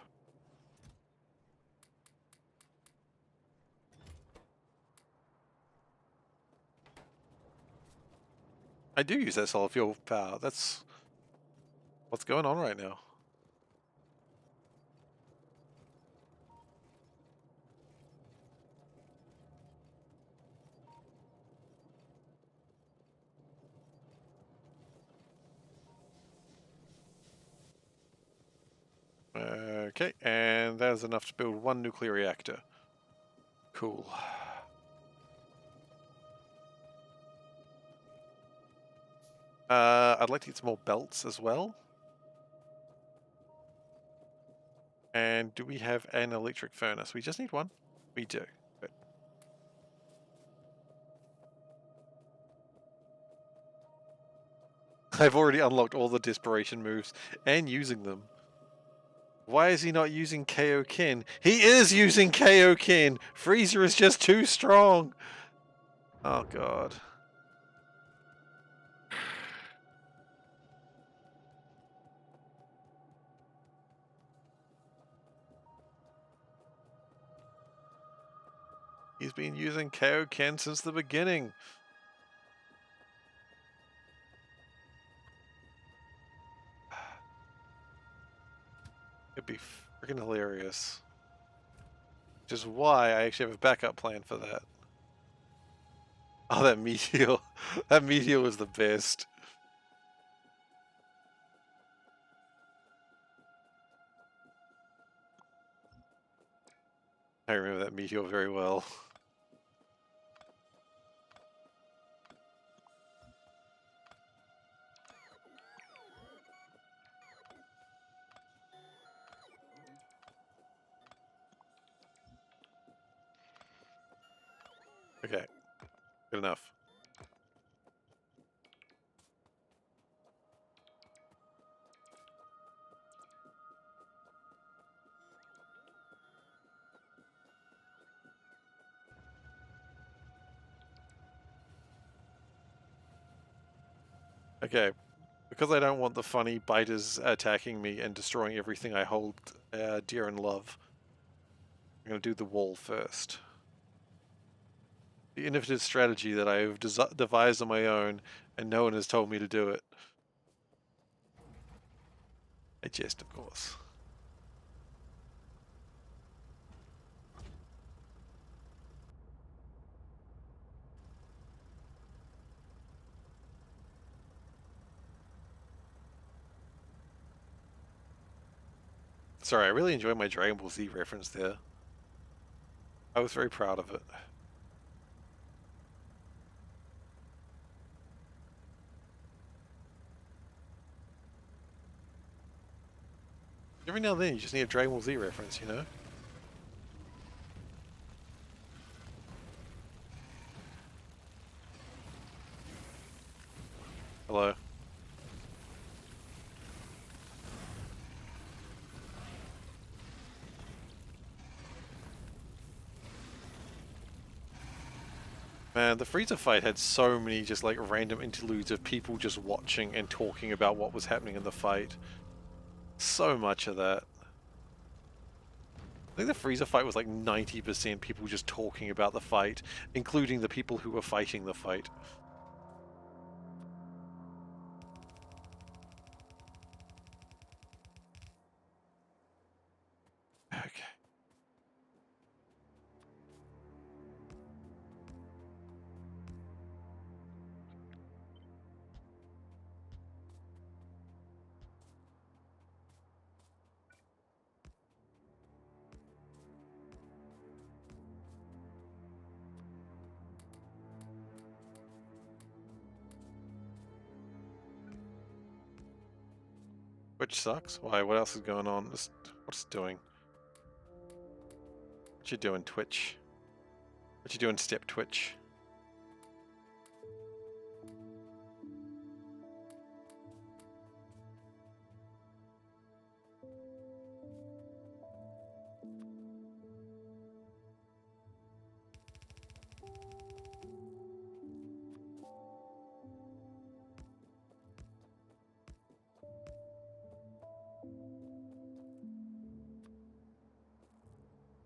I do use that solar fuel power. That's what's going on right now. Okay, and that is enough to build one nuclear reactor. Cool. I'd like to get some more belts as well. And do we have an electric furnace? We just need one. We do. Good. I've already unlocked all the desperation moves and using them. Why is he not using Kaioken? He is using Kaioken! Freezer is just too strong! Oh god. He's been using Kaioken since the beginning. It'd be freaking hilarious. Which is why I actually have a backup plan for that. Oh, that meteor. That meteor was the best. I remember that meteor very well. Okay, good enough. Okay, because I don't want the funny biters attacking me and destroying everything I hold dear and love, I'm going to do the wall first. The innovative strategy that I've devised on my own, and no one has told me to do it. I jest, of course. Sorry, I really enjoyed my Dragon Ball Z reference there. I was very proud of it. Every now and then you just need a Dragon Ball Z reference, you know? Hello. Man, the Frieza fight had so many just like random interludes of people just watching and talking about what was happening in the fight. So much of that. I think the Frieza fight was like 90% people just talking about the fight, including the people who were fighting the fight. Okay. Which sucks. Why? What else is going on? What's it doing? What you doing, Twitch? What you doing, Step Twitch?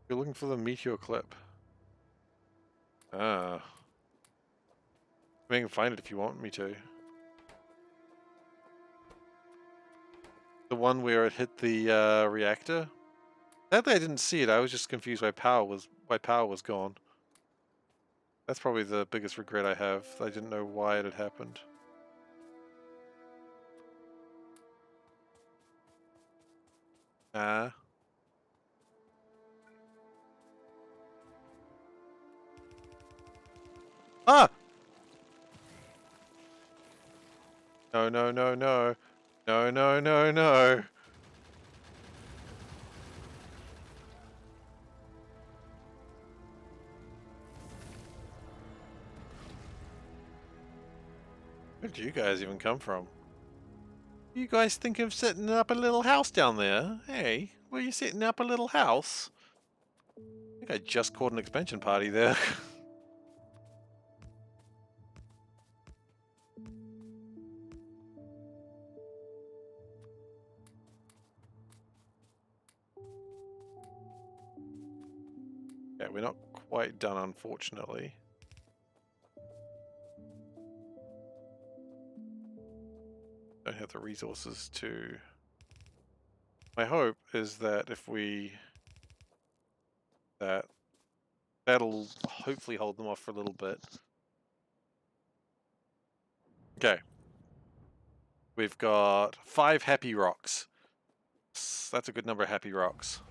You're looking for the meteor clip. Ah. I can find it if you want me to. The one where it hit the reactor? Sadly, I didn't see it. I was just confused why power was gone. That's probably the biggest regret I have. I didn't know why it had happened. Ah. Ah! No, no, no, no. No, no, no, no. Where did you guys even come from? You guys think of setting up a little house down there? Hey, were you setting up a little house? I think I just caught an expansion party there. Yeah, we're not quite done, unfortunately. Don't have the resources to... My hope is that if we... That'll hopefully hold them off for a little bit. Okay. We've got 5 happy rocks. That's a good number of happy rocks.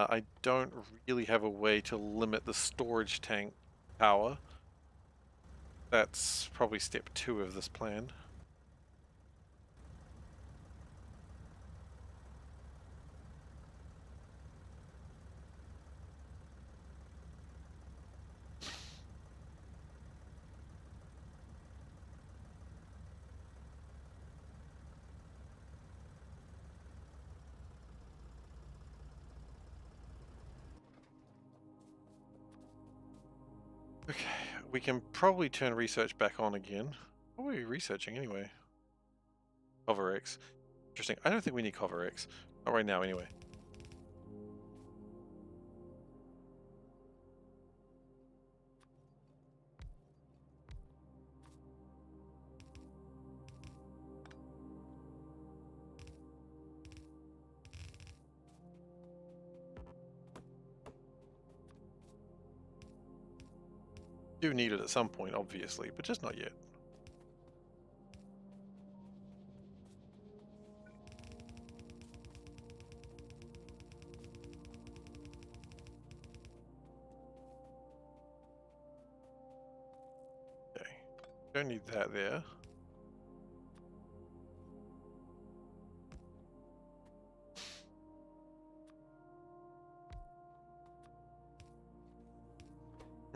I don't really have a way to limit the storage tank power. That's probably step 2 of this plan. Okay, we can probably turn research back on again. What are we researching anyway? Cover X. Interesting. I don't think we need Cover X. Not right now anyway. Do need it at some point, obviously, but just not yet. Okay. Don't need that there.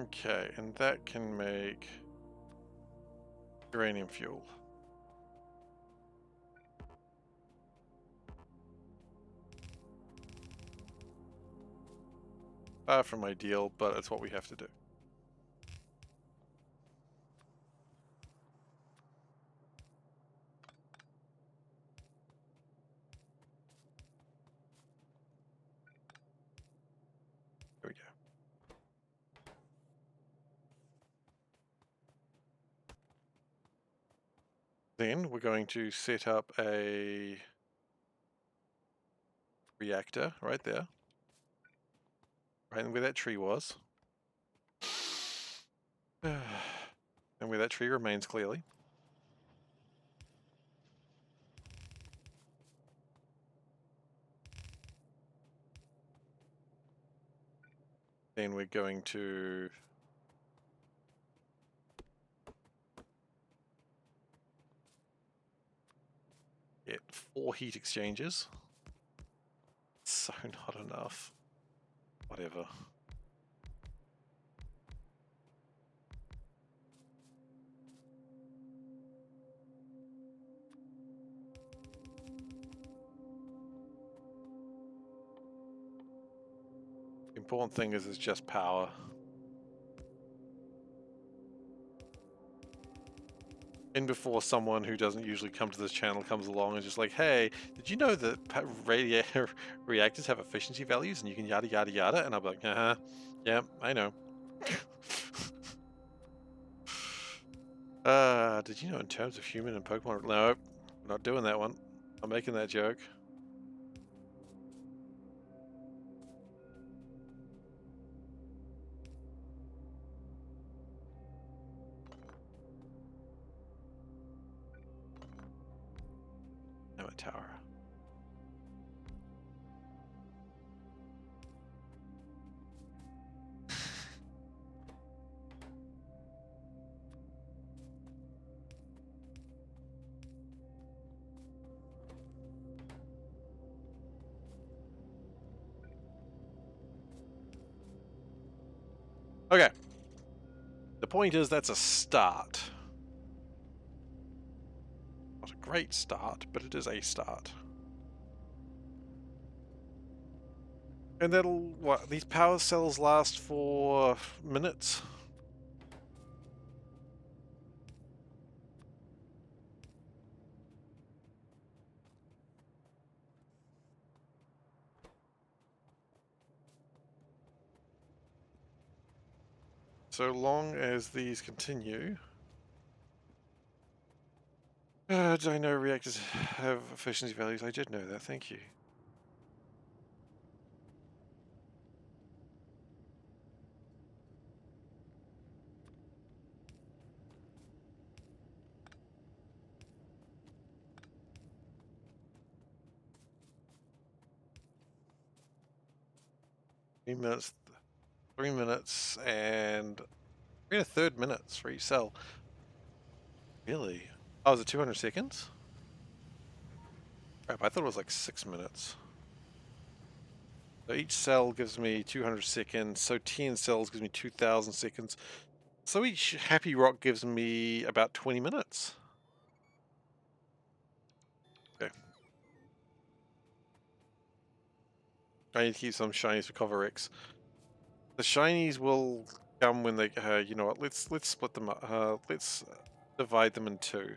Okay, and that can make uranium fuel. Far from ideal, but it's what we have to do. There we go. Then we're going to set up a reactor right there. Right where that tree was. And where that tree remains clearly. Then we're going to get 4 heat exchangers. So not enough. Whatever. The important thing is it's just power. And before someone who doesn't usually come to this channel comes along and just like, hey, did you know that radiator reactors have efficiency values and you can yada yada yada? And I'll be like, yeah, I know. Did you know in terms of human and Pokemon? No, I'm not doing that one. I'm making that joke. I'm a tower. Okay. The point is that's a start. Not a great start, but it is a start. And that'll, what, these power cells last for minutes? So long as these continue. Did I know reactors have efficiency values? I did know that, thank you. Minutes, 3 minutes, and 3 1/3 minutes for each cell. Really? Oh, is it 200 seconds? Crap, I thought it was like 6 minutes. So each cell gives me 200 seconds, so 10 cells gives me 2,000 seconds. So each happy rock gives me about 20 minutes. Okay. I need to keep some shinies for Cover-X. The shinies will come when they, you know what, let's split them up, let's divide them in two.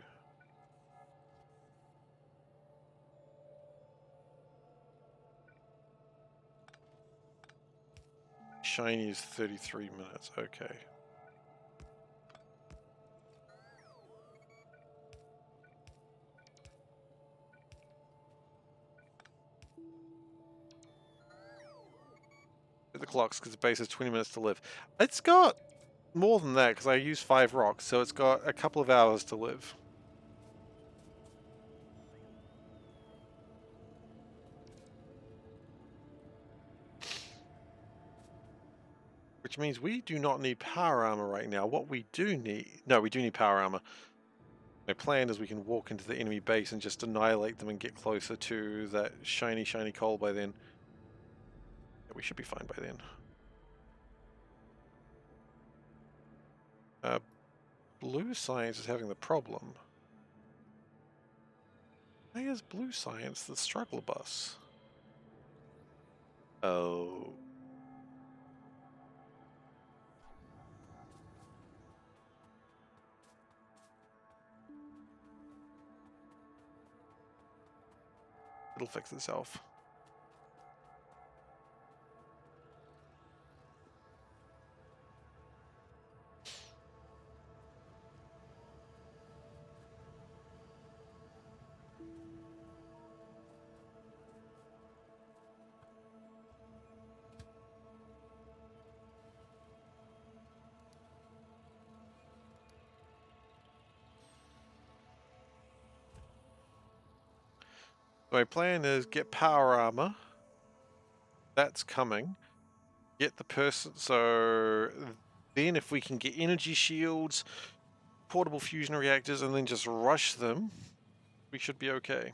Shiny is 33 minutes, okay. The clocks, because the base has 20 minutes to live. It's got more than that, because I use 5 rocks, so it's got a couple of hours to live. Which means we do not need power armor right now. What we do need... No, we do need power armor. My plan is we can walk into the enemy base and just annihilate them and get closer to that shiny coal by then. Yeah, we should be fine by then. Blue Science is having the problem. Why is Blue Science the struggle bus? Oh. It'll fix itself. My plan is get power armor. That's coming. Get the person, so then if we can get energy shields, portable fusion reactors, and then just rush them, we should be okay.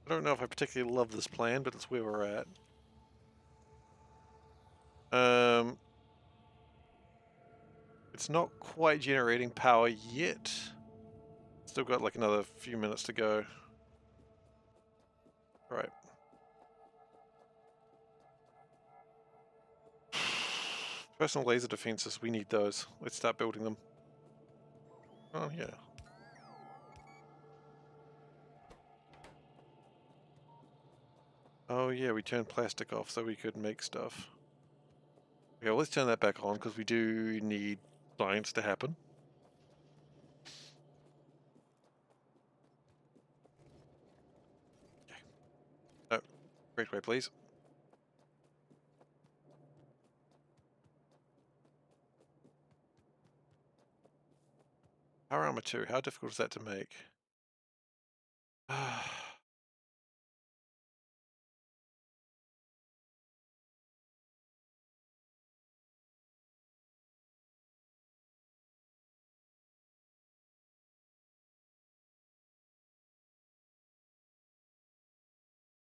I don't know if I particularly love this plan, but it's where we're at. It's not quite generating power yet. Still got like another few minutes to go. Right. Personal laser defenses, we need those. Let's start building them. Oh, yeah. Oh, yeah, we turned plastic off so we could make stuff. Okay, well, let's turn that back on because we do need science to happen. Okay. No, correct way, please. Power armor 2, how difficult is that to make?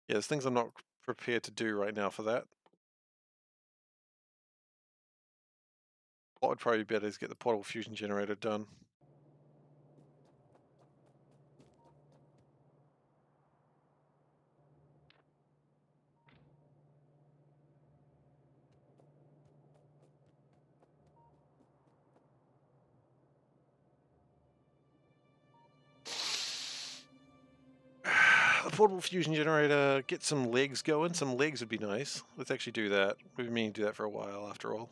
Yeah, there's things I'm not prepared to do right now for that. What would probably be better is get the portable fusion generator done. The portable fusion generator, get some legs going. Some legs would be nice. Let's actually do that. We've been meaning to do that for a while, after all.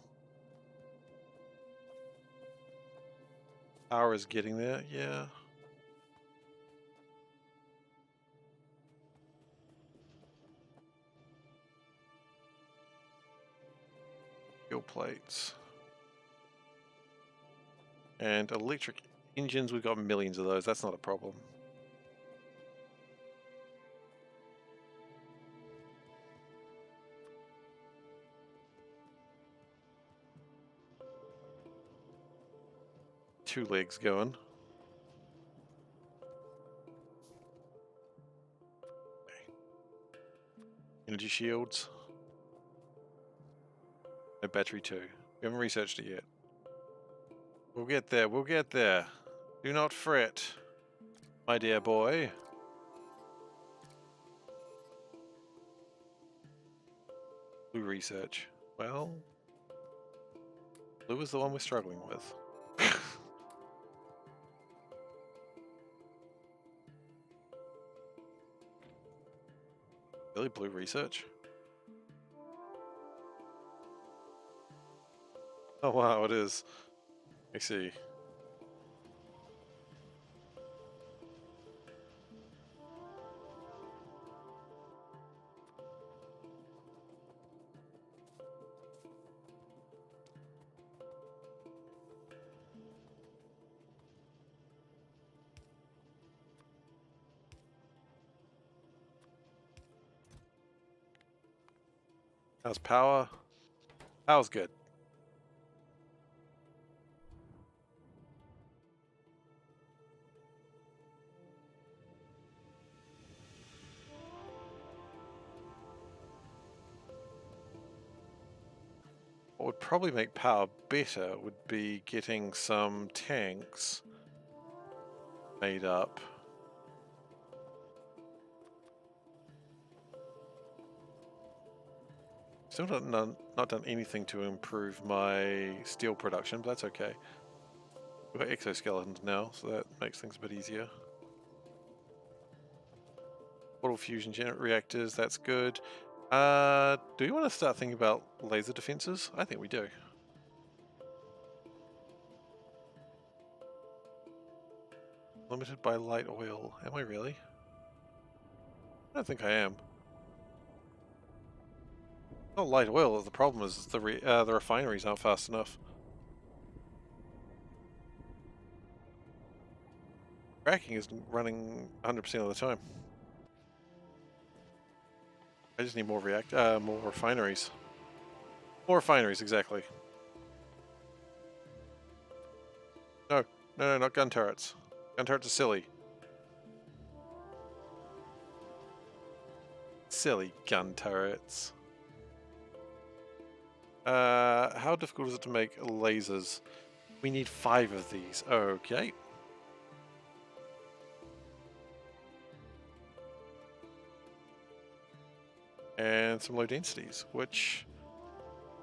Power is getting there, yeah. Fuel plates. And electric engines, we've got millions of those. That's not a problem. Two legs going. Energy shields. No battery 2. We haven't researched it yet. We'll get there, we'll get there. Do not fret, my dear boy. Blue research. Well, blue is the one we're struggling with. Really, blue research? Oh wow, it is. I see. How's power? Power's good. What would probably make power better would be getting some tanks made up. Still not done anything to improve my steel production, but that's okay. We've got exoskeletons now, so that makes things a bit easier. Portal fusion reactors, that's good. Do you want to start thinking about laser defenses? I think we do. Limited by light oil. Am I really? I don't think I am. Not light oil. The problem is the refineries aren't fast enough. Cracking is running 100% of the time. I just need more more refineries. More refineries, exactly. No, no, not gun turrets. Gun turrets are silly. Silly gun turrets. How difficult is it to make lasers? We need 5 of these. Okay. And some low densities, which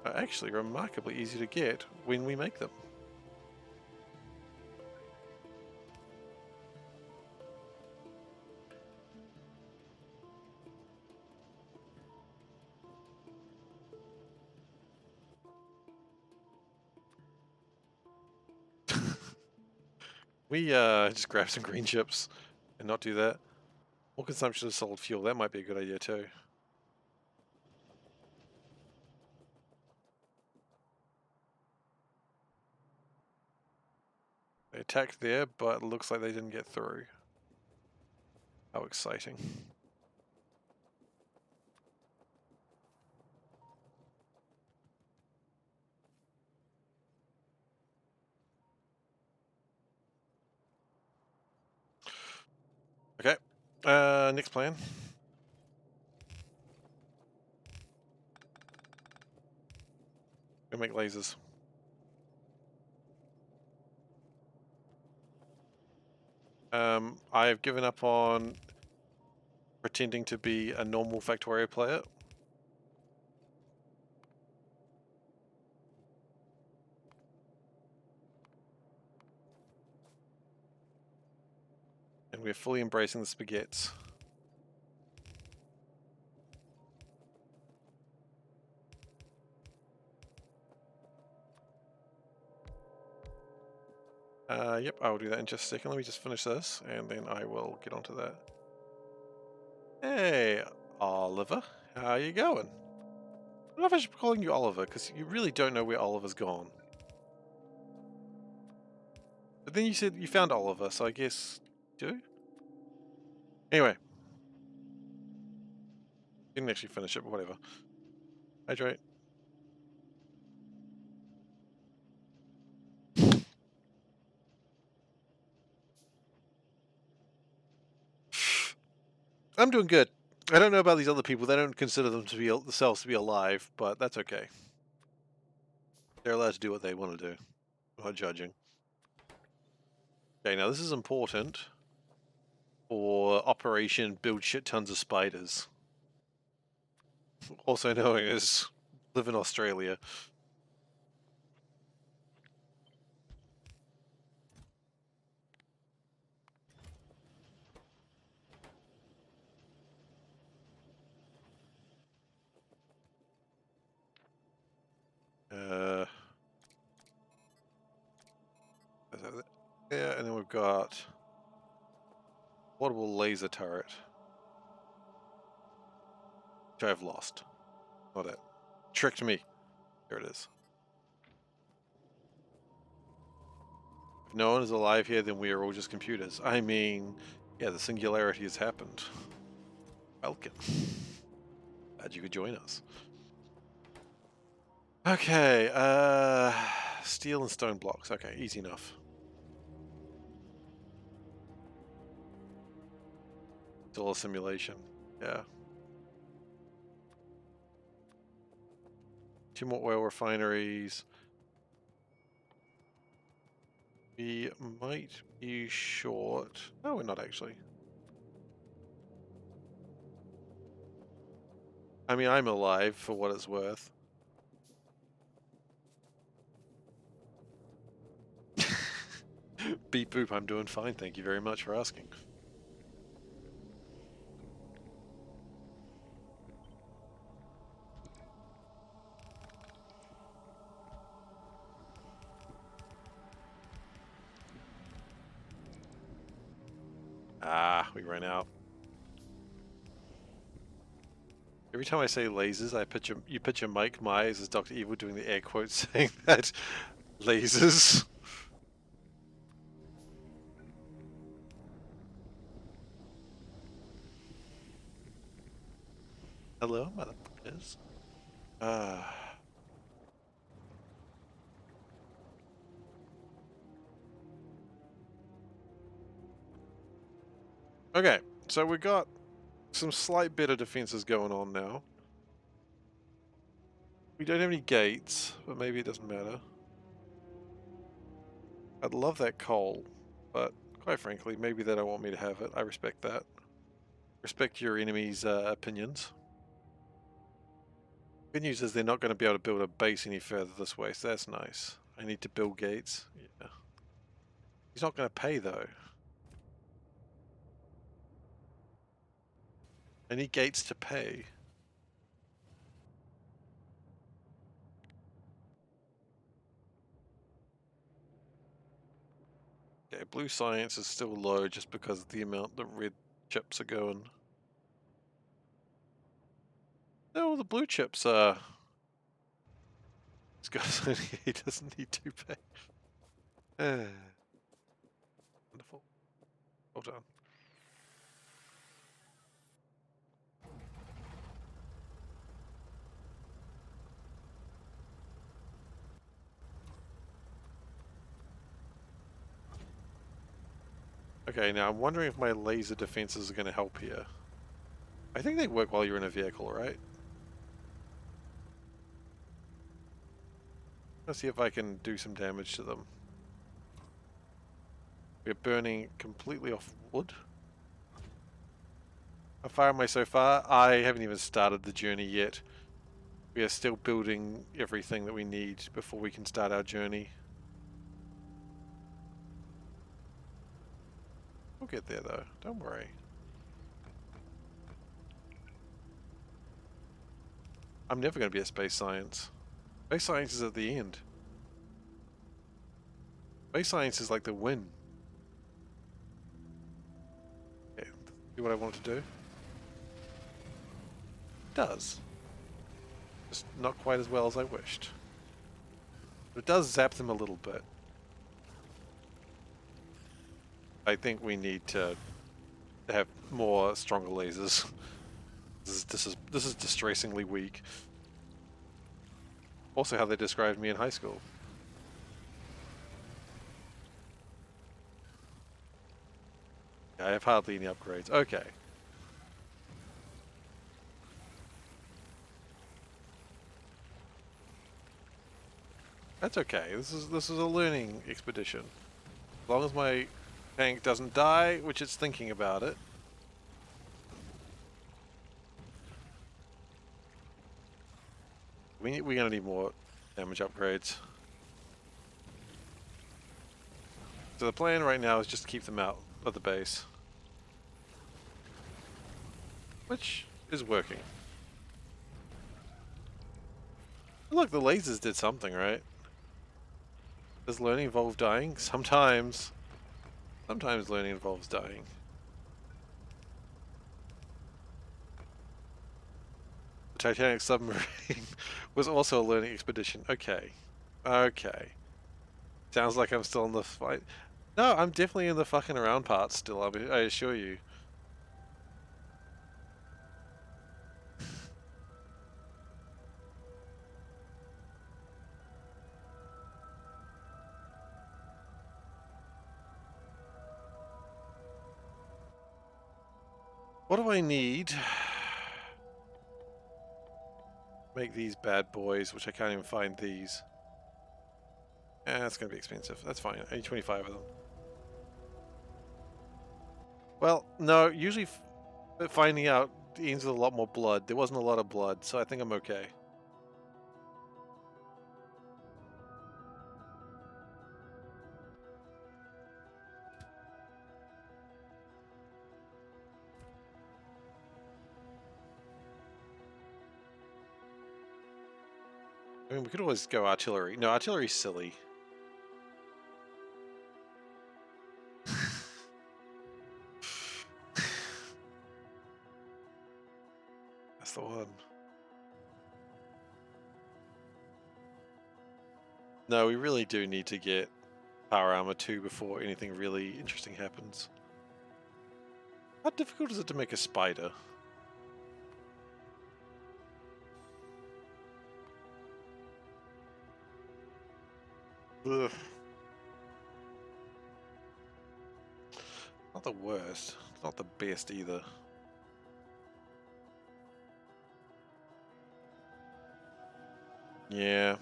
are actually remarkably easy to get when we make them. We just grab some green chips and not do that. More consumption of solid fuel, that might be a good idea too. They attacked there, but it looks like they didn't get through. How exciting. Okay, next plan. Go make lasers. I've given up on pretending to be a normal Factorio player. And we're fully embracing the spaghettis. Yep, I will do that in just a second. Let me just finish this, and then I will get onto that. Hey, Oliver. How you going? I don't know if I should be calling you Oliver, because you really don't know where Oliver's gone. But then you said you found Oliver, so I guess you do? Anyway. Didn't actually finish it, but whatever. Hydrate. I'm doing good. I don't know about these other people. They don't consider themselves to be alive, but that's okay. They're allowed to do what they want to do. I'm not judging. Okay, now this is important for Operation Build Shit Tons of Spiders. Also known as Live in Australia. Yeah, and then we've got portable laser turret, which I've lost. Not it. Tricked me. Here it is. If no one is alive here, then we are all just computers. I mean, yeah, the singularity has happened. Welcome. Glad you could join us. Okay, steel and stone blocks. Okay, easy enough. Still a simulation. Yeah. 2 more oil refineries. We might be short. No, we're not actually. I mean, I'm alive for what it's worth. Beep boop, I'm doing fine. Thank you very much for asking. Ah, we ran out. Every time I say lasers, you picture Mike Myers as Dr. Evil doing the air quotes saying that lasers. Hello, motherfuckers. Okay, so we got some slight better defenses going on now. We don't have any gates, but maybe it doesn't matter. I'd love that coal, but quite frankly, maybe they don't want me to have it. I respect that. Respect your enemy's opinions. Good news is they're not going to be able to build a base any further this way, so that's nice. I need to build gates. Yeah. He's not going to pay though. I need gates to pay. Okay, blue science is still low just because of the amount that red chips are going. No, the blue chips are... This guy's only, he doesn't need to pay. Wonderful. Well done. Okay, now I'm wondering if my laser defenses are going to help here. I think they work while you're in a vehicle, right? Let's see if I can do some damage to them. We're burning completely off wood. How far am I so far? I haven't even started the journey yet. We are still building everything that we need before we can start our journey. We'll get there though, don't worry. I'm never going to be at space science. Space science is at the end. Space science is like the win. Okay, do what I want to do. It does. Just not quite as well as I wished. But it does zap them a little bit. I think we need to have more stronger lasers. This is distressingly weak. Also how they described me in high school. I have hardly any upgrades. Okay. That's okay. This is a learning expedition. As long as my tank doesn't die, which it's thinking about it. We're gonna need more damage upgrades. So the plan right now is just to keep them out of the base. Which is working. Look, the lasers did something, right? Does learning involve dying? Sometimes. Sometimes learning involves dying. The Titanic submarine was also a learning expedition. Okay. Okay. Sounds like I'm still in the fight. No, I'm definitely in the fucking around part still, I assure you. What do I need? Make these bad boys, which I can't even find these. That's gonna be expensive. That's fine. I need 25 of them. Well, no, usually finding out ends with a lot more blood. There wasn't a lot of blood, so I think I'm okay. I mean, we could always go artillery. No, artillery's silly. That's the one. No, we really do need to get power armor 2 before anything really interesting happens. How difficult is it to make a spider? Ugh. Not the worst. It's not the best either. Yeah.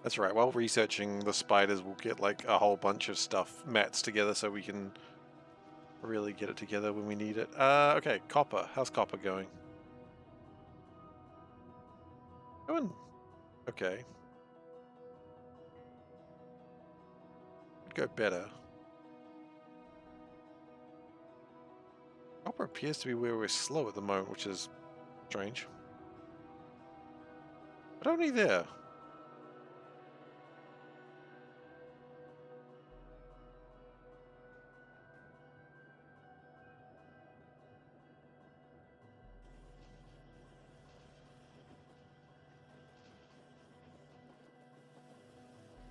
That's right. While researching the spiders, we'll get like a whole bunch of stuff, mats together so we can really get it together when we need it. Okay, copper. How's copper going? Going okay. Could go better. Copper appears to be where we're slow at the moment, which is strange. But only there.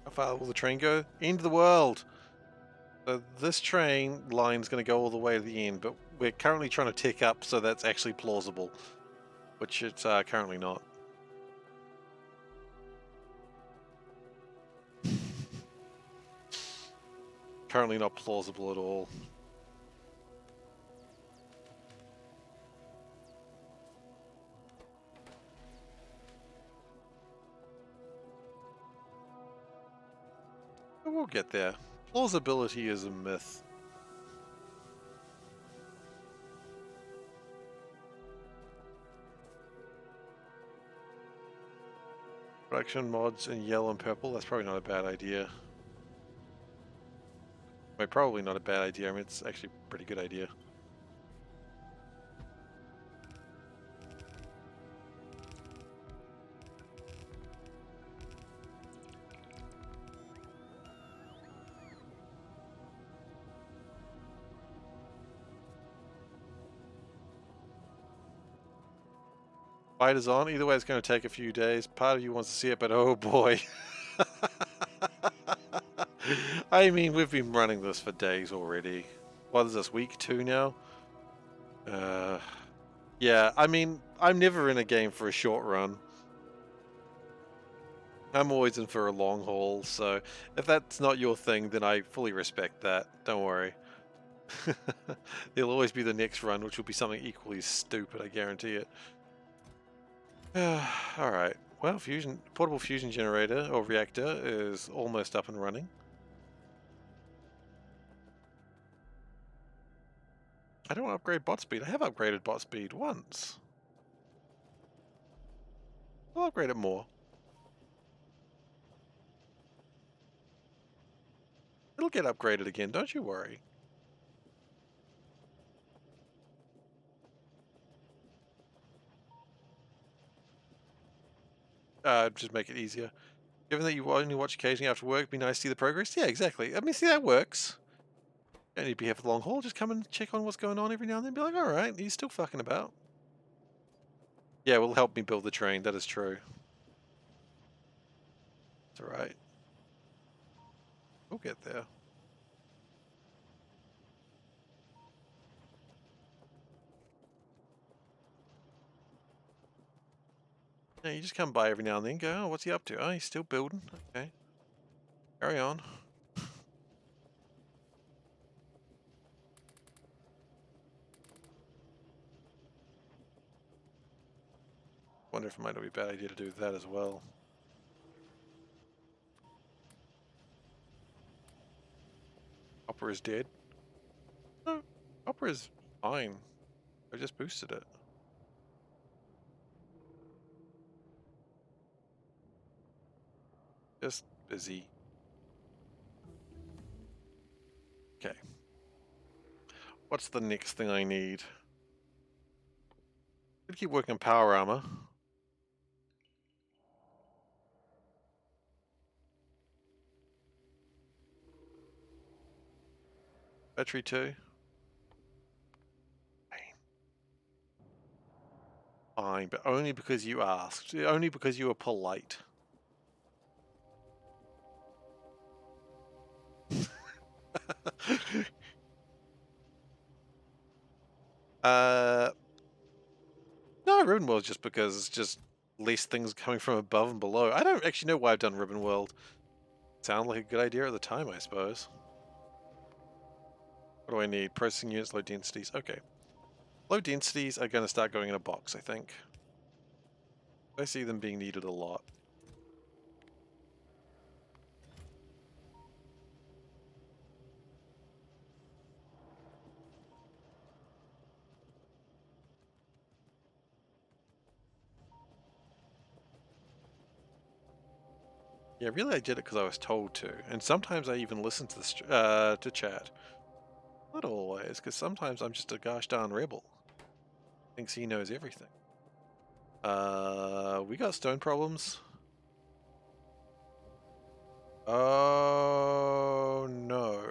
How far will the train go? End of the world! So this train line's going to go all the way to the end, but we're currently trying to tick up so that's actually plausible, which it's currently not. Currently not plausible at all. But we'll get there. Plausibility is a myth. Production mods in yellow and purple, that's probably not a bad idea. Well, probably not a bad idea. I mean, it's actually a pretty good idea. Fight is on. Either way, it's going to take a few days. Part of you wants to see it, but oh boy. I mean, we've been running this for days already. What is this, week 2 now? Yeah, I mean, I'm never in a game for a short run. I'm always in for a long haul, so if that's not your thing, then I fully respect that. Don't worry. There'll always be the next run, which will be something equally stupid, I guarantee it. Alright, well, portable fusion generator, or reactor, is almost up and running. I don't want to upgrade bot speed. I have upgraded bot speed once. I'll upgrade it more. It'll get upgraded again, don't you worry. Just make it easier. Given that you only watch occasionally after work, it'd be nice to see the progress. Yeah, exactly. I mean, see, that works. You don't need to be here for the long haul. Just come and check on what's going on every now and then. Be like, alright, he's still fucking about. Yeah, it will help me build the train. That is true. It's alright. We'll get there. Yeah, you just come by every now and then, go, oh, what's he up to? Oh, he's still building. Okay. Carry on. Wonder if it might not be a bad idea to do that as well. Opera is dead. No, Opera is fine. I just boosted it. Just busy. Okay. What's the next thing I need? Gonna keep working on power armor. Battery 2. Fine, but only because you asked. Only because you were polite. No, Ribbon World just because it's just less things coming from above and below. I don't actually know why I've done Ribbon World. Sounded like a good idea at the time, I suppose. What do I need? Processing units, low densities. Okay. Low densities are going to start going in a box, I think. I see them being needed a lot. Yeah, really I did it because I was told to. And sometimes I even listen to to chat. Not always, because sometimes I'm just a gosh darn rebel. Thinks he knows everything. We got stone problems. Oh no.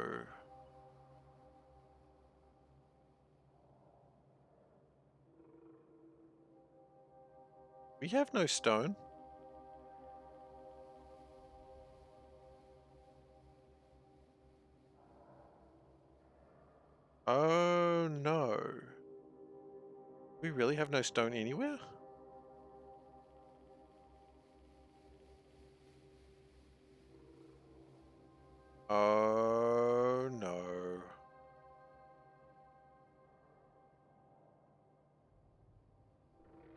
We have no stone. Oh no. We really have no stone anywhere? Oh no.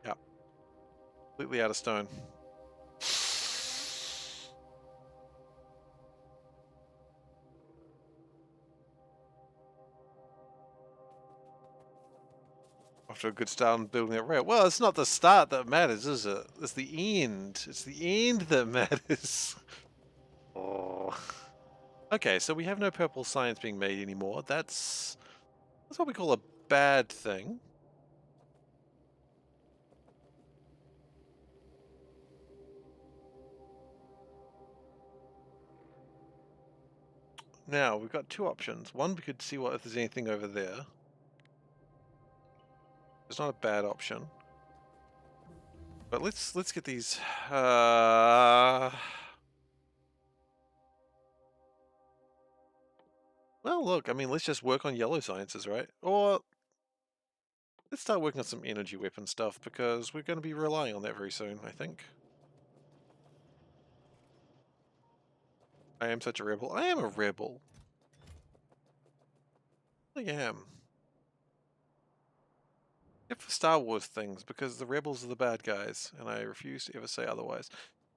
Yep. Completely out of stone. After a good start on building that rail. Well, it's not the start that matters, is it? It's the end. It's the end that matters. Oh. Okay, so we have no purple science being made anymore. That's what we call a bad thing. Now, we've got two options. One, we could see if there's anything over there. It's not a bad option. But let's get these well, look, I mean, let's just work on yellow sciences, right? Or let's start working on some energy weapon stuff because we're going to be relying on that very soon, I think. I am such a rebel. I am a rebel. I am. Except for Star Wars things, because the rebels are the bad guys, and I refuse to ever say otherwise.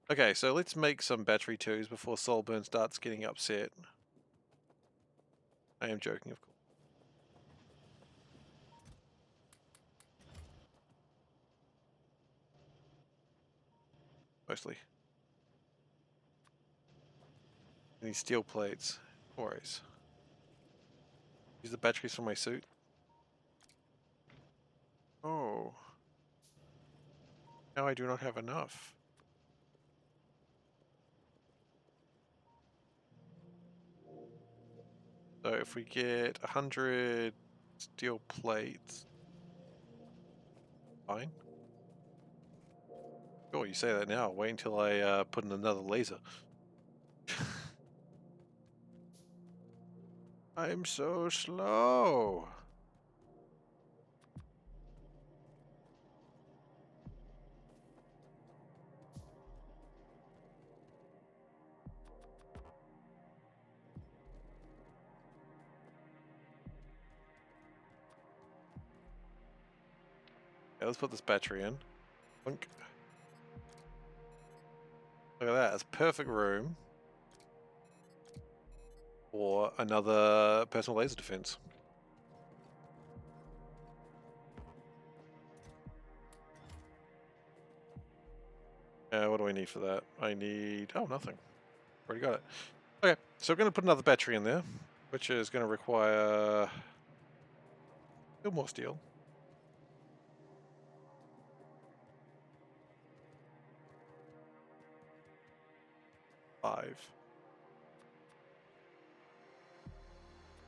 Okay, so let's make some battery twos before Solburn starts getting upset. I am joking, of course. Mostly. Any steel plates. No worries. Use the batteries for my suit. Oh. Now I do not have enough. So if we get 100 steel plates, fine. Oh, you say that now. Wait until I put in another laser. I'm so slow. Yeah, let's put this battery in. Blink. Look at that. It's perfect room for another personal laser defense. What do I need for that? I need... Oh, nothing. Already got it. Okay, so we're going to put another battery in there, which is going to require... still more steel. 5.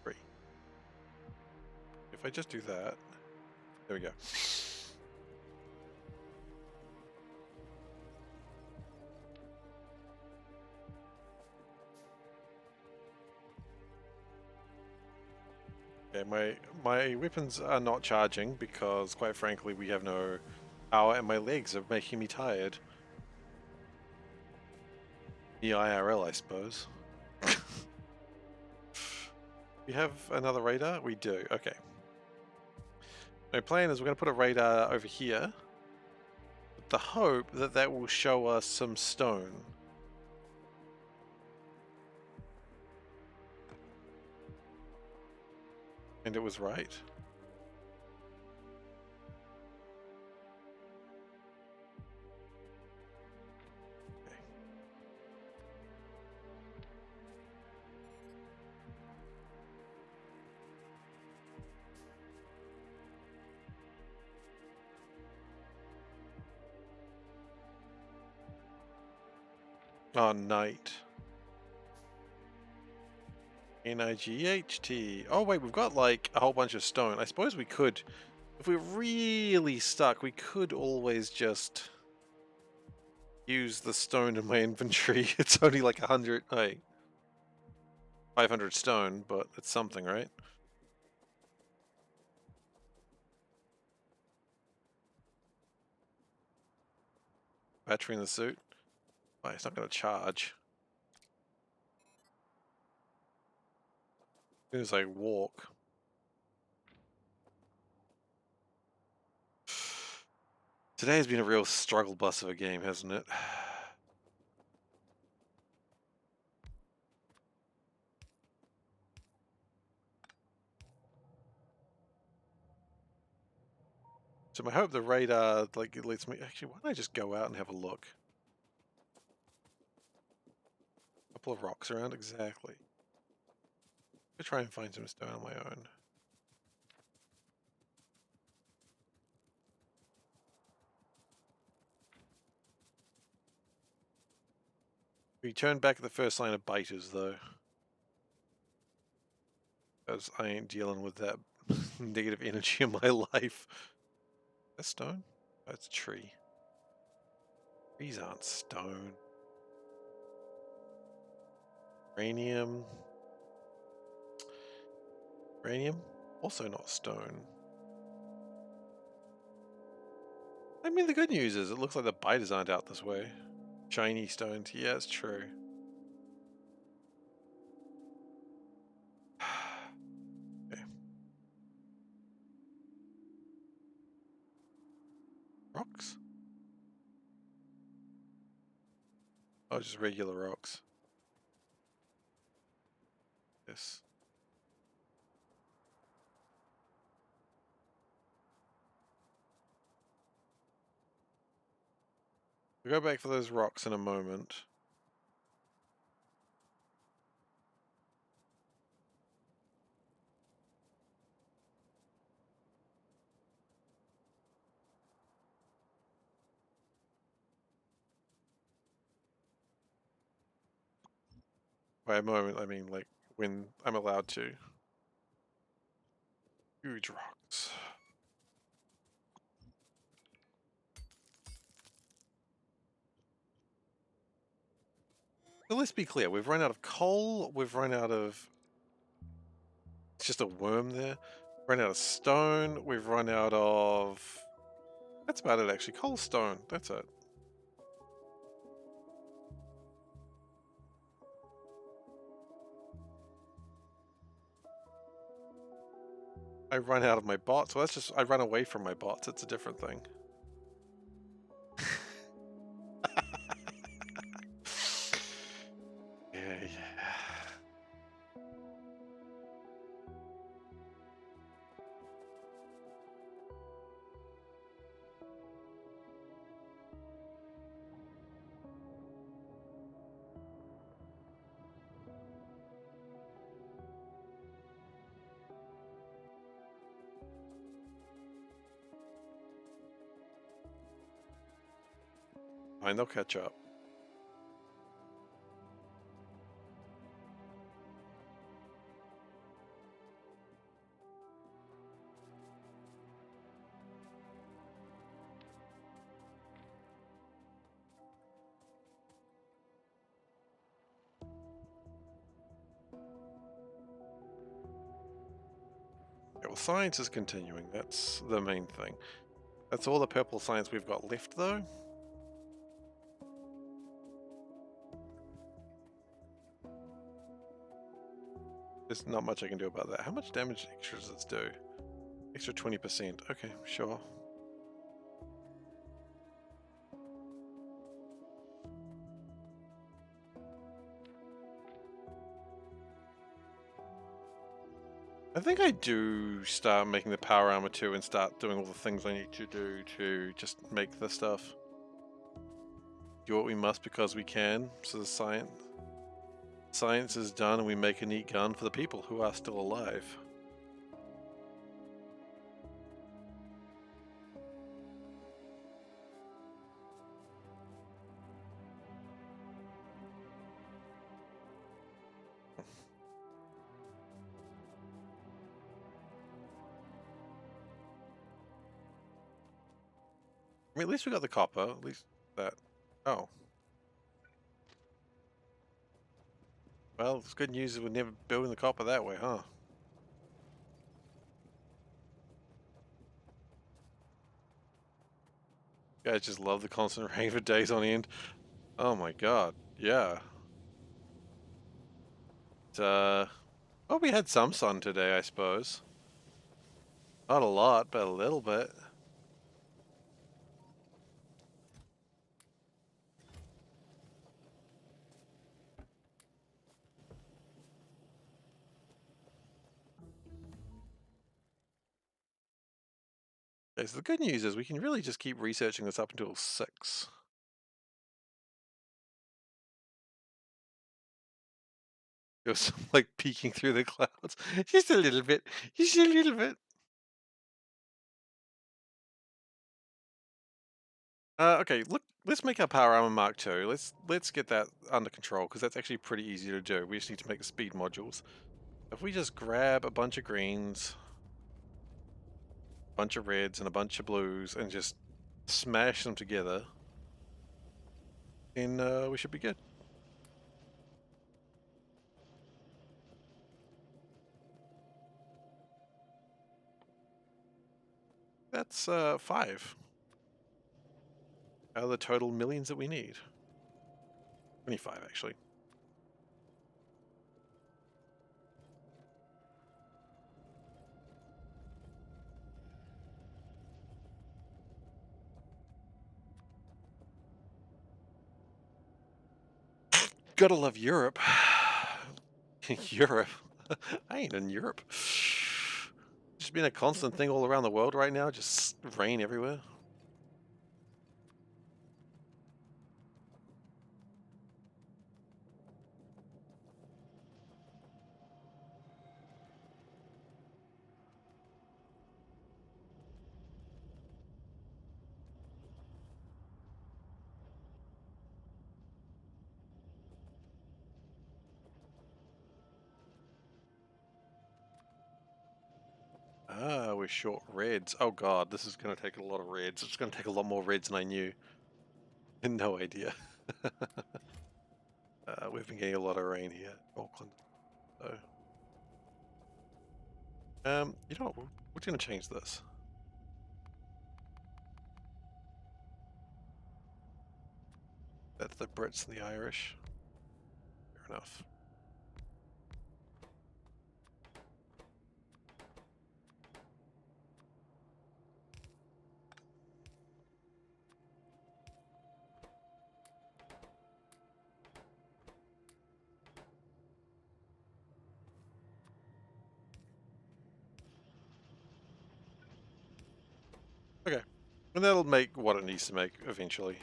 3. If I just do that... There we go. Okay, my weapons are not charging because, quite frankly, we have no power and my legs are making me tired. The IRL, I suppose. We have another radar? We do, okay. My plan is we're going to put a radar over here with the hope that that will show us some stone. And it was right. Okay. Oh, night. N-I-G-H-T. Oh wait, we've got like a whole bunch of stone. I suppose we could, if we're really stuck, we could always just use the stone in my inventory. It's only like 100, 500 stone, but it's something, right? battery in the suit. Oh, it's not going to charge. As soon as I walk. Today has been a real struggle bus of a game, hasn't it? So I hope the radar, like, it lets me... Actually, why don't I just go out and have a look? A couple of rocks around, exactly. I'll try and find some stone on my own. We turn back at the first sign of biters, though. Because I ain't dealing with that negative energy in my life. That's stone? That's a tree. Trees aren't stone. Uranium. Uranium? Also not stone. I mean, the good news is it looks like the biters aren't out this way. Shiny stones. Yeah, it's true. Okay. Rocks? Oh, just regular rocks. Yes. We'll go back for those rocks in a moment. By a moment, I mean like when I'm allowed to. Huge rocks. So let's be clear, we've run out of coal, we've run out of... It's just a worm there. Run out of stone, we've run out of... That's about it actually, coal, stone, that's it. I run out of my bots, well that's just, I run away from my bots, it's a different thing. Yeah. Fine, they'll catch up. Yeah, well, science is continuing, that's the main thing. That's all the purple science we've got left though. There's not much I can do about that. How much damage extra does this do? Extra 20%. Okay, sure. I think I do start making the power armor too and start doing all the things I need to do to just make the stuff. Do what we must because we can. So the science is done and we make a neat gun for the people who are still alive. I mean, at least we got the copper. At least that. Oh. Well, it's good news is we're never building the copper that way, huh? Guys just love the constant rain for days on end. Oh my god. Yeah. Well, we had some sun today, I suppose. Not a lot, but a little bit. Okay, so the good news is we can really just keep researching this up until 6. It was like peeking through the clouds. Just a little bit. Just a little bit. Okay, look, let's make our power armor Mark II. Let's get that under control because that's actually pretty easy to do. We just need to make the speed modules. If we just grab a bunch of greens, a bunch of reds, and a bunch of blues, and just smash them together, then we should be good. That's 5 out of the total millions that we need. 25, actually. Gotta love Europe. Europe. I ain't in Europe. Just been a constant thing all around the world right now. Just rain everywhere. Ah, we're short reds. Oh god, this is going to take a lot of reds. It's going to take a lot more reds than I knew. No idea. We've been getting a lot of rain here, Auckland. So, you know what? We're going to change this. That's the Brits and the Irish. Fair enough. Okay, and that'll make what it needs to make eventually.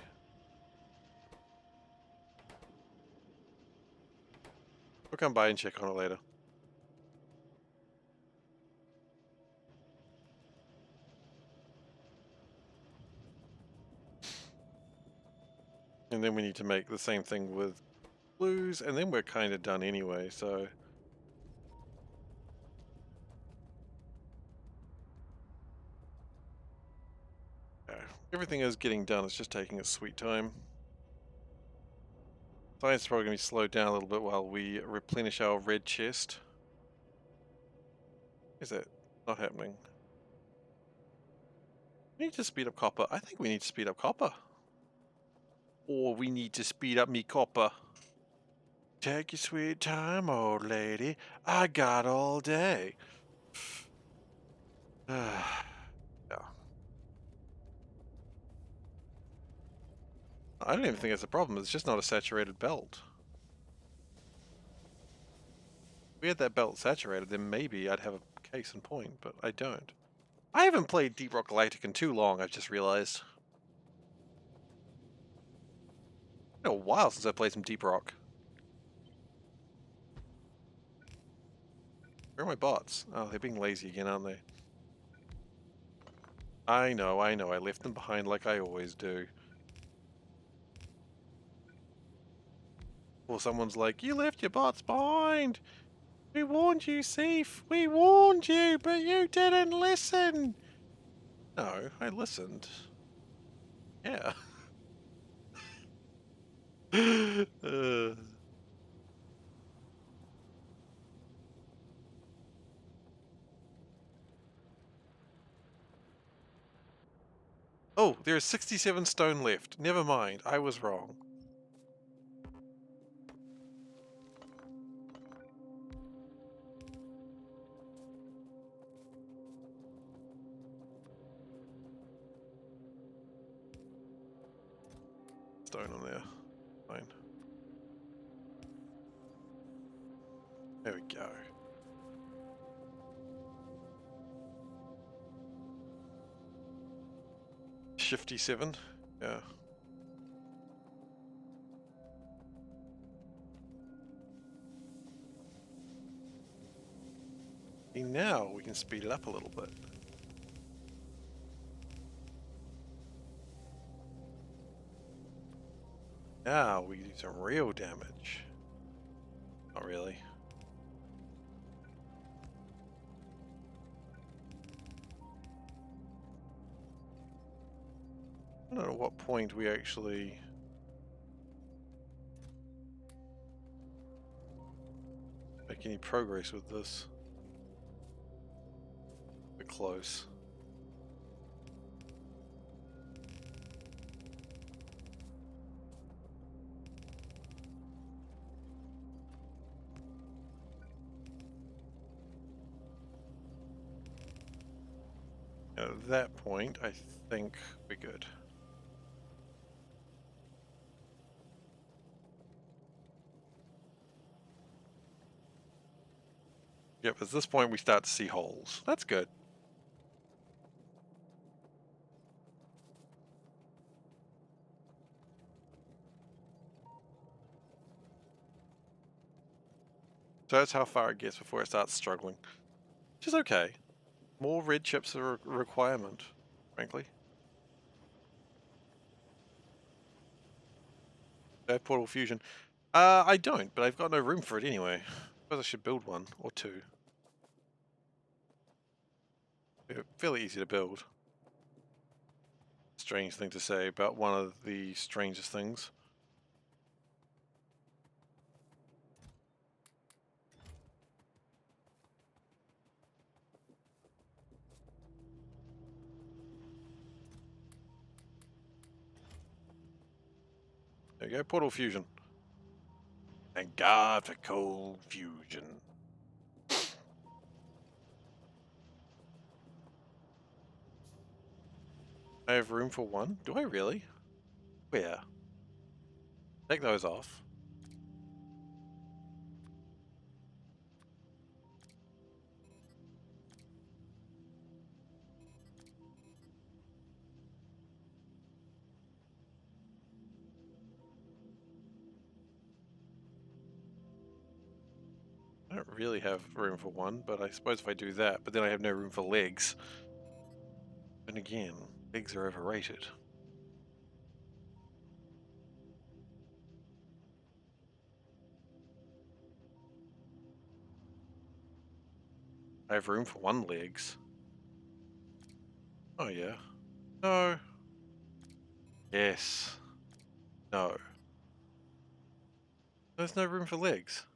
We'll come by and check on it later. And then we need to make the same thing with blues, and then we're kind of done anyway, so... everything is getting done, it's just taking its sweet time. Science is probably going to be slowed down a little bit while we replenish our red chest. Is that not happening? We need to speed up copper. I think we need to speed up copper. Or we need to speed up me copper. Take your sweet time, old lady. I got all day. Yeah. I don't even think it's a problem. It's just not a saturated belt. If we had that belt saturated, then maybe I'd have a case in point, but I don't. I haven't played Deep Rock Galactic in too long, I've just realized. It's been a while since I played some Deep Rock. Where are my bots? Oh, they're being lazy again, aren't they? I know. I left them behind like I always do. Or someone's like, you left your bots behind! We warned you, Seif! We warned you, but you didn't listen! No, I listened. Yeah. uh. Oh, there is 67 stone left. Never mind, I was wrong. Stone on there. Fine. There we go. Shifty 7. Yeah. And now we can speed it up a little bit. Now we do some real damage. Not really. I don't know at what point we actually make any progress with this. We're close. At that point, I think we're good. Yep, at this point we start to see holes. That's good. So that's how far it gets before it starts struggling. Which is okay. More red chips are a requirement, frankly. I have portal fusion. I don't, but I've got no room for it anyway. I suppose I should build one, or two. They're fairly easy to build. Strange thing to say about one of the strangest things. There you go, portal fusion. Thank God for cold fusion. I have room for one? Do I really? Where? Take those off. I don't really have room for one, but I suppose if I do that, but then I have no room for legs. And again, legs are overrated. I have room for one legs. Oh yeah. No. Yes. No. There's no room for legs.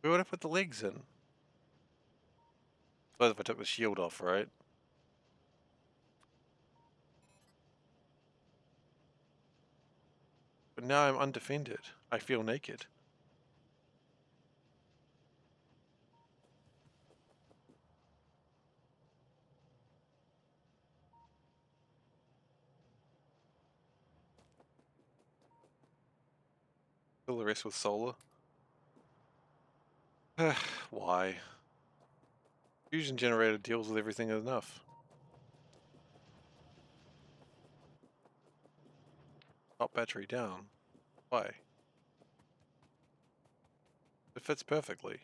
Where would I put the legs in? Suppose if I took the shield off, right? But now I'm undefended. I feel naked. Fill the rest with solar. Why? Fusion generator deals with everything enough. Top battery down. Why? It fits perfectly.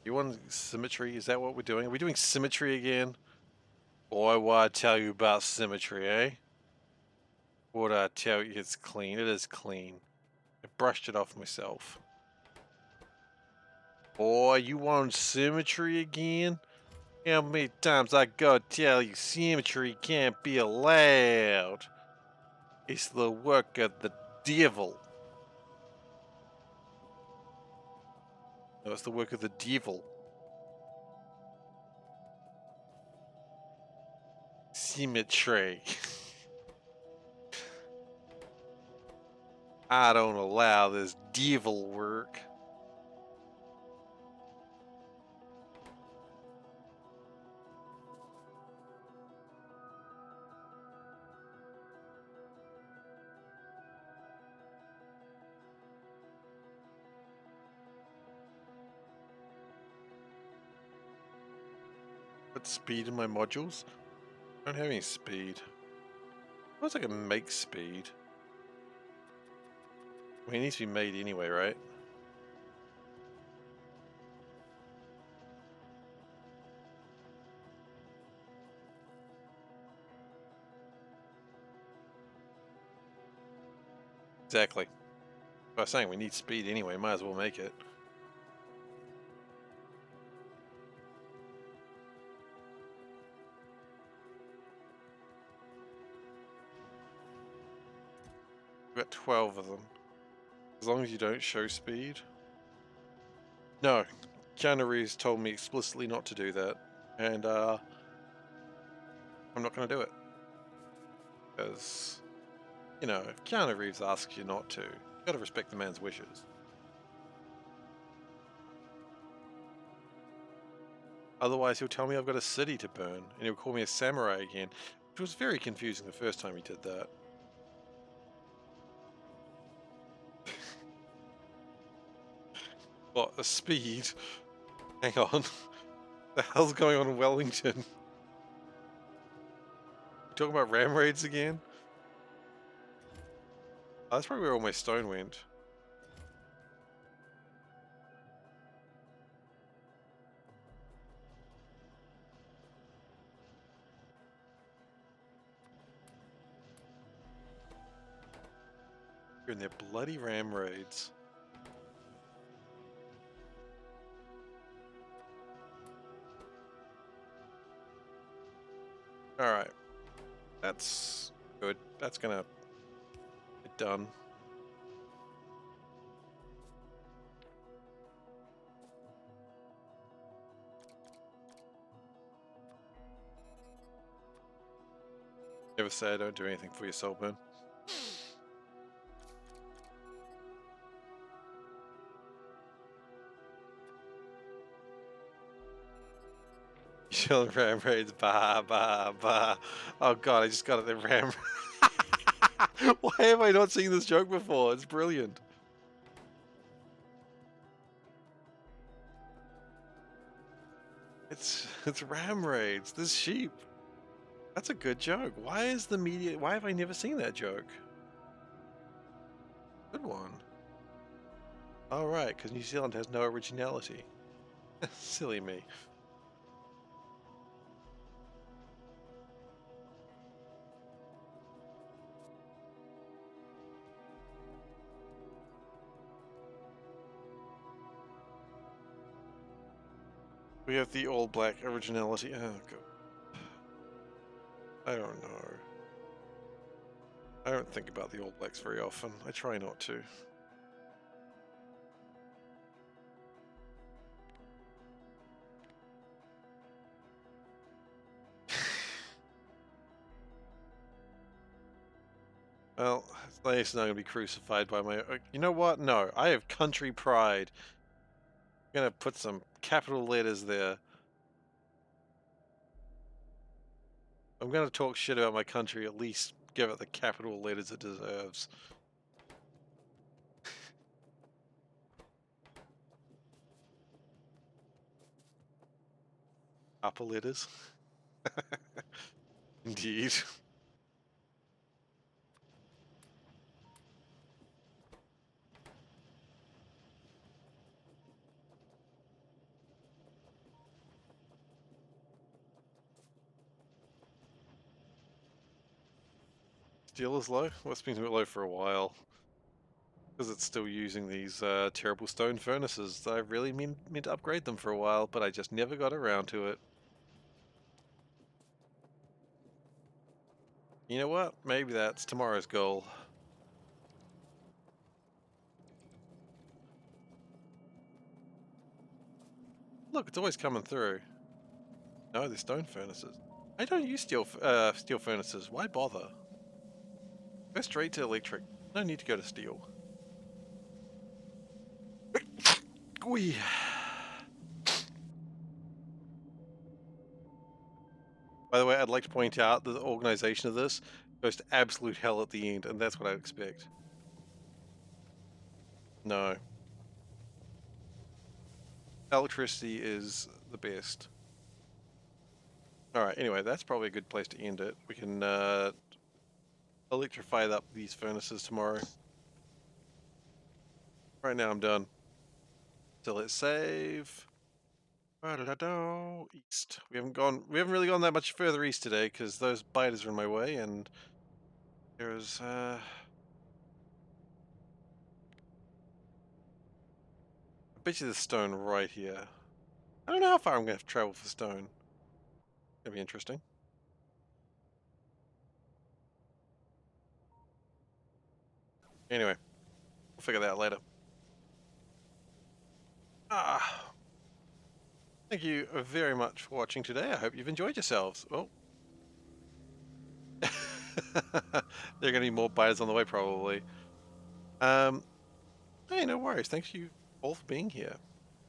You want symmetry? Is that what we're doing? Are we doing symmetry again? Boy, what I tell you about symmetry, eh? What I tell you, it's clean. It is clean. I brushed it off myself. Boy, you want symmetry again? How many times I gotta tell you symmetry can't be allowed? It's the work of the devil. No, it's the work of the devil. Symmetry. I don't allow this devil work. Put speed in my modules? I don't have any speed. I suppose I can make speed. I mean, it needs to be made anyway, right? Exactly. I was saying we need speed anyway, might as well make it. We've got 12 of them. As long as you don't show speed. No, Keanu Reeves told me explicitly not to do that. And I'm not going to do it. Because, you know, if Keanu Reeves asks you not to, you got to respect the man's wishes. Otherwise, he'll tell me I've got a city to burn, and he'll call me a samurai again, which was very confusing the first time he did that. What, a speed? Hang on. The hell's going on in Wellington? Talking about ram raids again? Oh, that's probably where all my stone went. You're in their bloody ram raids. Alright. That's good. That's gonna get done. Never say I don't do anything for you, Saltburn. Shell ram raids, bah, bah, bah. Oh god, I just got it, the ram. Why have I not seen this joke before? It's brilliant. It's ram raids. There's sheep. That's a good joke. Why is the media? Why have I never seen that joke? Good one. All right, because New Zealand has no originality. Silly me. We have the all black originality. Oh god. I don't know. I don't think about the All Blacks very often. I try not to. Well, Slane's not going to be crucified by my... You know what? No, I have country pride. I'm going to put some capital letters there. I'm going to talk shit about my country, at least give it the capital letters it deserves. Upper letters. Indeed. Steel is low? Well, it's been a bit low for a while. Because it's still using these terrible stone furnaces. I really meant to upgrade them for a while, but I just never got around to it. You know what? Maybe that's tomorrow's goal. Look, it's always coming through. No, they're stone furnaces. I don't use steel furnaces. Why bother? Go straight to electric. No need to go to steel. Whee. By the way, I'd like to point out the organization of this goes to absolute hell at the end, and that's what I'd expect. No. Electricity is the best. Alright, anyway, that's probably a good place to end it. We can electrify up these furnaces tomorrow. Right now I'm done. So let's save. East. We haven't really gone that much further east today because those biters are in my way, and there's I bet you there's stone right here. I don't know how far I'm gonna have to travel for stone. Gonna be interesting. Anyway, we'll figure that out later. Thank you very much for watching today. I hope you've enjoyed yourselves. Oh. There are gonna be more biters on the way probably. Hey, no worries. Thank you all for being here.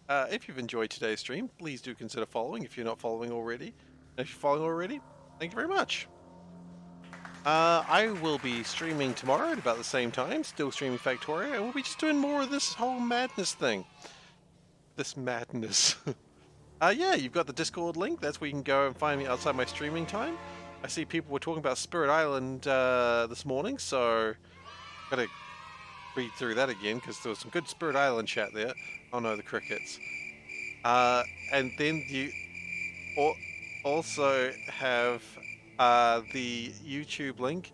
If you've enjoyed today's stream, please do consider following if you're not following already. And if you're following already, thank you very much. I will be streaming tomorrow at about the same time, still streaming Factorio, and we'll be just doing more of this whole madness thing. This madness. Yeah, you've got the Discord link. That's where you can go and find me outside my streaming time. I see people were talking about Spirit Island this morning, so gotta read through that again because there was some good Spirit Island chat there. Oh no, the crickets. And then you also have the YouTube link.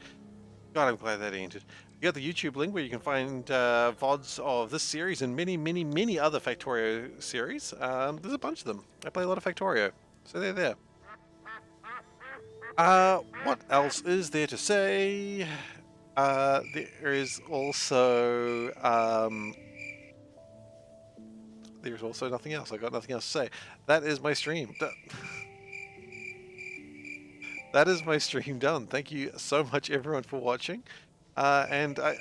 God, I'm glad that ended. You got the YouTube link where you can find VODs of this series and many, many, many other Factorio series. There's a bunch of them. I play a lot of Factorio, so they're there. What else is there to say? There is also there's also nothing else. I got nothing else to say. That is my stream. That is my stream done. Thank you so much, everyone, for watching. And I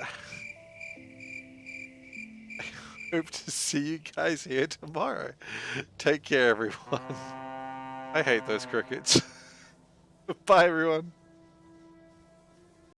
hope to see you guys here tomorrow. Take care, everyone. I hate those crickets. Bye, everyone.